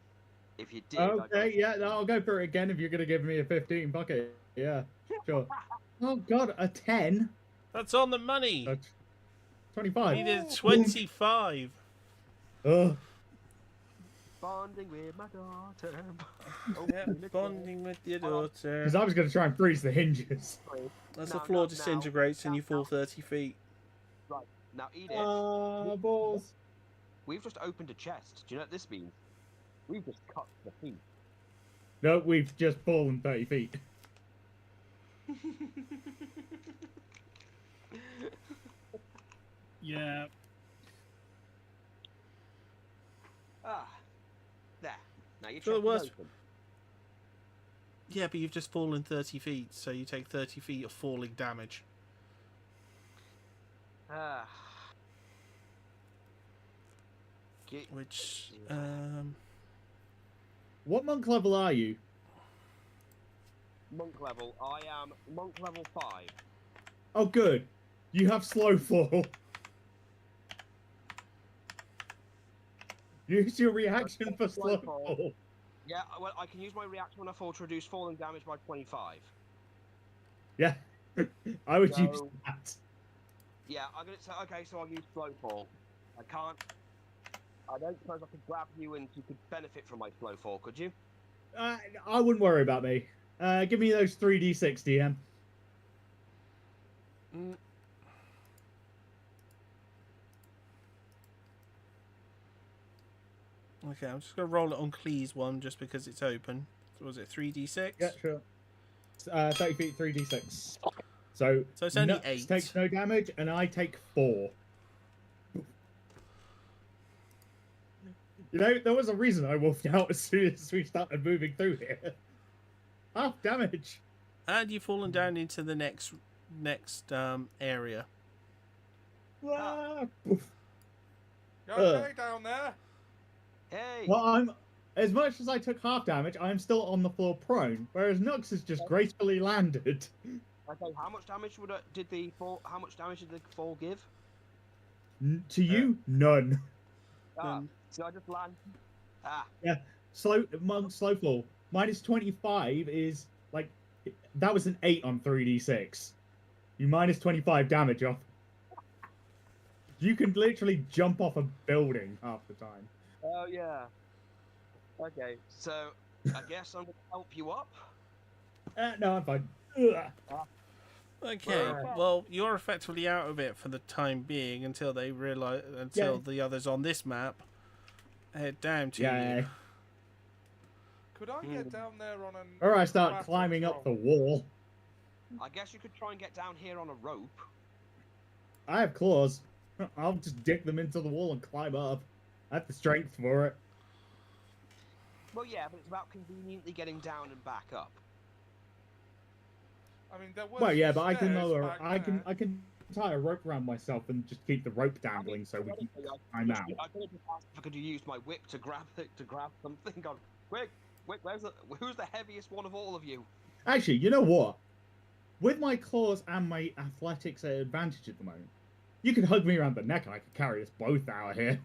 If you did, I'd Okay, go- yeah, no, I'll go for it again if you're gonna give me a 15 bucket. Yeah, sure. Oh god, a 10. That's on the money. That's 25. He did 25. Ugh. Bonding with my daughter. Oh, Yeah, bonding with your daughter. Because I was gonna try and freeze the hinges. As No, the floor not now. disintegrates and you fall 30 feet. Now, Edith, Balls. we've just opened a chest. Do you know what this means? We've just cut the feet. No, we've just fallen 30 feet. Yeah. Ah, there. Now your So chest it was- is open. Yeah, but you've just fallen 30 feet, so you take 30 feet of falling damage. Ah. Get- Which, What monk level are you? monk level. I am monk level 5. Oh, good. You have slow fall. Use your reaction for slow fall. Yeah, well, I can use my reaction when I fall to reduce falling damage by 25. Yeah, I would use So- that. Yeah, I'm gonna say okay. So I'll use slow fall. I can't. I don't suppose I could grab you and you could benefit from my slow fall, could you? I wouldn't worry about me. Give me those 3d6, DM. mm, okay, I'm just going to roll it on Clee's one just because it's open. So was it 3d6? Yeah, sure. 30 feet, 3d6. So So it's only Nux 8. takes no damage, and I take 4. You know, there was a reason I wolfed out as soon as we started moving through here. Half damage. And you've fallen down into the next area. Ah. You okay down there? Hey. Well, I'm as much as I took half damage, I'm still on the floor prone, whereas Nux has just gracefully landed. Okay. How much damage did the fall? How much damage did the fall give? To you, none. Ah, Um, so I just land. Ah, Monk slow fall. Minus 25 is like that was an 8 on 3d6. You minus 25 damage off. You can literally jump off a building half the time. oh yeah. Okay, so I guess I'm gonna help you up. No, I'm fine. Ugh. Okay, well, you're effectively out of it for the time being until they realize, until the others on this map head down to Yeah. you. Could I get down there on an? Or I start athletics climbing up the roll? wall. I guess you could try and get down here on a rope. I have claws. I'll just dig them into the wall and climb up. I have the strength for it. Well, yeah, but it's about conveniently getting down and back up. I mean, there was Well, yeah, some but I can stairs lower. back I can there. I can tie a rope around myself and just keep the rope dangling so we can climb out. I could have just asked if I could use my whip to grab something. Gone, quick, who's the heaviest one of all of you? Actually, you know what? With my claws and my athletics at advantage at the moment, you can hug me around the neck and I can carry us both out of here.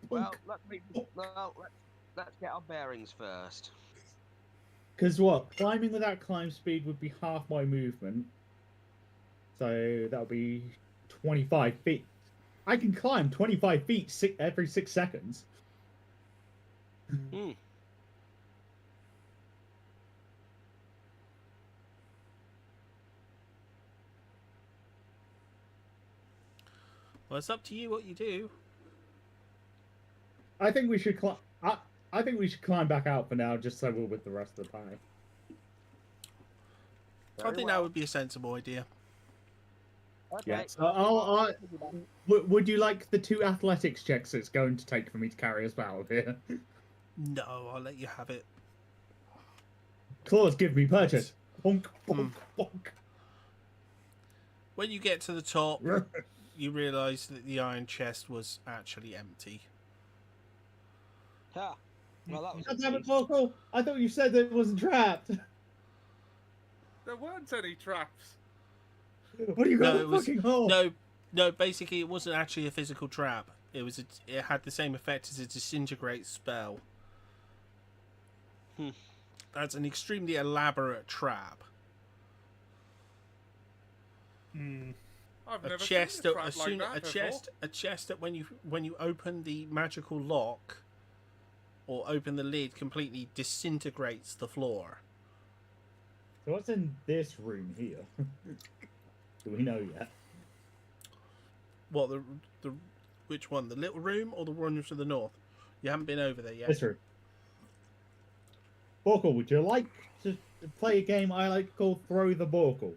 Well, let's get our bearings first. Because what? Climbing without climb speed would be half my movement. So that would be 25 feet. I can climb 25 feet every 6 seconds. Hmm. Well, it's up to you what you do. I think we should climb. I think we should climb back out for now, just so we're with the rest of the party. I think that would be a sensible idea. Okay. Yeah. So would you like the 2 athletics checks it's going to take for me to carry us out of here? No, I'll let you have it. Claws, give me purchase. Bonk, bonk, bonk. When you get to the top, you realise that the iron chest was actually empty. Ha. Well, that was. God damn it, Vocal! I thought you said that it wasn't trapped. There weren't any traps. What do you got No, in it the was- fucking hole? No. Basically, it wasn't actually a physical trap. It was. It had the same effect as a disintegrate spell. That's an extremely elaborate trap. I've A never chest. seen a That, trap as like soon that a before. chest that when you open the magical lock, or open the lid, completely disintegrates the floor. So what's in this room here? Do we know yet? What the which one? The little room or the one to the north? You haven't been over there yet. This room. Vocal, would you like to play a game I like to call Throw the Vocal?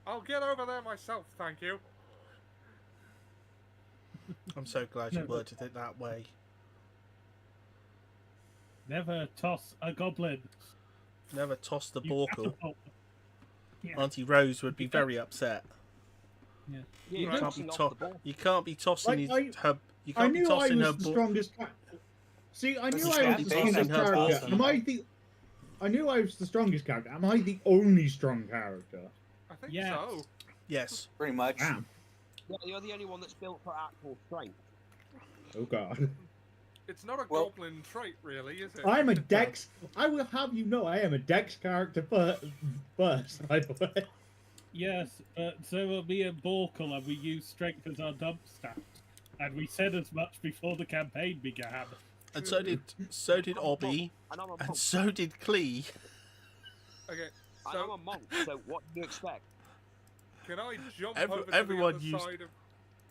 I'll get over there myself, thank you. I'm so glad you No. worded it that way. Never toss a goblin. Never toss the You Borkle. catapult. Yeah. Auntie Rose would be very upset. Yeah, You you're can't be tossing off the ball. You can't be tossing Like, her. You I can't be knew I tossing her. was the strongest. See, I knew This I is was the based strongest on her character. ball. Am I the? I knew I was the strongest character. Am I the only strong character? I think Yes. so. Yes. Pretty much. Damn. Yeah, you're the only one that's built for actual strength. Oh god. It's not a Well- goblin trait, really, is it? I'm a Dex. I will have you know, I am a Dex character first. By the way. Yes, but so will me and Borkle, and we use strength as our dump stat. And we said as much before the campaign began. And so did Obby, And I'm a and monk. so did Clee. Okay, And I'm so a monk, so what do you expect? can I jump Every- over everyone to the used- other side of...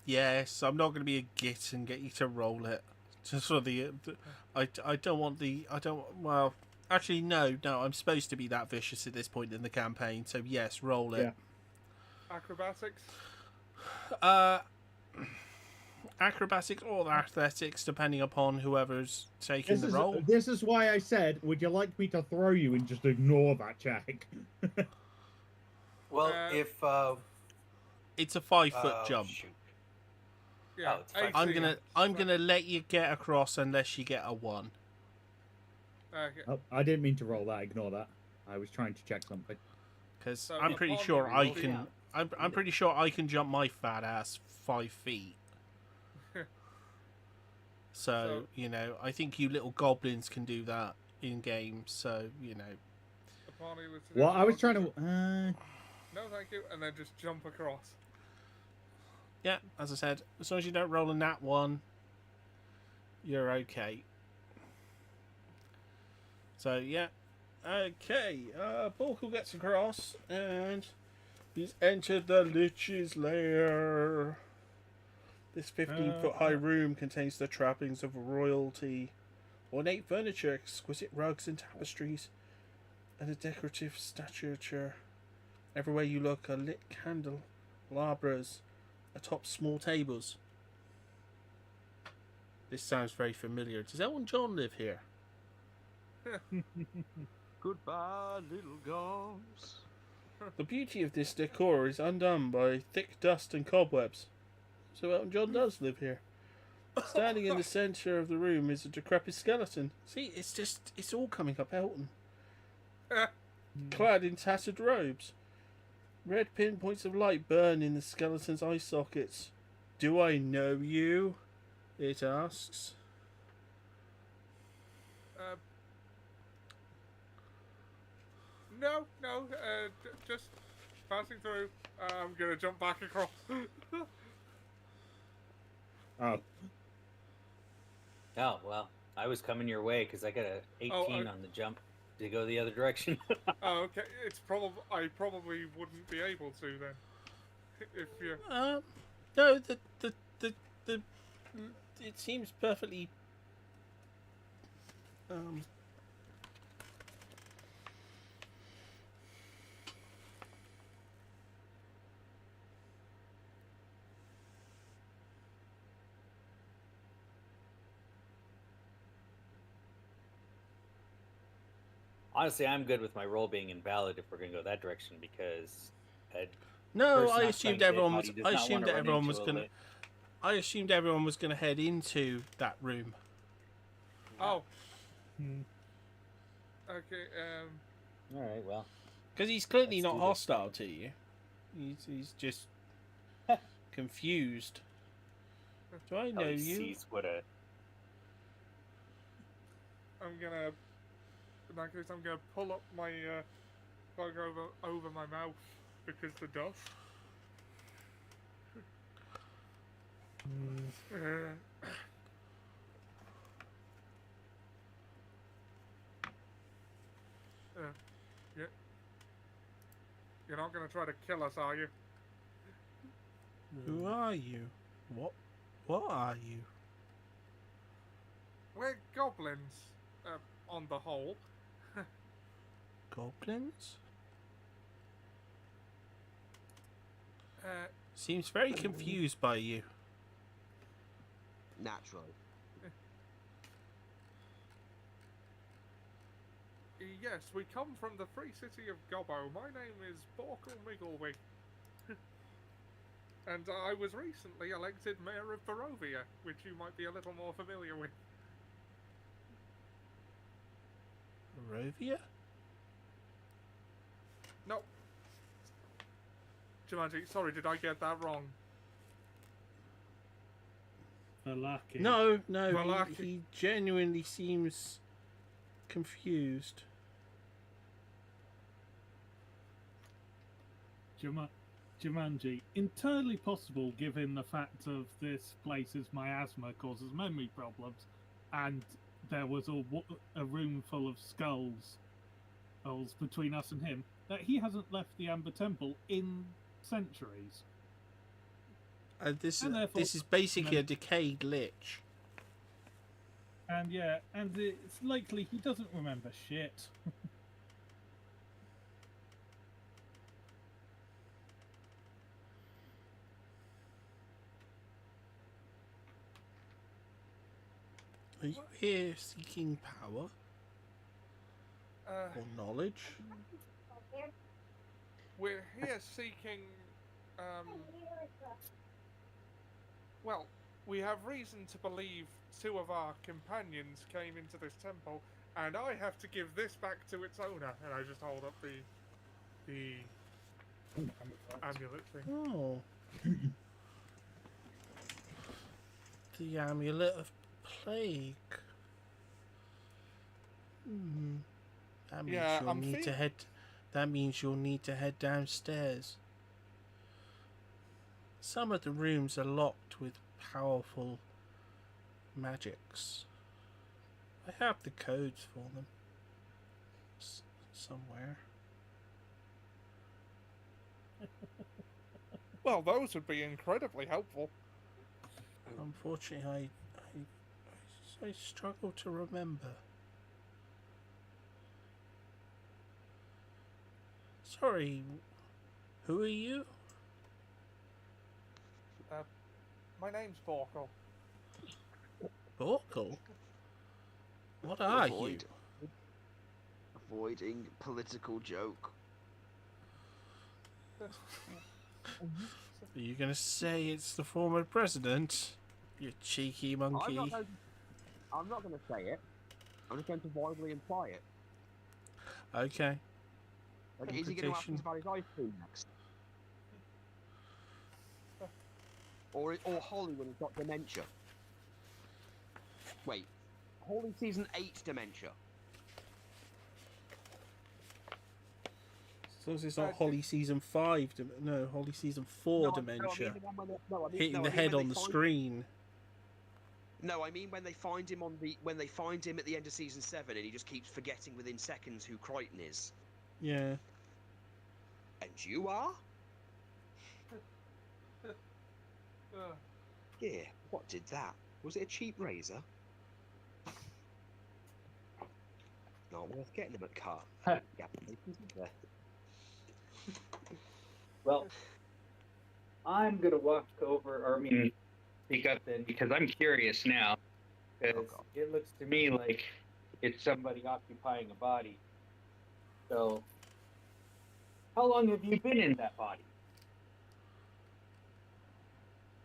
Yes, I'm not going to be a git and get you to roll it. Just for I don't want the. I don't. Well, actually, no. I'm supposed to be that vicious at this point in the campaign. So yes, roll it. Acrobatics? Acrobatics or athletics, depending upon whoever's taking the role. This is why I said, would you like me to throw you and just ignore that check? Well, if It's a 5-foot jump. shoot. Yeah, Oh, it's fine. 18. I'm gonna let you get across unless you get a 1. Okay. Oh, I didn't mean to roll that. Ignore that. I was trying to check something. Because So I'm pretty upon sure the I roll, can. yeah. I'm pretty sure I can jump my fat ass 5 feet. So, you know, I think you little goblins can do that in game. So, you know, Upon he was Well, I was trying to. No, thank you, and then just jump across. yeah. As I said, as long as you don't roll a nat 1, you're okay. So yeah, okay. Borkle gets across, and he's entered the Lich's lair. This 15-foot high room contains the trappings of royalty, ornate furniture, exquisite rugs and tapestries, and a decorative statuary. Everywhere you look are lit candelabras atop small tables. This sounds very familiar. Does Elton John live here? Goodbye, little ghosts. The beauty of this decor is undone by thick dust and cobwebs. So Elton John does live here. Standing in the centre of the room is a decrepit skeleton. See, it's all coming up Elton. Clad in tattered robes. Red pinpoints of light burn in the skeleton's eye sockets. Do I know you? It asks. No, just passing through. I'm gonna jump back across. Oh, Oh well, I was coming your way because I got a 18 on the jump to go the other direction. Oh, okay. It's probably I probably wouldn't be able to then. If you No, the it seems perfectly Honestly, I'm good with my role being invalid if we're gonna go that direction because No, person I not assumed playing dead everyone body was. does I not assumed wanna that run everyone into was a gonna. lit- I assumed everyone was gonna head into that room. oh, Hmm. okay. All right, well, Because he's clearly Let's not do this. hostile to you. He's just confused. Do I know how he you? sees what a I'm gonna. In that case, I'm gonna pull up my plug over my mouth because the dust. Yeah. You're not gonna try to kill us, are you? Who are you? What are you? We're goblins, on the whole. Goblins? Uh, Seems very confused by you. Naturally. Yes, we come from the free city of Gobbo. My name is Borkle Migglewig. And I was recently elected Mayor of Barovia, which you might be a little more familiar with. Barovia? No. Jumanji, sorry, did I get that wrong? Valaki. No, Valaki. he genuinely seems confused. Jumanji, entirely possible given the fact of this place's miasma causes memory problems, and there was a room full of skulls between us and him, that he hasn't left the Amber Temple in centuries. This And therefore- is basically a decayed lich. And yeah, and it's likely he doesn't remember shit. Are you here seeking power or knowledge? We're here seeking, well, we have reason to believe two of our companions came into this temple, and I have to give this back to its owner. And I just hold up the amulet thing. Oh. The amulet of plague. That means Yeah, you'll I'm need to feel- head. That means you'll need to head downstairs. Some of the rooms are locked with powerful magics. I have the codes for them. Somewhere. Well, those would be incredibly helpful. Unfortunately, I struggle to remember. Sorry, who are you? My name's Borkle. Oracle? What are you? Avoiding political joke. Are you going to say it's the former president? You cheeky monkey. I'm not going to say it. I'm just going to violently imply it. Okay. Like, is he going to ask us about his ice cream next? Or Holly when he's got dementia? Wait, Holly season 8's dementia. As long as it's not Holly season 5, no, Holly season 4 dementia. Hitting the head on the screen. No, I mean when they find him at the end of season 7 and he just keeps forgetting within seconds who Crichton is. Yeah. And you are? Yeah, what did that? Was it a cheap razor? Not worth getting him at car. Well, I'm gonna walk over, or I mean, speak up then, because I'm curious now. Because it looks to me like it's somebody occupying a body. So, how long have you been in that body?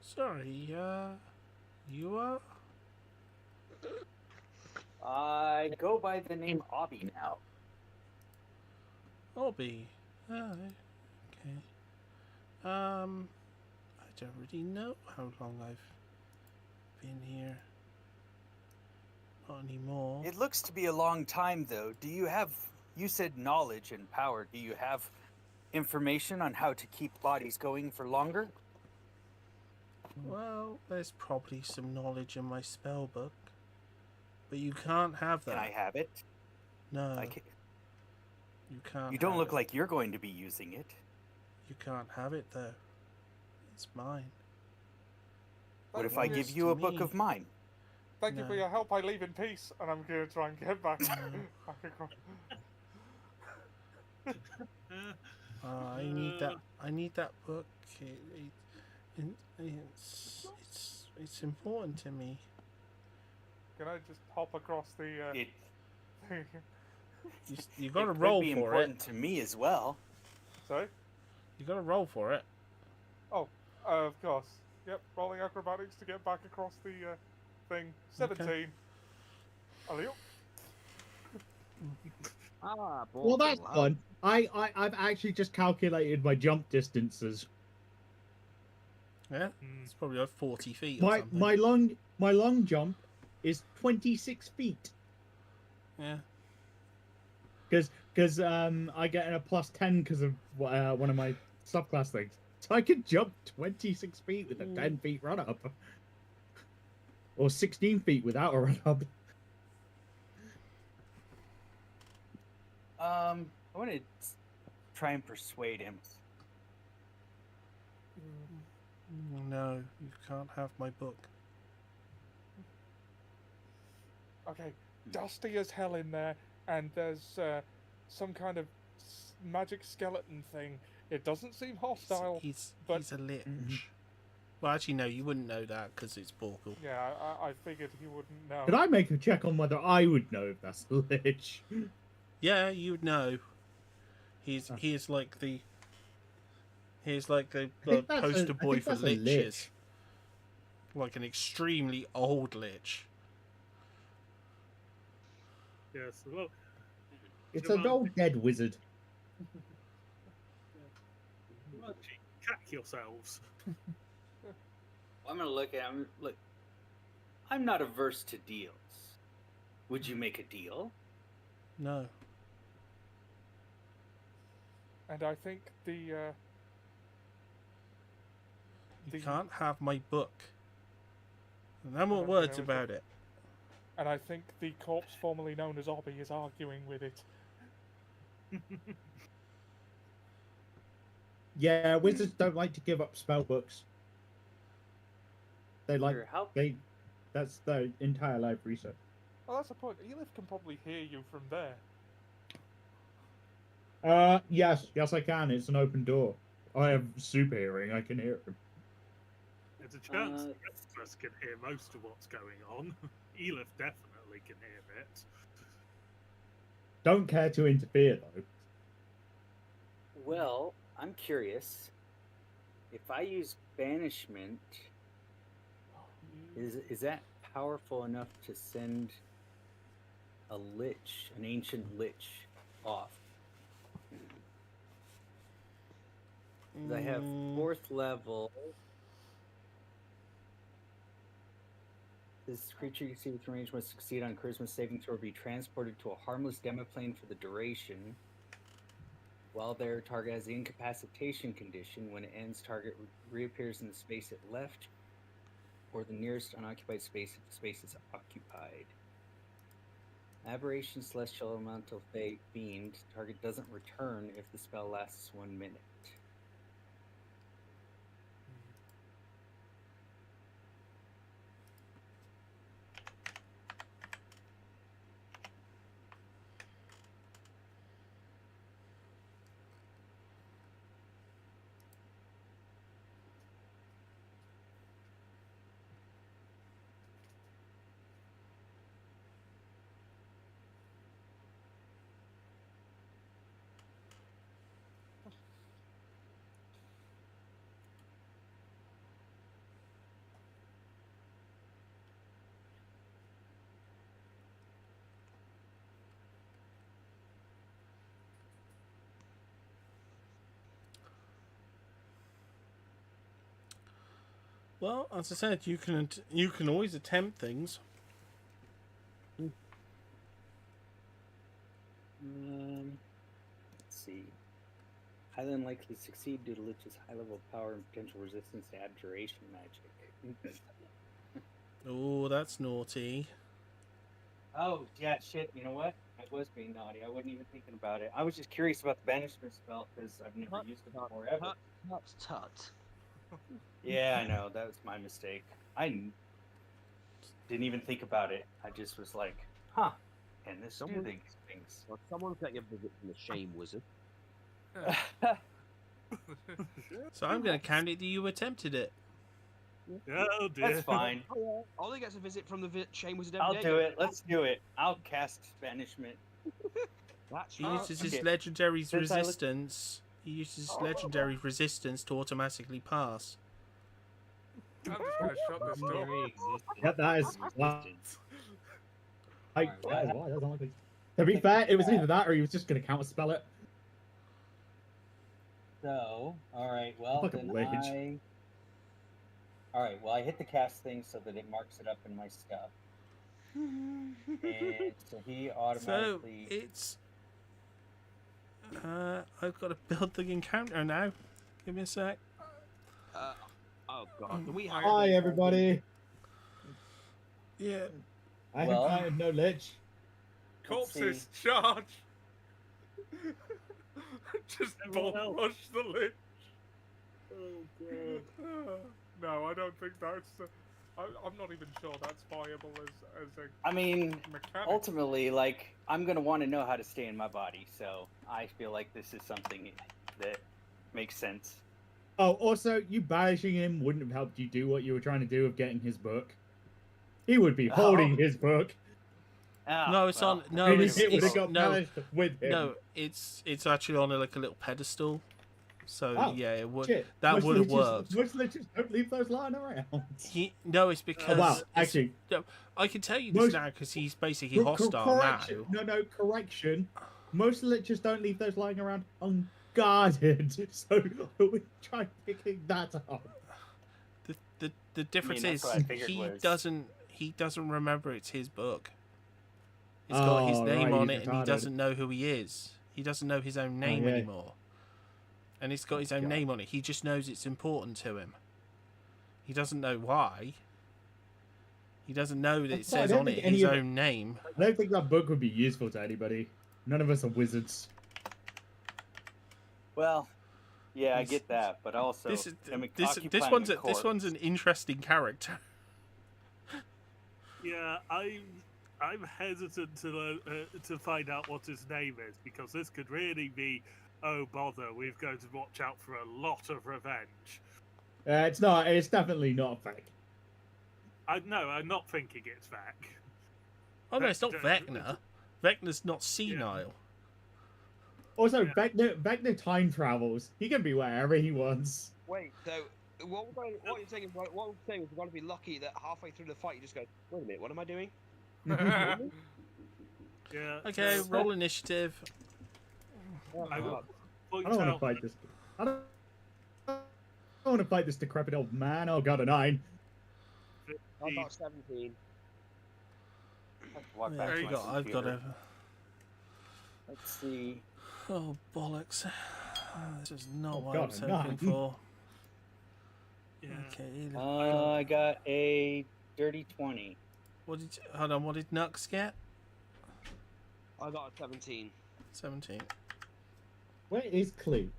Sorry, you are? I go by the name Obby now. Obby. Oh, okay. I don't really know how long I've been here. Not anymore. It looks to be a long time, though. Do you have... You said knowledge and power. Do you have information on how to keep bodies going for longer? Well, there's probably some knowledge in my spell book. But you can't have that. Can I have it? No. I can... You can't. You don't have look it. like you're going to be using it. You can't have it, though. It's mine. What if I give you a book of mine? Thank you for your help. I leave in peace, and I'm going to try and get back, back across. I need that. I need that book. It's important to me. Can I just hop across the? You got to It roll could be for important it. to me as well. Sorry. You got to roll for it. Oh, of course. Yep, rolling acrobatics to get back across the thing. 17. Okay. Alley-oop. Well, that's fun. I've actually just calculated my jump distances. Yeah, it's probably like 40 feet. Or something. My long jump is 26 feet. Yeah. Because I get a +10 because of one of my subclass things, so I can jump 26 feet with a 10 feet run up, or 16 feet without a run up. I want to try and persuade him. No, you can't have my book. Okay, dusty as hell in there, and there's some kind of magic skeleton thing. It doesn't seem hostile. He's a lich. Mm-hmm. Well, actually, no, you wouldn't know that because it's Borkle. Yeah, I figured he wouldn't know. Could I make a check on whether I would know if that's a lich? Yeah, you would know. He's like the poster boy for liches. Like an extremely old lich. Yes, well, It's an old dead wizard. Cack yourselves. I'm gonna look at him. Look, I'm not averse to deals. Would you make a deal? No. And I think You can't have my book. No more words about it. And I think the corpse formerly known as Obby is arguing with it. Yeah, wizards don't like to give up spell books. They like that's their entire life research. Well, that's the point. Elif can probably hear you from there. Yes, I can. It's an open door. I have super hearing. I can hear him. There's a chance the rest of us can hear most of what's going on. Elif definitely can hear it. Don't care to interfere though. Well, I'm curious. If I use banishment, is that powerful enough to send a lich, an ancient lich, off? 'Cause I have 4th level. This creature you see within range must succeed on charisma saving throw or be transported to a harmless demo plane for the duration. While their target has the incapacitation condition, when it ends, target reappears in the space it left or the nearest unoccupied space if the space is occupied. Aberration, Celestial, Elemental, Fate, Fiend. Target doesn't return if the spell lasts 1 minute. Well, as I said, you can always attempt things. Let's see. Highly unlikely to succeed due to Lich's high level of power and potential resistance to abjuration magic. Oh, that's naughty. Oh, yeah, shit. You know what? I was being naughty. I wasn't even thinking about it. I was just curious about the banishment spell because I've never used it before ever. Tut. Yeah, I know. That was my mistake. Didn't even think about it. I just was like, huh, can this do Someone- these things? Well, someone's getting a visit from the Shame Wizard. So I'm going to count it that you attempted it. Oh dear. That's fine. Ollie gets a visit from the Shame Wizard every I'll day. do it. Let's do it. I'll cast banishment. That's He right. uses his okay. legendary Since I look- resistance. He uses his legendary resistance to automatically pass. I'm just gonna shut this door. Yeah, that is why. Alright, That is why. That's unlikely. To be fair, it was either that or he was just going to counterspell it. So, alright, well, Like a then lich. Alright, well, I hit the cast thing so that it marks it up in my stuff. And so he So automatically... it's. I've got to build the encounter now. Give me a sec. Oh god. Can we have Hi, everybody. Yeah. I Well- encountered no lich. Corpses, charge! Just Everyone ball else. rush the lich. Oh god. No, I don't think that's. I'm not even sure that's viable as a I mean, mechanic. ultimately, like, I'm going to want to know how to stay in my body, so I feel like this is something that makes sense. Oh, also, you banishing him wouldn't have helped you do what you were trying to do of getting his book. He would be holding his book. Ah, No, it's well, on. No, and it's, it would have it's got no, banished with him. no. It's actually on like a little pedestal. So Oh, yeah, it would. Shit. That Most would have liches- worked. Most liches don't leave those lying around. No, it's because. Oh, wow, it's- actually, no, I can tell you this most- now because he's basically cor- hostile correction. now. No, correction. Most liches don't leave those lying around unguarded. So we try picking that up. The difference that's is what I figured he doesn't remember it's his book. It's got his Oh, name right, on he's it, and he retarded. doesn't know who he is. He doesn't know his own name yeah. anymore. And it's got his own God. name on it. He just knows it's important to him. He doesn't know why. He doesn't know that it That's fine, I says don't on it think any his of- own name. I don't think that book would be useful to anybody. None of us are wizards. Well, yeah, I This- get that, but also This is I'm this occupying one's a this one's an corpse. interesting character. Yeah, I'm hesitant to find out what his name is because this could really be, oh bother, we've got to watch out for a lot of revenge. It's not. It's definitely not fake. No, I'm not thinking it's Vec. Oh no, it's not Vecna. Vecna. Vecna's not senile. Also, Yeah. Vecna time travels. He can be wherever he wants. Wait, so what you're saying is we're going to be lucky that halfway through the fight you just go, wait a minute, what am I doing? Yeah. Okay, so roll initiative. I will point I don't want to out fight this. I don't want to fight this decrepit old man. Oh, got a 9. I got 17. Walk Yeah, back to I've my got computer. a. Let's see. Oh bollocks! This is not Oh, what I God, was a hoping 9. for. Yeah. Okay. I got a dirty 20. What did? Hold on. What did Nux get? I got a 17. 17. Where is Clee?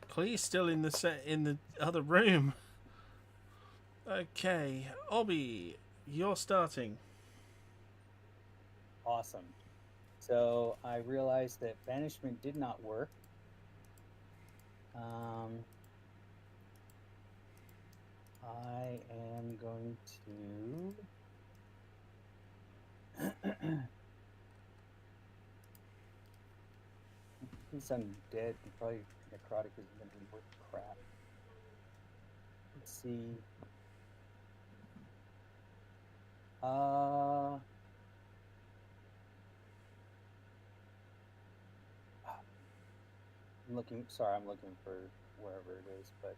Clee's still in the other room. Okay, Obby, you're starting. Awesome. So I realized that banishment did not work. I am going to. He's undead. He probably necrotic is going to be worth crap. Let's see. I'm looking for wherever it is, but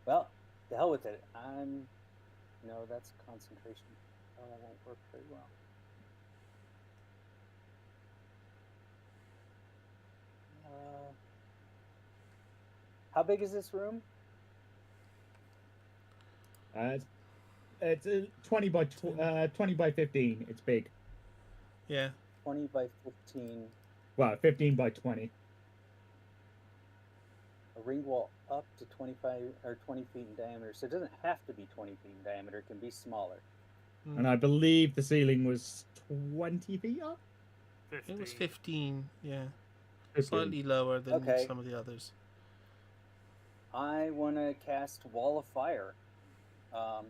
well, the hell with it. No, that's concentration. Oh, that won't work very well. How big is this room? It's 20 by 20 by 15. It's big. Yeah. 20 by 15. Well, 15 by 20. A ring wall up to 25 or 20 feet in diameter. So it doesn't have to be 20 feet in diameter. It can be smaller. And I believe the ceiling was 20 feet up. 15. It was 15. Yeah. 15. Slightly lower than Okay. some of the others. I want to cast Wall of Fire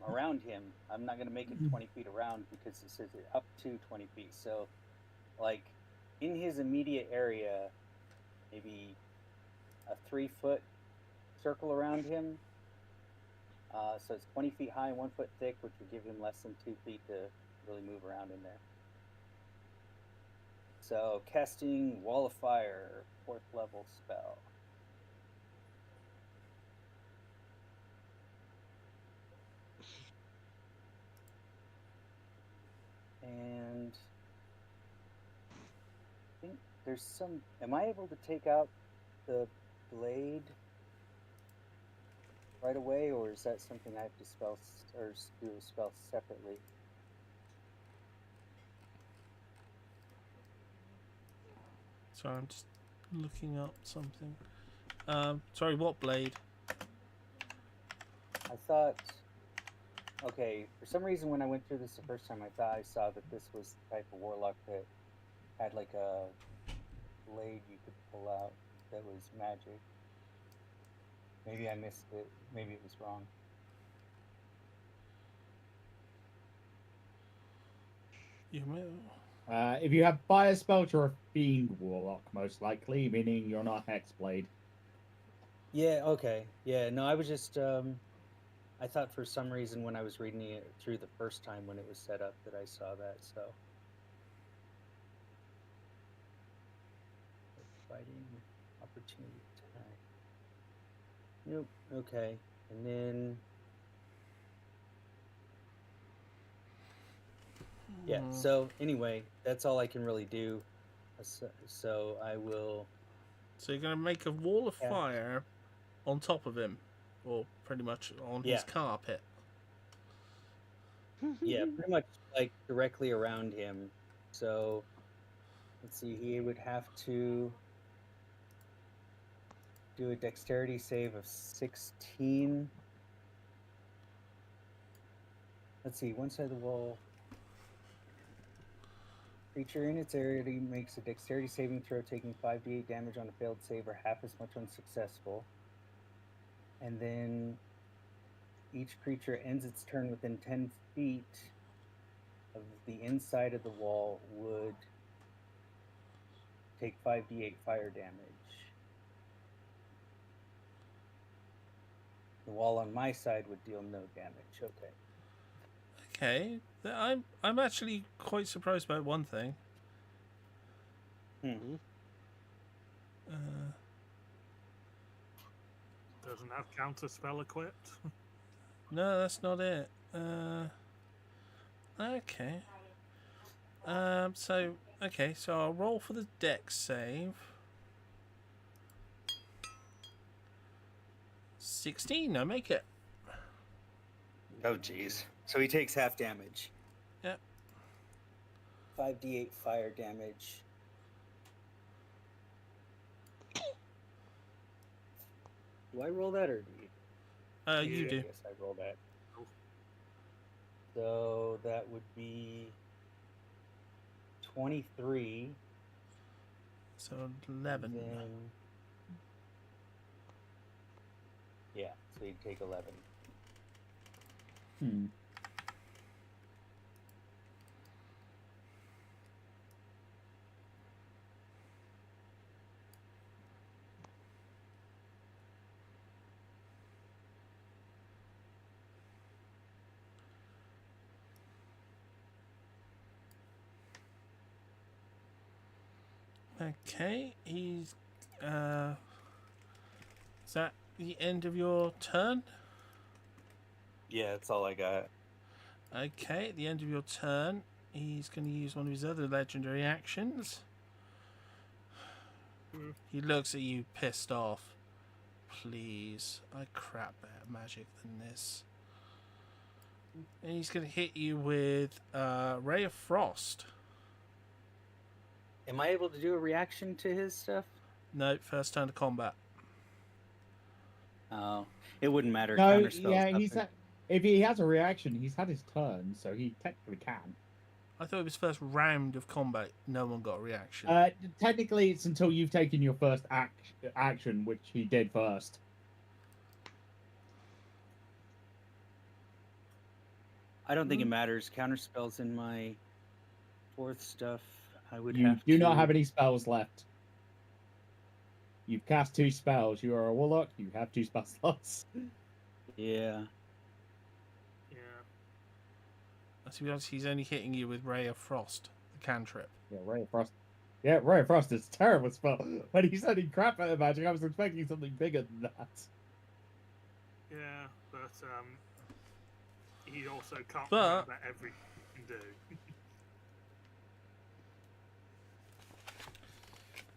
around him. I'm not going to make it 20 feet around because it says it up to 20 feet. So, like, in his immediate area, maybe a 3-foot circle around him. So it's 20 feet high and 1 foot thick, which would give him less than 2 feet to really move around in there. So, casting Wall of Fire, 4th level spell. And I think there's some. Am I able to take out the blade right away, or is that something I have to spell or do a spell separately? Sorry, I'm just looking up something. Sorry, what blade? I thought. Okay, for some reason when I went through this the first time, I thought I saw that this was the type of warlock that had like a blade you could pull out that was magic. Maybe I missed it. Maybe it was wrong. You may. If you have Fire Spell, you're a Fiend Warlock, most likely, meaning you're not Hexblade. Yeah, okay. Yeah, no, I was just, I thought for some reason when I was reading it through the first time when it was set up that I saw that, so. Fighting opportunity attack. Nope, okay. And then. Yeah, so anyway, that's all I can really do. So I will. So you're going to make a wall of Yeah. fire on top of him, or pretty much on his Yeah. carpet. Yeah, pretty much like directly around him. So let's see, he would have to do a dexterity save of 16. Let's see, one side of the wall. Creature in its area makes a dexterity saving throw, taking 5d8 damage on a failed save or half as much on successful. And then each creature ends its turn within 10 feet of the inside of the wall would take 5d8 fire damage. The wall on my side would deal no damage. Okay. Okay, I'm actually quite surprised about one thing. Hmm. Doesn't have counter spell equipped. No, that's not it. Okay. So I'll roll for the dex save. 16. I make it. Oh, jeez. So he takes half damage. Yep. 5d8 fire damage. Do I roll that or do you? You do. I guess I roll that. So that would be 23. So 11. Then... Yeah, so you'd take 11. Hmm. Okay, he's is that the end of your turn? Yeah, that's all I got. Okay, at the end of your turn, he's going to use one of his other legendary actions. He looks at you pissed off. Please, I crap better magic than this. And he's going to hit you with Ray of Frost. Am I able to do a reaction to his stuff? No, first turn of combat. Oh, it wouldn't matter. No, Counterspell's yeah, nothing. if he has a reaction, he's had his turn, so he technically can. I thought it was first round of combat. No one got a reaction. Technically, it's until you've taken your first action, which he did first. I don't think it matters. Counterspell's in my fourth stuff. I would You have do to... not have any spells left. You've cast 2 spells. You are a warlock. You have 2 spell slots. Yeah. Yeah. To be honest, he's only hitting you with Ray of Frost, the cantrip. Yeah, Ray of Frost. Yeah, Ray of Frost is a terrible spell. When he said he crap at the magic, I was expecting something bigger than that. Yeah, but he also can't But- remember everything he can do.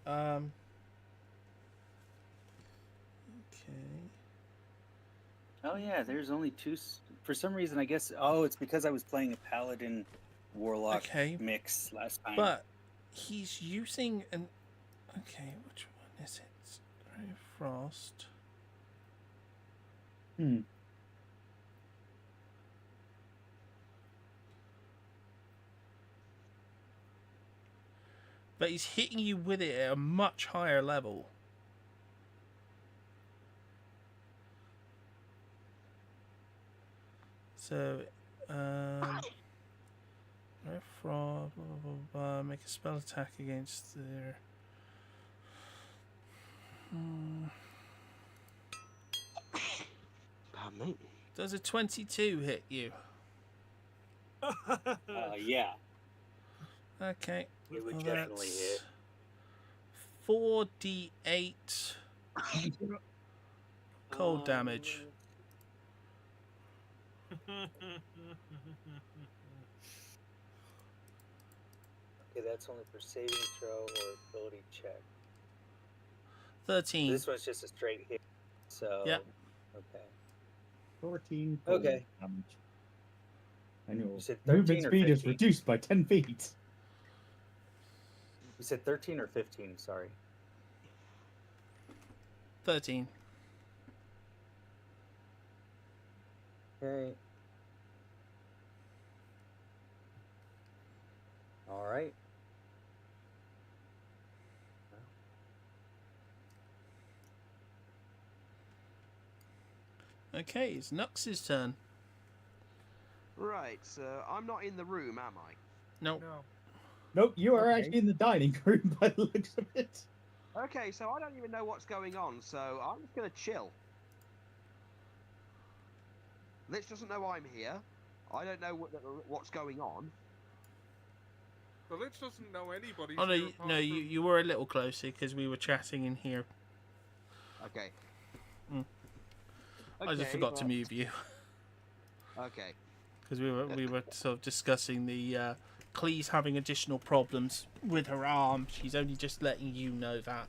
Okay. Oh yeah, there's only 2. For some reason, I guess. Oh, it's because I was playing a paladin warlock Okay. mix last time. But he's using an. Okay, which one is it? Ray of Frost. Hmm. But he's hitting you with it at a much higher level. So, Ray of Frost, blah, blah, blah, make a spell attack against their. Pardon me. Does a 22 hit you? Yeah. Okay. It would well, definitely hit. 4d8 cold damage. Okay, that's only for saving throw or ability check. 13. This one's just a straight hit. So. Yeah. Okay. 14. Okay. Damage. And your You said 13 movement or speed is 15? reduced by 10 feet. You said 13 or 15? Sorry. 13. Okay. All right. Okay, it's Nux's turn. Right, so I'm not in the room, am I? Nope. No. Nope, you are Okay. actually in the dining room by the looks of it. Okay, so I don't even know what's going on, so I'm just gonna chill. Lich doesn't know I'm here. I don't know what's going on. The Lich doesn't know anybody's Oh no, here you, apart no, from- you were a little closer because we were chatting in here. Okay. Mm. I just Okay, forgot to well, move you Okay. because we were sort of discussing the Clee's having additional problems with her arm. She's only just letting you know that.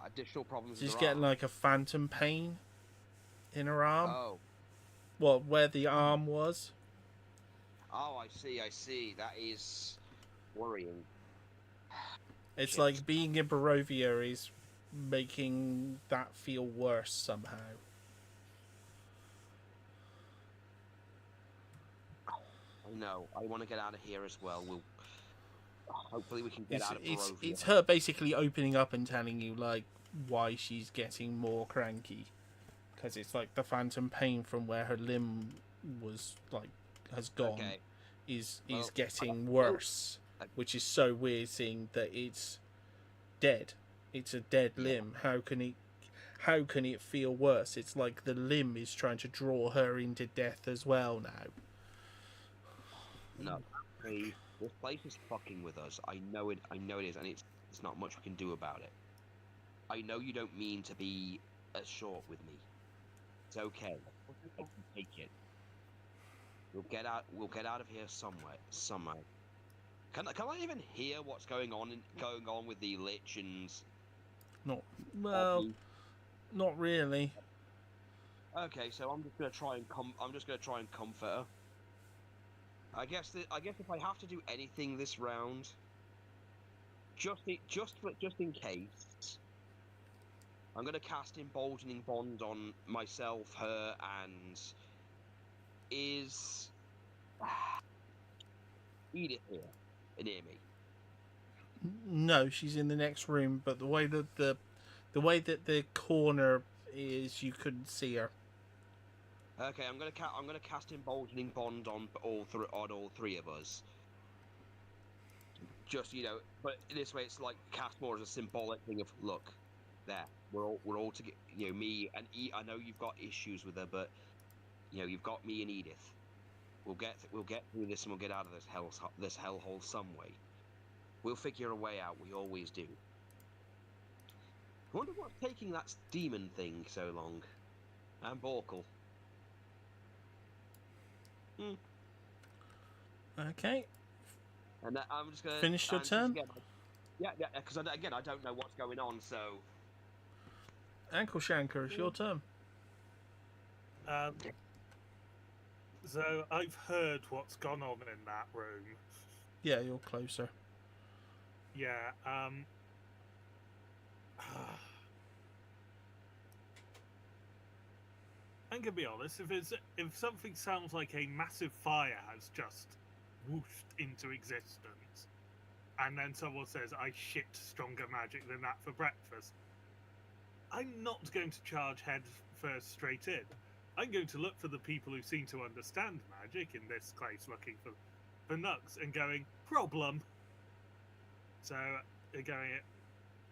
Additional problems. She's with her getting arm. like a phantom pain in her arm. Oh. Well, where the arm was. Oh, I see. That is worrying. It's Shit. like being in Barovia is making that feel worse somehow. I know. I want to get out of here as well. We'll. Hopefully, we can get out of It's Barovia. her basically opening up and telling you like why she's getting more cranky, because it's like the phantom pain from where her limb was like has gone Okay. is Well, getting worse, which is so weird seeing that it's dead. It's a dead Yeah. limb. How can it feel worse? It's like the limb is trying to draw her into death as well now. No. Hey, this place is fucking with us. I know it is, and it's not much we can do about it. I know you don't mean to be as short with me. It's okay. I can take it. We'll get out of here somehow. Can I even hear what's going on with the Lich and Not well, not really. Okay, so I'm just gonna try and comfort her. I guess if I have to do anything this round, just in case, I'm gonna cast Emboldening Bond on myself, her, and is Edith here near me? No, she's in the next room, but the way that the corner is, you couldn't see her. Okay, I'm gonna cast Emboldening Bond on all three of us. Just but this way it's like cast more as a symbolic thing of look, there we're all together. Me and I know you've got issues with her, but you've got me and Edith. We'll get through this and we'll get out of this hellhole some way. We'll figure a way out. We always do. I wonder what's taking that demon thing so long. And Borkle. Okay. And I'm just gonna Finish your turn? Yeah, because again I don't know what's going on, so. Ankle Shanker, it's your turn. So I've heard what's gone on in that room. Yeah, you're closer. Yeah. I'm gonna be honest. If something sounds like a massive fire has just whooshed into existence, and then someone says, "I shit stronger magic than that for breakfast," I'm not going to charge head first straight in. I'm going to look for the people who seem to understand magic, in this case looking for Nux, and going, problem. So going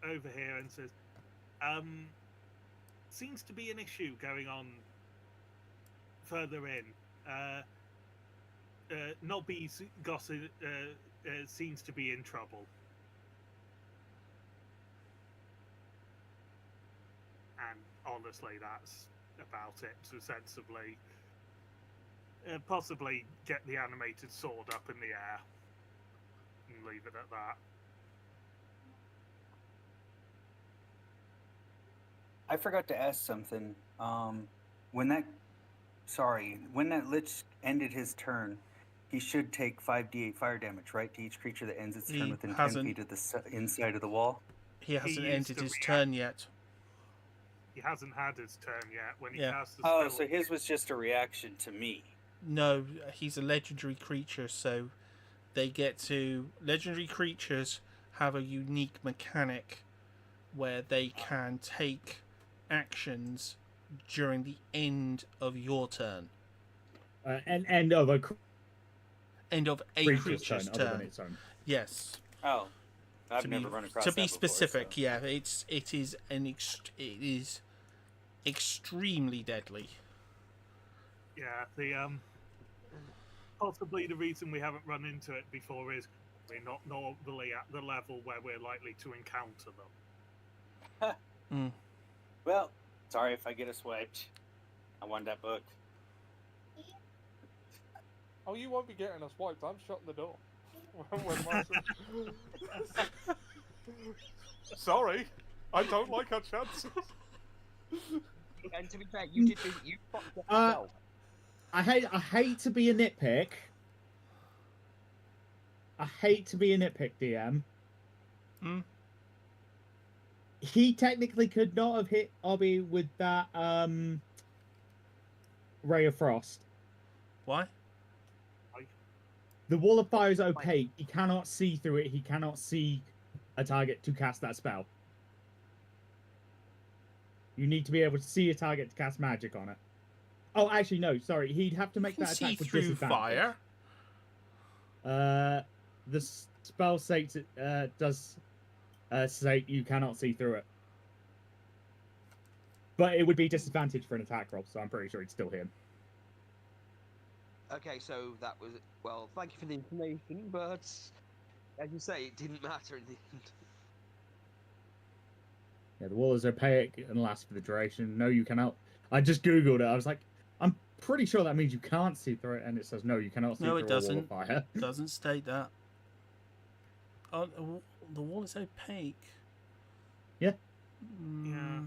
over here and says, seems to be an issue going on further in. Nobby's gossip seems to be in trouble. And honestly, that's about it, to sensibly possibly get the animated sword up in the air and leave it at that. I forgot to ask something. When that Lich ended his turn, he should take 5d8 fire damage, right? To each creature that ends its He turn within 10 hasn't. feet of the inside of the wall. He hasn't used ended to his react. turn yet. He hasn't had his turn yet. When he Yeah. cast the Oh, spell, so his was just a reaction to me. No, he's a legendary creature, so they get to... Legendary creatures have a unique mechanic where they can take actions during the end of your turn. An end of a End of a creature's other than turn. its own. Yes. Oh, I've To never be, run across to that be before, specific, so- yeah, it is extremely deadly. Yeah, the possibly the reason we haven't run into it before is we're not normally at the level where we're likely to encounter them. Well, sorry if I get us swiped. I won that book. Oh, you won't be getting us wiped. I'm shutting the door. When Martin- Sorry, I don't like our chances. And to be fair, you did you fucked up Uh, yourself. I hate to be a nitpick. DM. He technically could not have hit Obby with that Ray of Frost. Why? The Wall of Fire is opaque. He cannot see through it. He cannot see a target to cast that spell. You need to be able to see a target to cast magic on it. Oh, actually, no. Sorry, he'd have to make You that can attack see with through disadvantage. fire. The spell states it does say you cannot see through it, but it would be disadvantage for an attack roll. So I'm pretty sure it's still him. Okay, so that was well. Thank you for the information, but as you say, it didn't matter in the end. Yeah, the wall is opaque and lasts for the duration. No, you cannot. I just googled it. I was like, I'm pretty sure that means you can't see through it, and it says no, you cannot see No, through it a wall doesn't. of fire. Doesn't state that. Oh, the wall is opaque. Yeah. Yeah.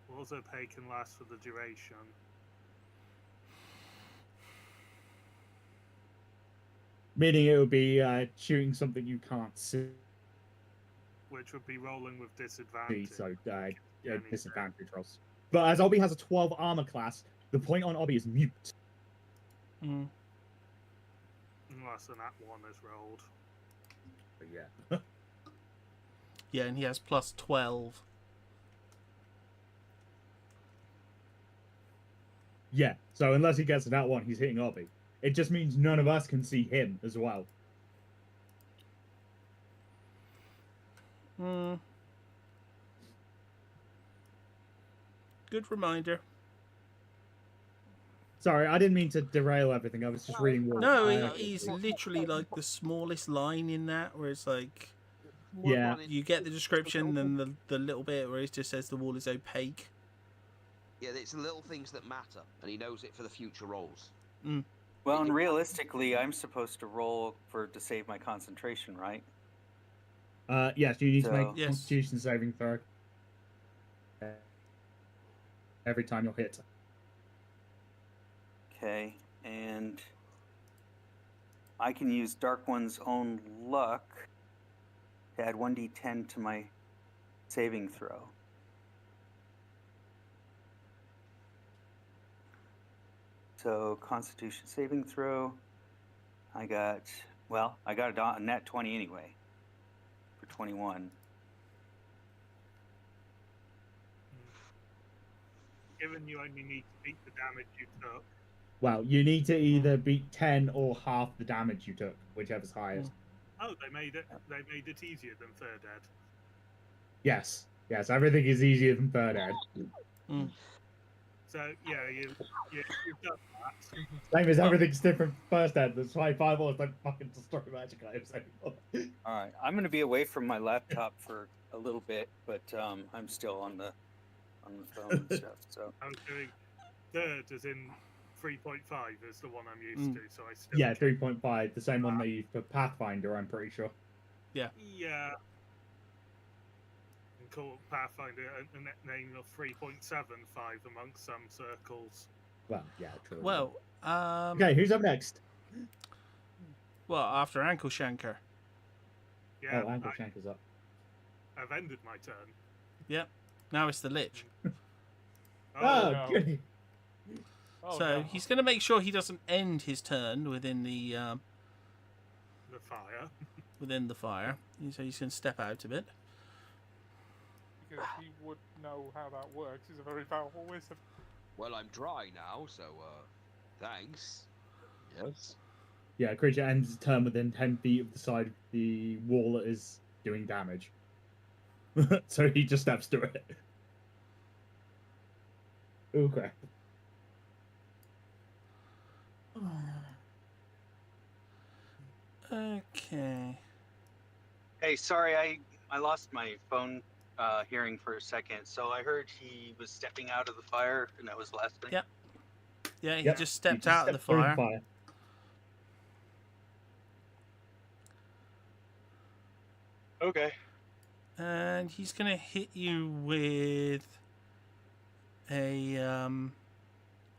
Walls opaque and last for the duration. Meaning it would be shooting something you can't see, Which would be rolling with disadvantage. so Any disadvantage rolls. But as Obby has a 12 armor class, the point on Obby is mute. Mm. Unless an at one is rolled. But yeah. Yeah, and he has plus 12. Yeah, so unless he gets to that one, he's hitting Obby. It just means none of us can see him as well. Hmm. Good reminder. Sorry, I didn't mean to derail everything. I was just reading what No, I it actually- is literally like the smallest line in that, where it's like Yeah. you get the description and the little bit where it just says the wall is opaque. Yeah, it's the little things that matter, and he knows it for the future rolls. Well, and realistically, I'm supposed to roll to save my concentration, right? Yes, you need to make So- a Yes. Constitution saving throw every time you're hit. Okay, and I can use Dark One's own luck to add 1d10 to my saving throw. So, Constitution saving throw. I got a net 20 anyway. For 21. Given you only need to beat the damage you took, Well, you need to either beat 10 or half the damage you took, whichever's highest. they made it easier than third ed. Yes, everything is easier than third ed. So yeah, you've done that. Same as everything's different first ed. That's why fireballs don't fucking destroy magic items anymore. Alright, I'm going to be away from my laptop for a little bit, but I'm still on the phone and stuff, so... I was doing third as in 3.5 is the one I'm used to, so I still Yeah, 3.5, the same one they used for Pathfinder, I'm pretty sure. Yeah. And call Pathfinder a name of 3.75 amongst some circles. Well, yeah, true. Well, Okay, who's up next? well, after Ankle Shanker. Yeah, Oh, Ankle Shanker's up. I've ended my turn. Yep. Now it's the Lich. Oh, no. goody. Oh, So no. he's going to make sure he doesn't end his turn within the The fire. fire. So he's going to step out a bit. because he would know how that works. He's a very powerful wizard. Well, I'm dry now, so thanks. Yes. Yeah, creature ends its turn within 10 feet of the side of the wall that is doing damage. So he just steps through it. Okay. Okay. Hey, sorry, I lost my phone hearing for a second. So I heard he was stepping out of the fire, and that was the last thing. Yep. Yeah, he Yep, just stepped you out of the stepped through fire. Okay. And he's gonna hit you with a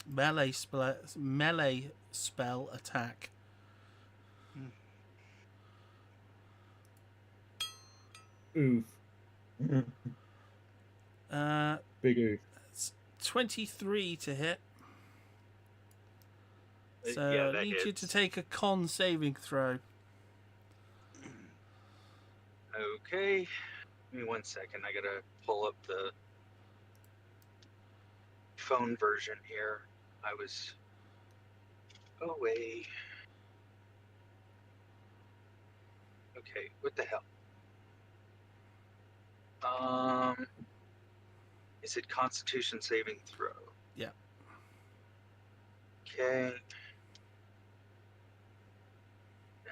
melee spell attack. Oof. Big oof. It's 23 to hit. So Yeah, I that need you hits. to take a con saving throw. Okay. Give me 1 second. I gotta pull up the phone version here. I was away. Okay, what the hell? Is it Constitution saving throw? Yeah. Okay.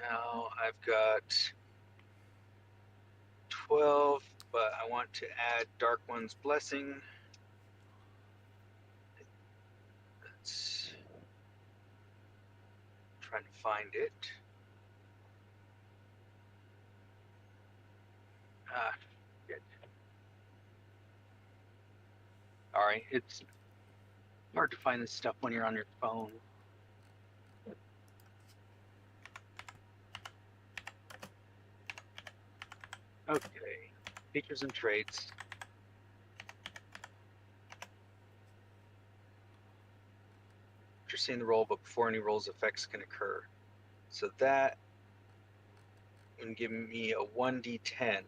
Now I've got 12, but I want to add Dark One's Blessing. Let's trying to find it. Ah, shit. Sorry, it's hard to find this stuff when you're on your phone. Okay, features and traits. You're seeing the roll, but before any rolls, effects can occur. So that would give me a 1d10.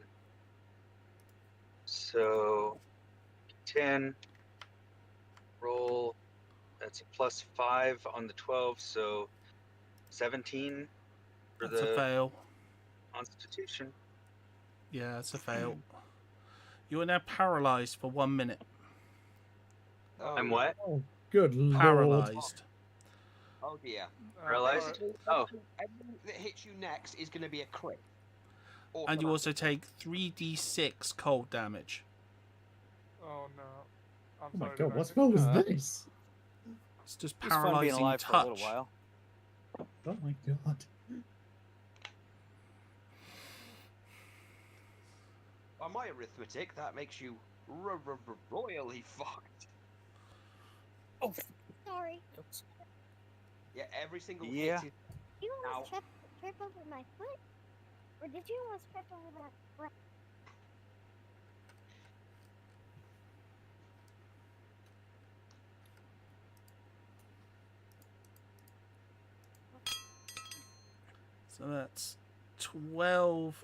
So 10 roll, that's a +5 on the 12, so 17 for That's a the fail. Constitution. Yeah, it's a fail. You are now paralyzed for 1 minute. I'm what? Oh, good lord. Paralyzed. Oh dear. Paralyzed? Oh. Everything that hits you next is going to be a crit. And you also take 3d6 cold damage. Oh no. I'm Oh my sorry, god, did I what miss spell was that? this? It's just It's fun being paralyzing alive for a little touch. while. Oh my god. By my arithmetic, that makes you royally fucked. Oh, Sorry. Yeah, every single Yeah. hit is... You almost Ow. trip over my foot? Or did you almost trip over that foot? So that's 12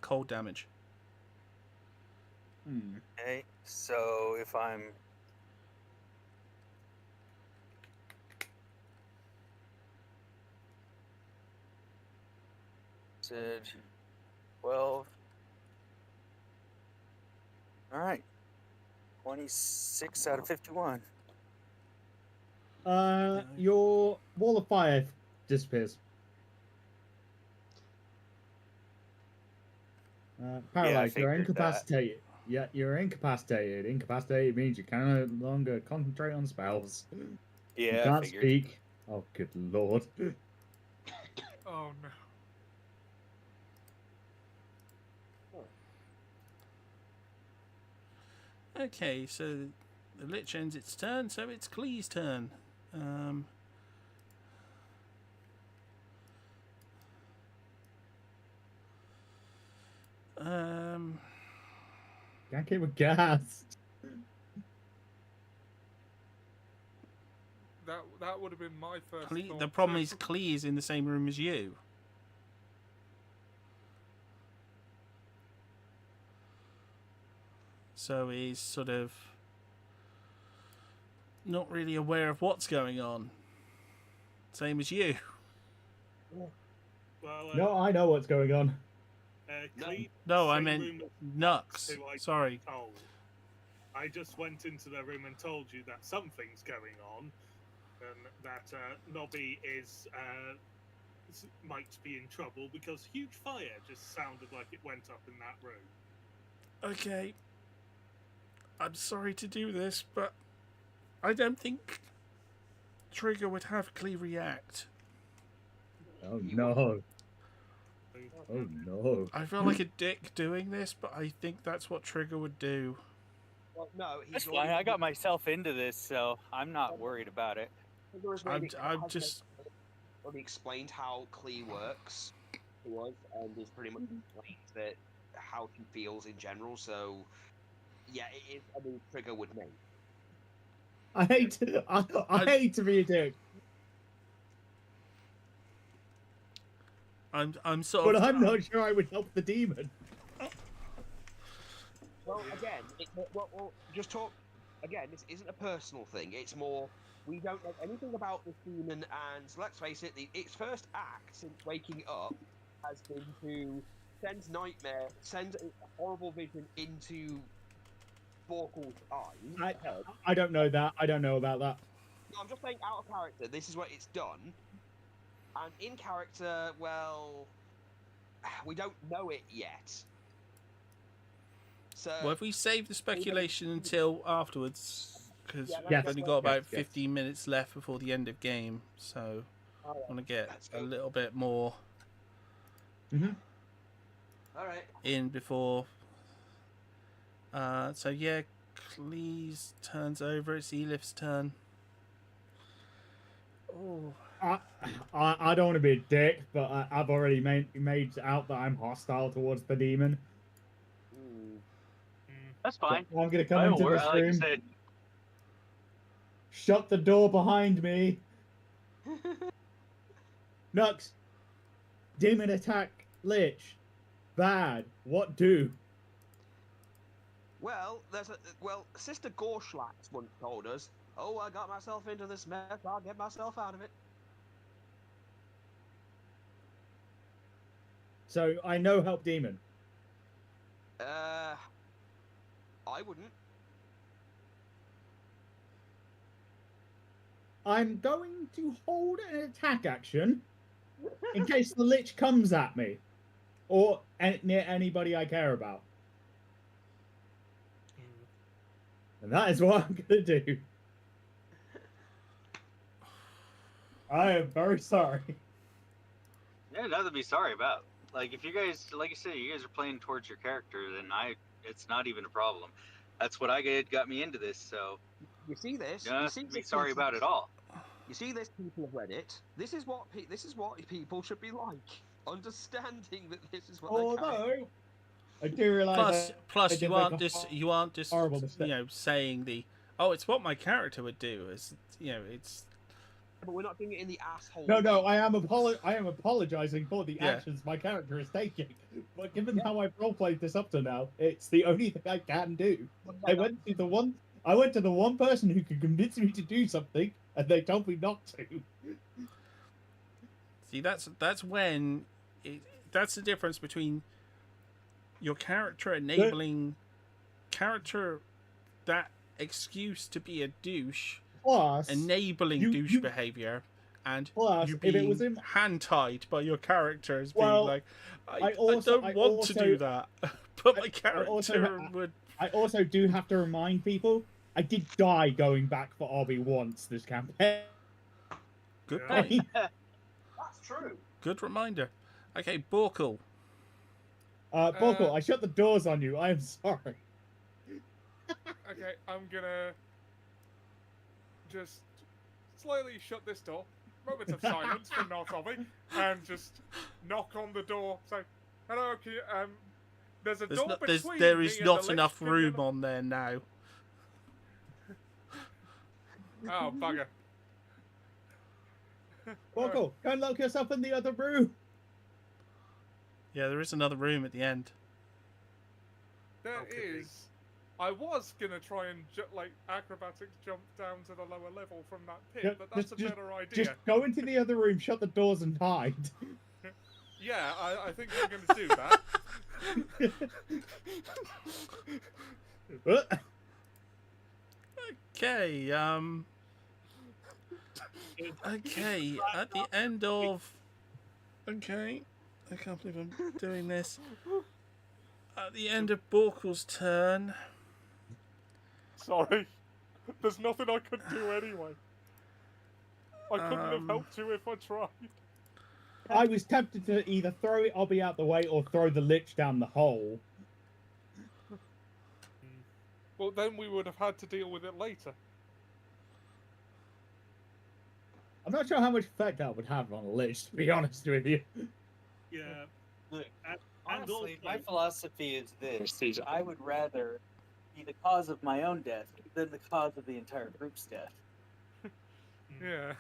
cold damage. Okay, so if I'm said 12. All right. 26 out of 51. Your wall of fire disappears. Paralyzed, you're figured that. incapacitated. Yeah, you're incapacitated. Incapacitated means you can no longer concentrate on spells. You Yeah, I can't figured. speak. Oh, good lord. Oh no. Okay, so the Lich ends its turn, so it's Klee's turn. Can't keep a gas. That would have been my first Klee, thought the problem too. is Klee is in the same room as you. so he's sort of not really aware of what's going on. Same as you. Well, No, I know what's going on. Cleve, No, I same meant room Nux. who I Sorry. told. I just went into the room and told you that something's going on, and that Nobby is might be in trouble because huge fire just sounded like it went up in that room. Okay. I'm sorry to do this, but I don't think Trigger would have Cleve react. Oh no. Oh no. I feel like a dick doing this, but I think that's what Trigger would do. Well, no, That's fine. I got myself into this, so I'm not worried about it. I'm just. Already explained how Klee works to us, and he's pretty much explained that how he feels in general. So, yeah, it is a new Trigger with me. I hate to be a dick, I'm sort but of. I'm not sure I would help the demon. Well, again, well, just talk. Again, this isn't a personal thing. It's more we don't know anything about this demon, and let's face it, its first act since waking up has been to send a horrible vision into Borkel's eyes. I don't know that. I don't know about that. No, I'm just saying, out of character, this is what it's done, and in character, well, we don't know it yet. So, Well, if we save the speculation until afterwards, because Yeah, we've only got about yes. 15 minutes left before the end of game, so I want to get a little bit more all right. in before. So yeah, Cleese turns over. It's Elif's turn. Oh, I don't want to be a dick, but I've already made out that I'm hostile towards the demon. That's fine. So I'm gonna come I don't into worry, this like I room. said, Shut the door behind me. Nux. Demon attack Lich. Bad. What do? Well, Sister Gorshlax once told us, "Oh, I got myself into this mess. I'll get myself out of it." So I know help demon. I wouldn't. I'm going to hold an attack action in case the Lich comes at me. Or near anybody I care about. And that is what I'm going to do. I am very sorry. yeah, nothing to be sorry about. Like, if you guys, like I said, you guys are playing towards your character, then it's not even a problem. That's what got me into this, so You see this? you don't You have see to be this, sorry about it all. You see this, people of Reddit. This is what people should be like, understanding that this is what they Although, I do realise. Plus, did you make aren't a just horrible mistake. saying it's what my character would do. It's it's. But we're not doing it in the asshole. No, I am apologizing for the Yeah. actions my character is taking. But given how I've roleplayed this up to now, it's the only thing I can do. I went to the one person who could convince me to do something, and they told me not to. See, that's when that's the difference between your character enabling character that excuse to be a douche. Plus, enabling douche behavior, and plus, you if it being was in- hand-tied by your characters, Well, being like, I don't want to do that, but my character would. I also do have to remind people, I did die going back for Obby once this campaign. Good Yeah. point. That's true. Good reminder. Okay, Borkle. Borkle, I shut the doors on you. I am sorry. Okay, I'm gonna just slowly shut this door. Moment of silence for Notobi, and just knock on the door. Say, "Hello, there's a door between There me is and not the enough Lich room King on there now. and-" Oh bugger! Borkle, go and lock yourself in the other room. Yeah, there is another room at the end. There Okay. is, I was gonna try and like acrobatics jump down to the lower level from that pit, Yeah, but that's a better idea. Just go into the other room, shut the doors, and hide. Yeah, I think we're gonna do that. Okay, okay, at the end of... Okay, I can't believe I'm doing this. At the end of Borkel's turn... Sorry, there's nothing I could do anyway. I couldn't have helped you if I tried. I was tempted to either throw it Obby out the way or throw the Lich down the hole. Well, then we would have had to deal with it later. I'm not sure how much effect that would have on a Lich, to be honest with you. Yeah. Look, And honestly, my also- philosophy is this: I would rather be the cause of my own death than the cause of the entire group's death. Yeah.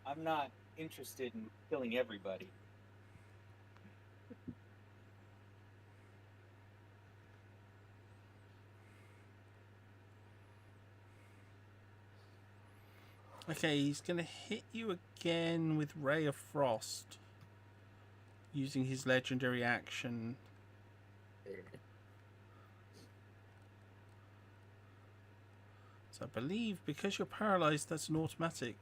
I'm not interested in killing everybody. Okay, he's going to hit you again with Ray of Frost. Using his legendary action. So I believe because you're paralyzed, that's an automatic.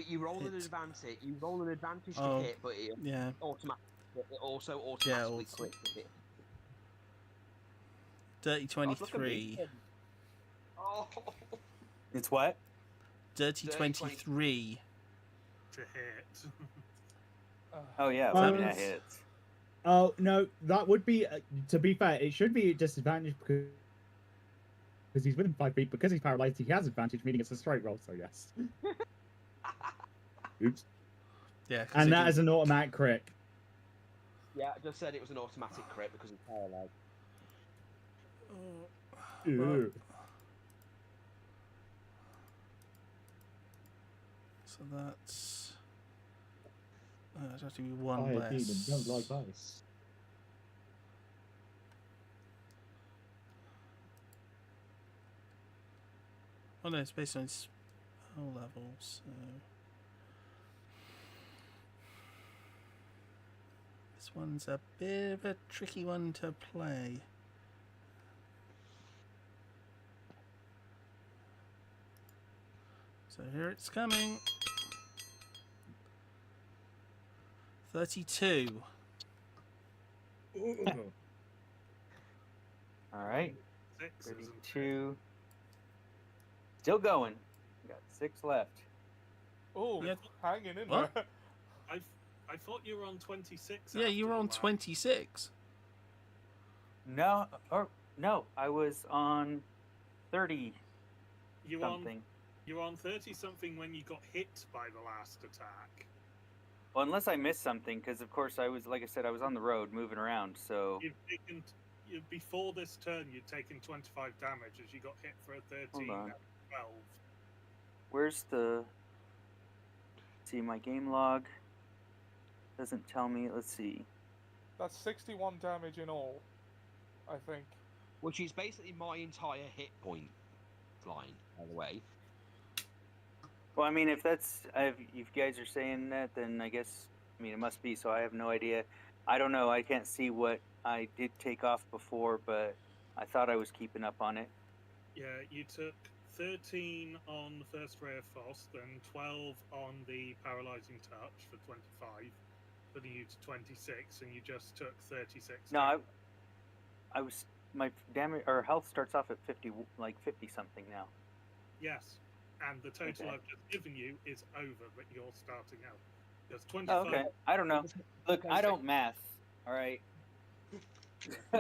You roll an Hit. advantage. You roll an advantage Oh, to hit, but it yeah. it also automatically also. quits the hit. Dirty Oh, look at 23. me. Oh. It's what? Dirty Dirty 23. To hit. Oh yeah, Um, that hits. Oh, no, that would be, to be fair, it should be a disadvantage because he's within 5 feet. Because he's paralyzed, he has advantage, meaning it's a straight roll, so yes. Oops. Yeah. 'cause And it that can- is an automatic crit. Yeah, I just said it was an automatic crit because it's paralyzed. Ew. So that's... it'd have to be one Fire less. demon, don't like ice. Oh no, it's based on its spell level, so... This one's a bit of a tricky one to play. So here it's coming. 32. All right, 6 isn't it? 32. Still going. Got 6 left. Oh, Yeah. hanging in What? there. I thought you were on 26. Yeah, you were after on the last- 26. No, or no, I was on 30 You were on something. you were on 30 something when you got hit by the last attack. Well, unless I missed something, because of course I was, like I said, I was on the road moving around. So You've taken before this turn. You'd taken 25 damage as you got hit for a 13 on. out of 12. where's the? See my game log. Doesn't tell me. Let's see. That's 61 damage in all, I think. Which is basically my entire hit point line, by the way. Well, I mean, if that's if you guys are saying that, then I guess it must be. So I have no idea. I don't know. I can't see what I did take off before, but I thought I was keeping up on it. Yeah, you took 13 on the first ray of frost, then 12 on the paralyzing touch for 25, putting you to 26, and you just took 36. No, I was my damage or health starts off at 50, like 50 something now. Yes, and the total Okay. I've just given you is over, but you're starting out. There's Oh, 25. okay. I don't know. Look, I don't math. All right.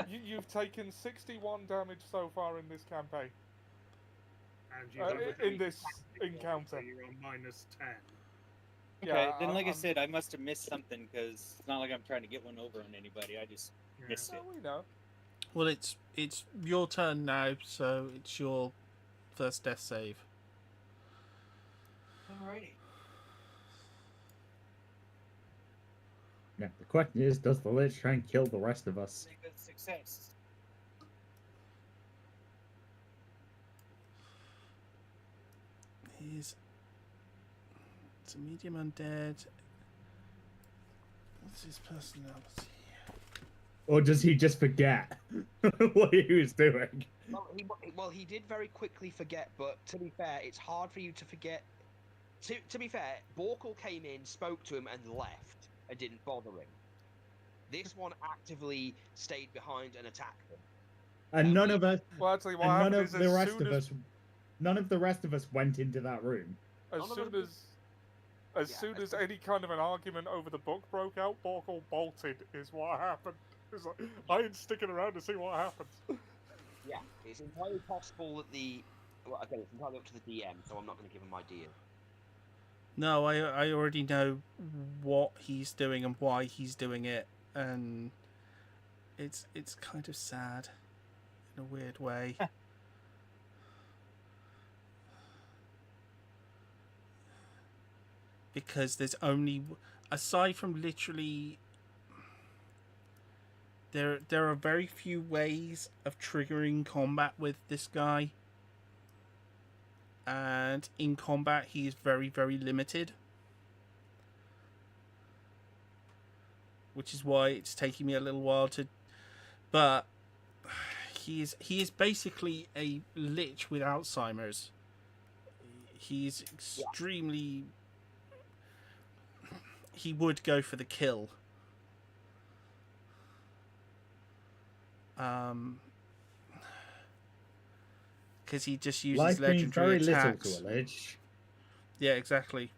You've taken 61 damage so far in this campaign. And you in this encounter. So you're on minus 10. Okay. Yeah, then, like I I'm- said, I must have missed something because it's not like I'm trying to get one over on anybody. I just Yeah. missed it. Oh, we know. Well, it's your turn now, so it's your first death save. Alrighty. Yeah, the question is, does the Lich try and kill the rest of us? A good success. It's a medium undead. What's his personality? Or does he just forget what he was doing? Well, he did very quickly forget, but to be fair, it's hard for you to forget. To be fair, Borkle came in, spoke to him, and left, and didn't bother him. This one actively stayed behind and attacked him. And none of us, Well, actually, what and none happened of is the as rest soon of as us, none of the rest of us went into that room. as None of soon them- as Yeah, soon I as any kind of an argument over the book broke out, Borkle bolted. Is what happened. It's like, I ain't sticking around to see what happens. Yeah, it's entirely possible that the. Well, again, it's entirely up to the DM, so I'm not going to give him ideas. No, I already know what he's doing and why he's doing it, and it's kind of sad in a weird way. Because there's only, aside from literally, there are very few ways of triggering combat with this guy. And in combat, he is very, very limited. Which is why it's taking me a little while to... But he is basically a lich with Alzheimer's. He's extremely... He would go for the kill. Because he just uses Life means legendary very attacks. little to a Lich. Yeah, exactly.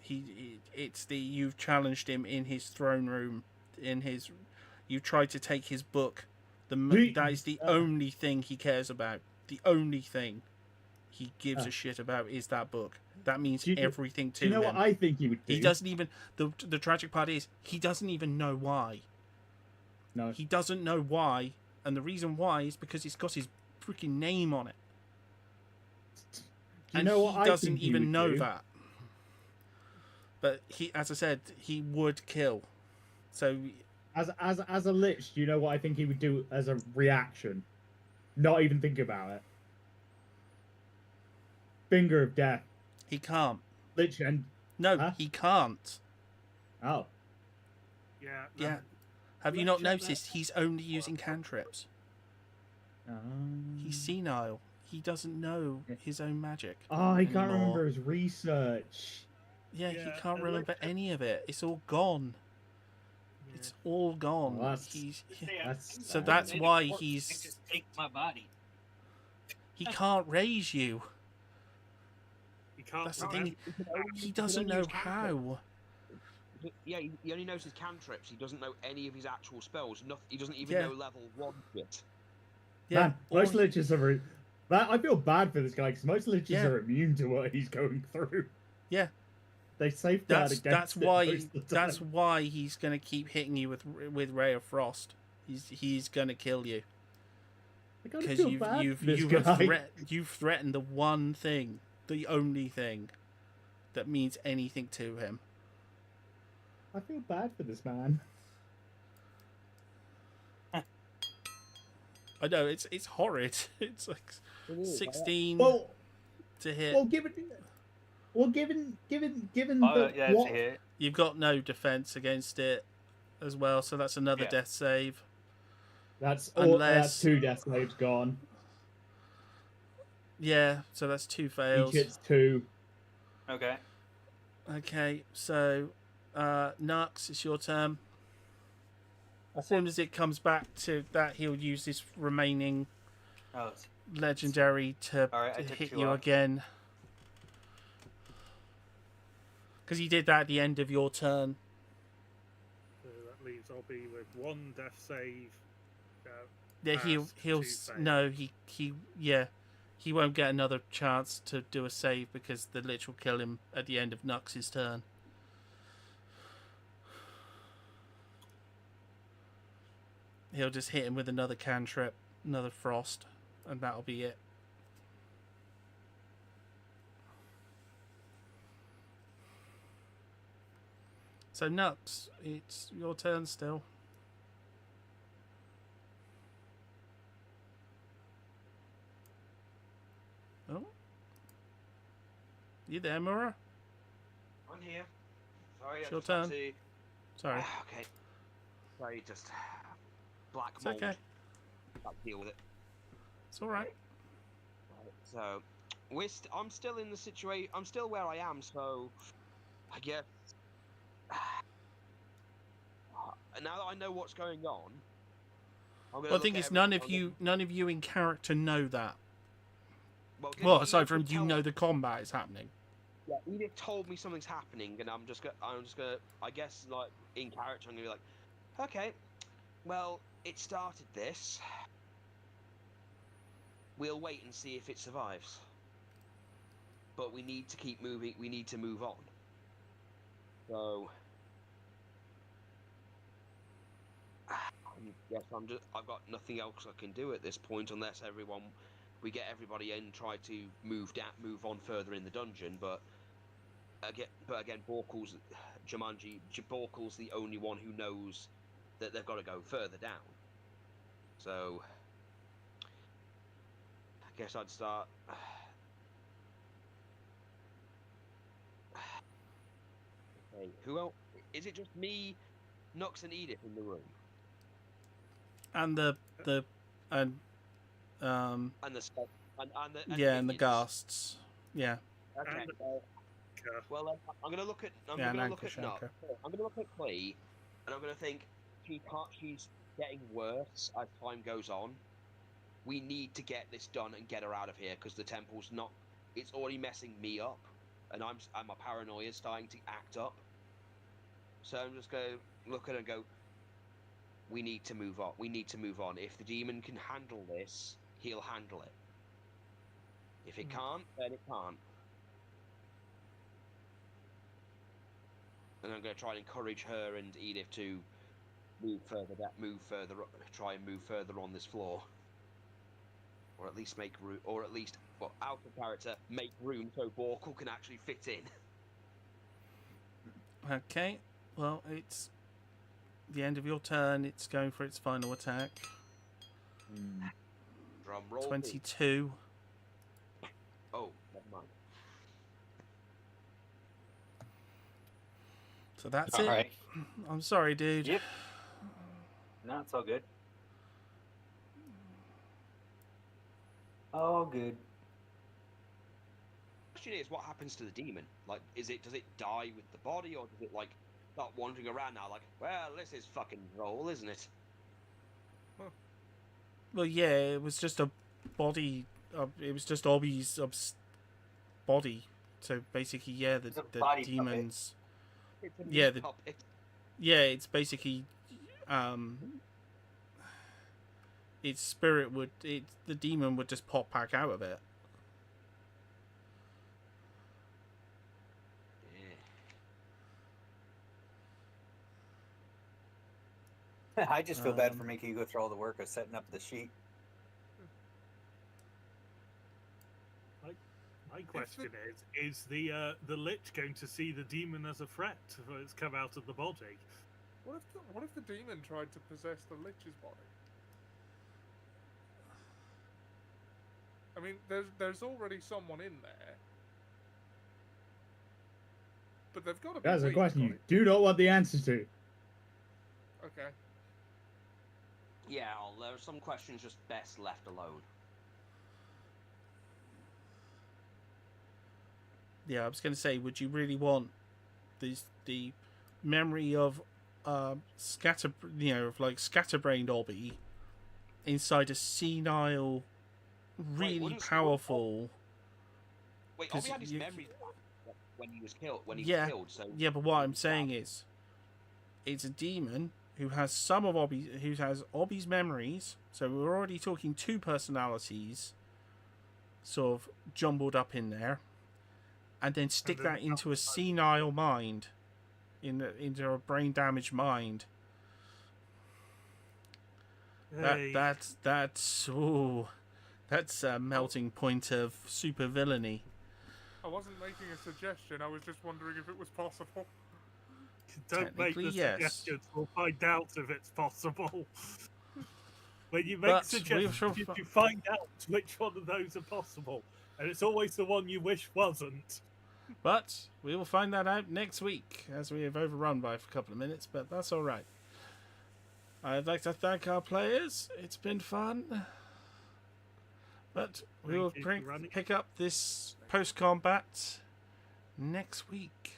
You've challenged him in his throne room, you tried to take his book. That is the only thing he cares about. The only thing he gives a shit about is that book. That means everything to Do you know him. what I think he would do? He doesn't even. The tragic part is he doesn't even know why. No. He doesn't know why, and the reason why is because it's got his freaking name on it. Do you And know what he I doesn't think he even would know do? that. But he, as I said, he would kill. So As a Lich, do you know what I think he would do as a reaction? Not even think about it. Finger of Death. he can't. Lich and No, Huh? he can't. oh, Yeah. Yeah. Have you not noticed he's only using cantrips? He's senile. He doesn't know his own magic. Oh, he can't anymore. remember his research. Yeah, he Yeah, can't and remember any of it. It's all gone. It's all gone. Well, that's- He's That's so sad. that's why Just he's take my body. he can't raise you. He can't That's the remember. thing. He doesn't know how. Yeah, he only knows his cantrips. He doesn't know any of his actual spells. He doesn't even Yeah. know level 1 yet. Yeah, Man, most liches are. I feel bad for this guy because most liches Yeah. are immune to what he's going through. Yeah. They safeguard That's against it why most of the that's time. why he's gonna keep hitting you with Ray of Frost. He's gonna kill you I kinda because feel bad for this you've guy. you've threatened the one thing, the only thing that means anything to him. I feel bad for this man. I know it's horrid. It's like 16 Well, to hit. well, given Oh, the yeah, it's what, a hit. You've got no defense against it as well, so that's another Yeah. death save. that's Unless- 2 death saves gone. Yeah, so that's 2 Each fails. hits 2. Okay. Okay, so Nux, it's your turn. As soon as it comes back to that, he'll use his remaining Oh, it's- legendary to, All right, I to took hit 2 you off. again. Because he did that at the end of your turn. So that leaves I'll be with 1 death save. Yeah, he'll Pass, he'll 2 fail. no he won't get another chance to do a save because the Lich will kill him at the end of Nux's turn. He'll just hit him with another cantrip, another frost, and that'll be it. So Nux, it's your turn still. Oh, you there, Mura? I'm here. Sorry, It's I your just had turn. to- Sorry. Okay. Sorry, just black It's mold. okay. I'll deal with it. It's all right. Right, so I'm still in the situation. I'm still where I am. So I guess now that I know what's going on, I'm gonna Well, the thing look at is, everyone- none of you in character know that. Well, Well, Edith aside from can you tell- know the combat is happening. Yeah, Edith told me something's happening, and I'm just gonna, I guess, like in character, I'm gonna be like, okay, well, it started this. We'll wait and see if it survives. But we need to keep moving. We need to move on. So, yes, I've got nothing else I can do at this point unless we get everybody in, try to move on further in the dungeon. But again, Borkul's the only one who knows that they've got to go further down. So, I guess I'd start. Okay, who else? Is it just me, Nux, and Edith in the room? And and And the spe- and the yeah, and the minions? ghasts. Yeah. Okay. And- Well, I'm gonna look at. I'm Yeah, gonna look at Nanka, Nux. Shanka. I'm gonna look at Klee, and I'm gonna think she's getting worse as time goes on. We need to get this done and get her out of here because the temple's not. It's already messing me up, and my paranoia is starting to act up. So I'm just gonna look at her and go. We need to move on. We need to move on. If the demon can handle this, he'll handle it. If it can't, then it can't. And I'm going to try and encourage her and Edith to try and move further on this floor, or at least make room, or at least, well, out of character, make room so Borkul can actually fit in. Okay. Well, it's the end of your turn. It's going for its final attack. Drum roll. 22. Oh, never mind. So that's All it. right. I'm sorry, dude. Yep. No, it's all good. All good. The question is, what happens to the demon? Like, does it die with the body, or does it like start wandering around now? Like, well, this is fucking roll, isn't it? Well, yeah, it was just a body. It was just Obby's body. So basically, yeah, the body demons. It's a Yeah, meat puppet. Yeah, it's basically, its spirit the demon would just pop back out of it. I just feel bad for making you go through all the work of setting up the sheet. My question is the Lich going to see the demon as a threat for it's come out of the body? What if the demon tried to possess the Lich's body? I mean, there's already someone in there, but they've got to be. That's a weak, question you right? do not want the answer to. Okay. Yeah, there are some questions just best left alone. Yeah, I was going to say, would you really want the memory of scatterbrained Obby inside a senile, really wouldn't- powerful? Wait, 'cause Obby had his you- memory when he was killed. When he Yeah, was killed, so yeah, but what I'm saying is, it's a demon who has Obby's memories. So we're already talking two personalities, sort of jumbled up in there, and then stick then that into a senile mind, into a brain damaged mind. Hey, That's a melting point of super villainy. I wasn't making a suggestion. I was just wondering if it was possible. Don't make the Technically, yes. suggestions. We'll find out if it's possible. When you make But we suggestions, shall you find out which one of those are possible, and it's always the one you wish wasn't. But we will find that out next week, as we have overrun by a couple of minutes, but that's all right. I'd like to thank our players. It's been fun. But we Thank will you for running. pick up this post-combat next week.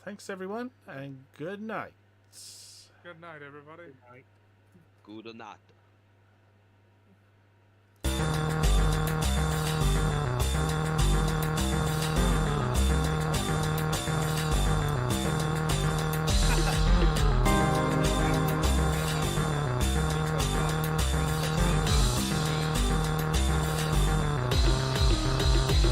Thanks, everyone, and good night. Good night, everybody. Good night.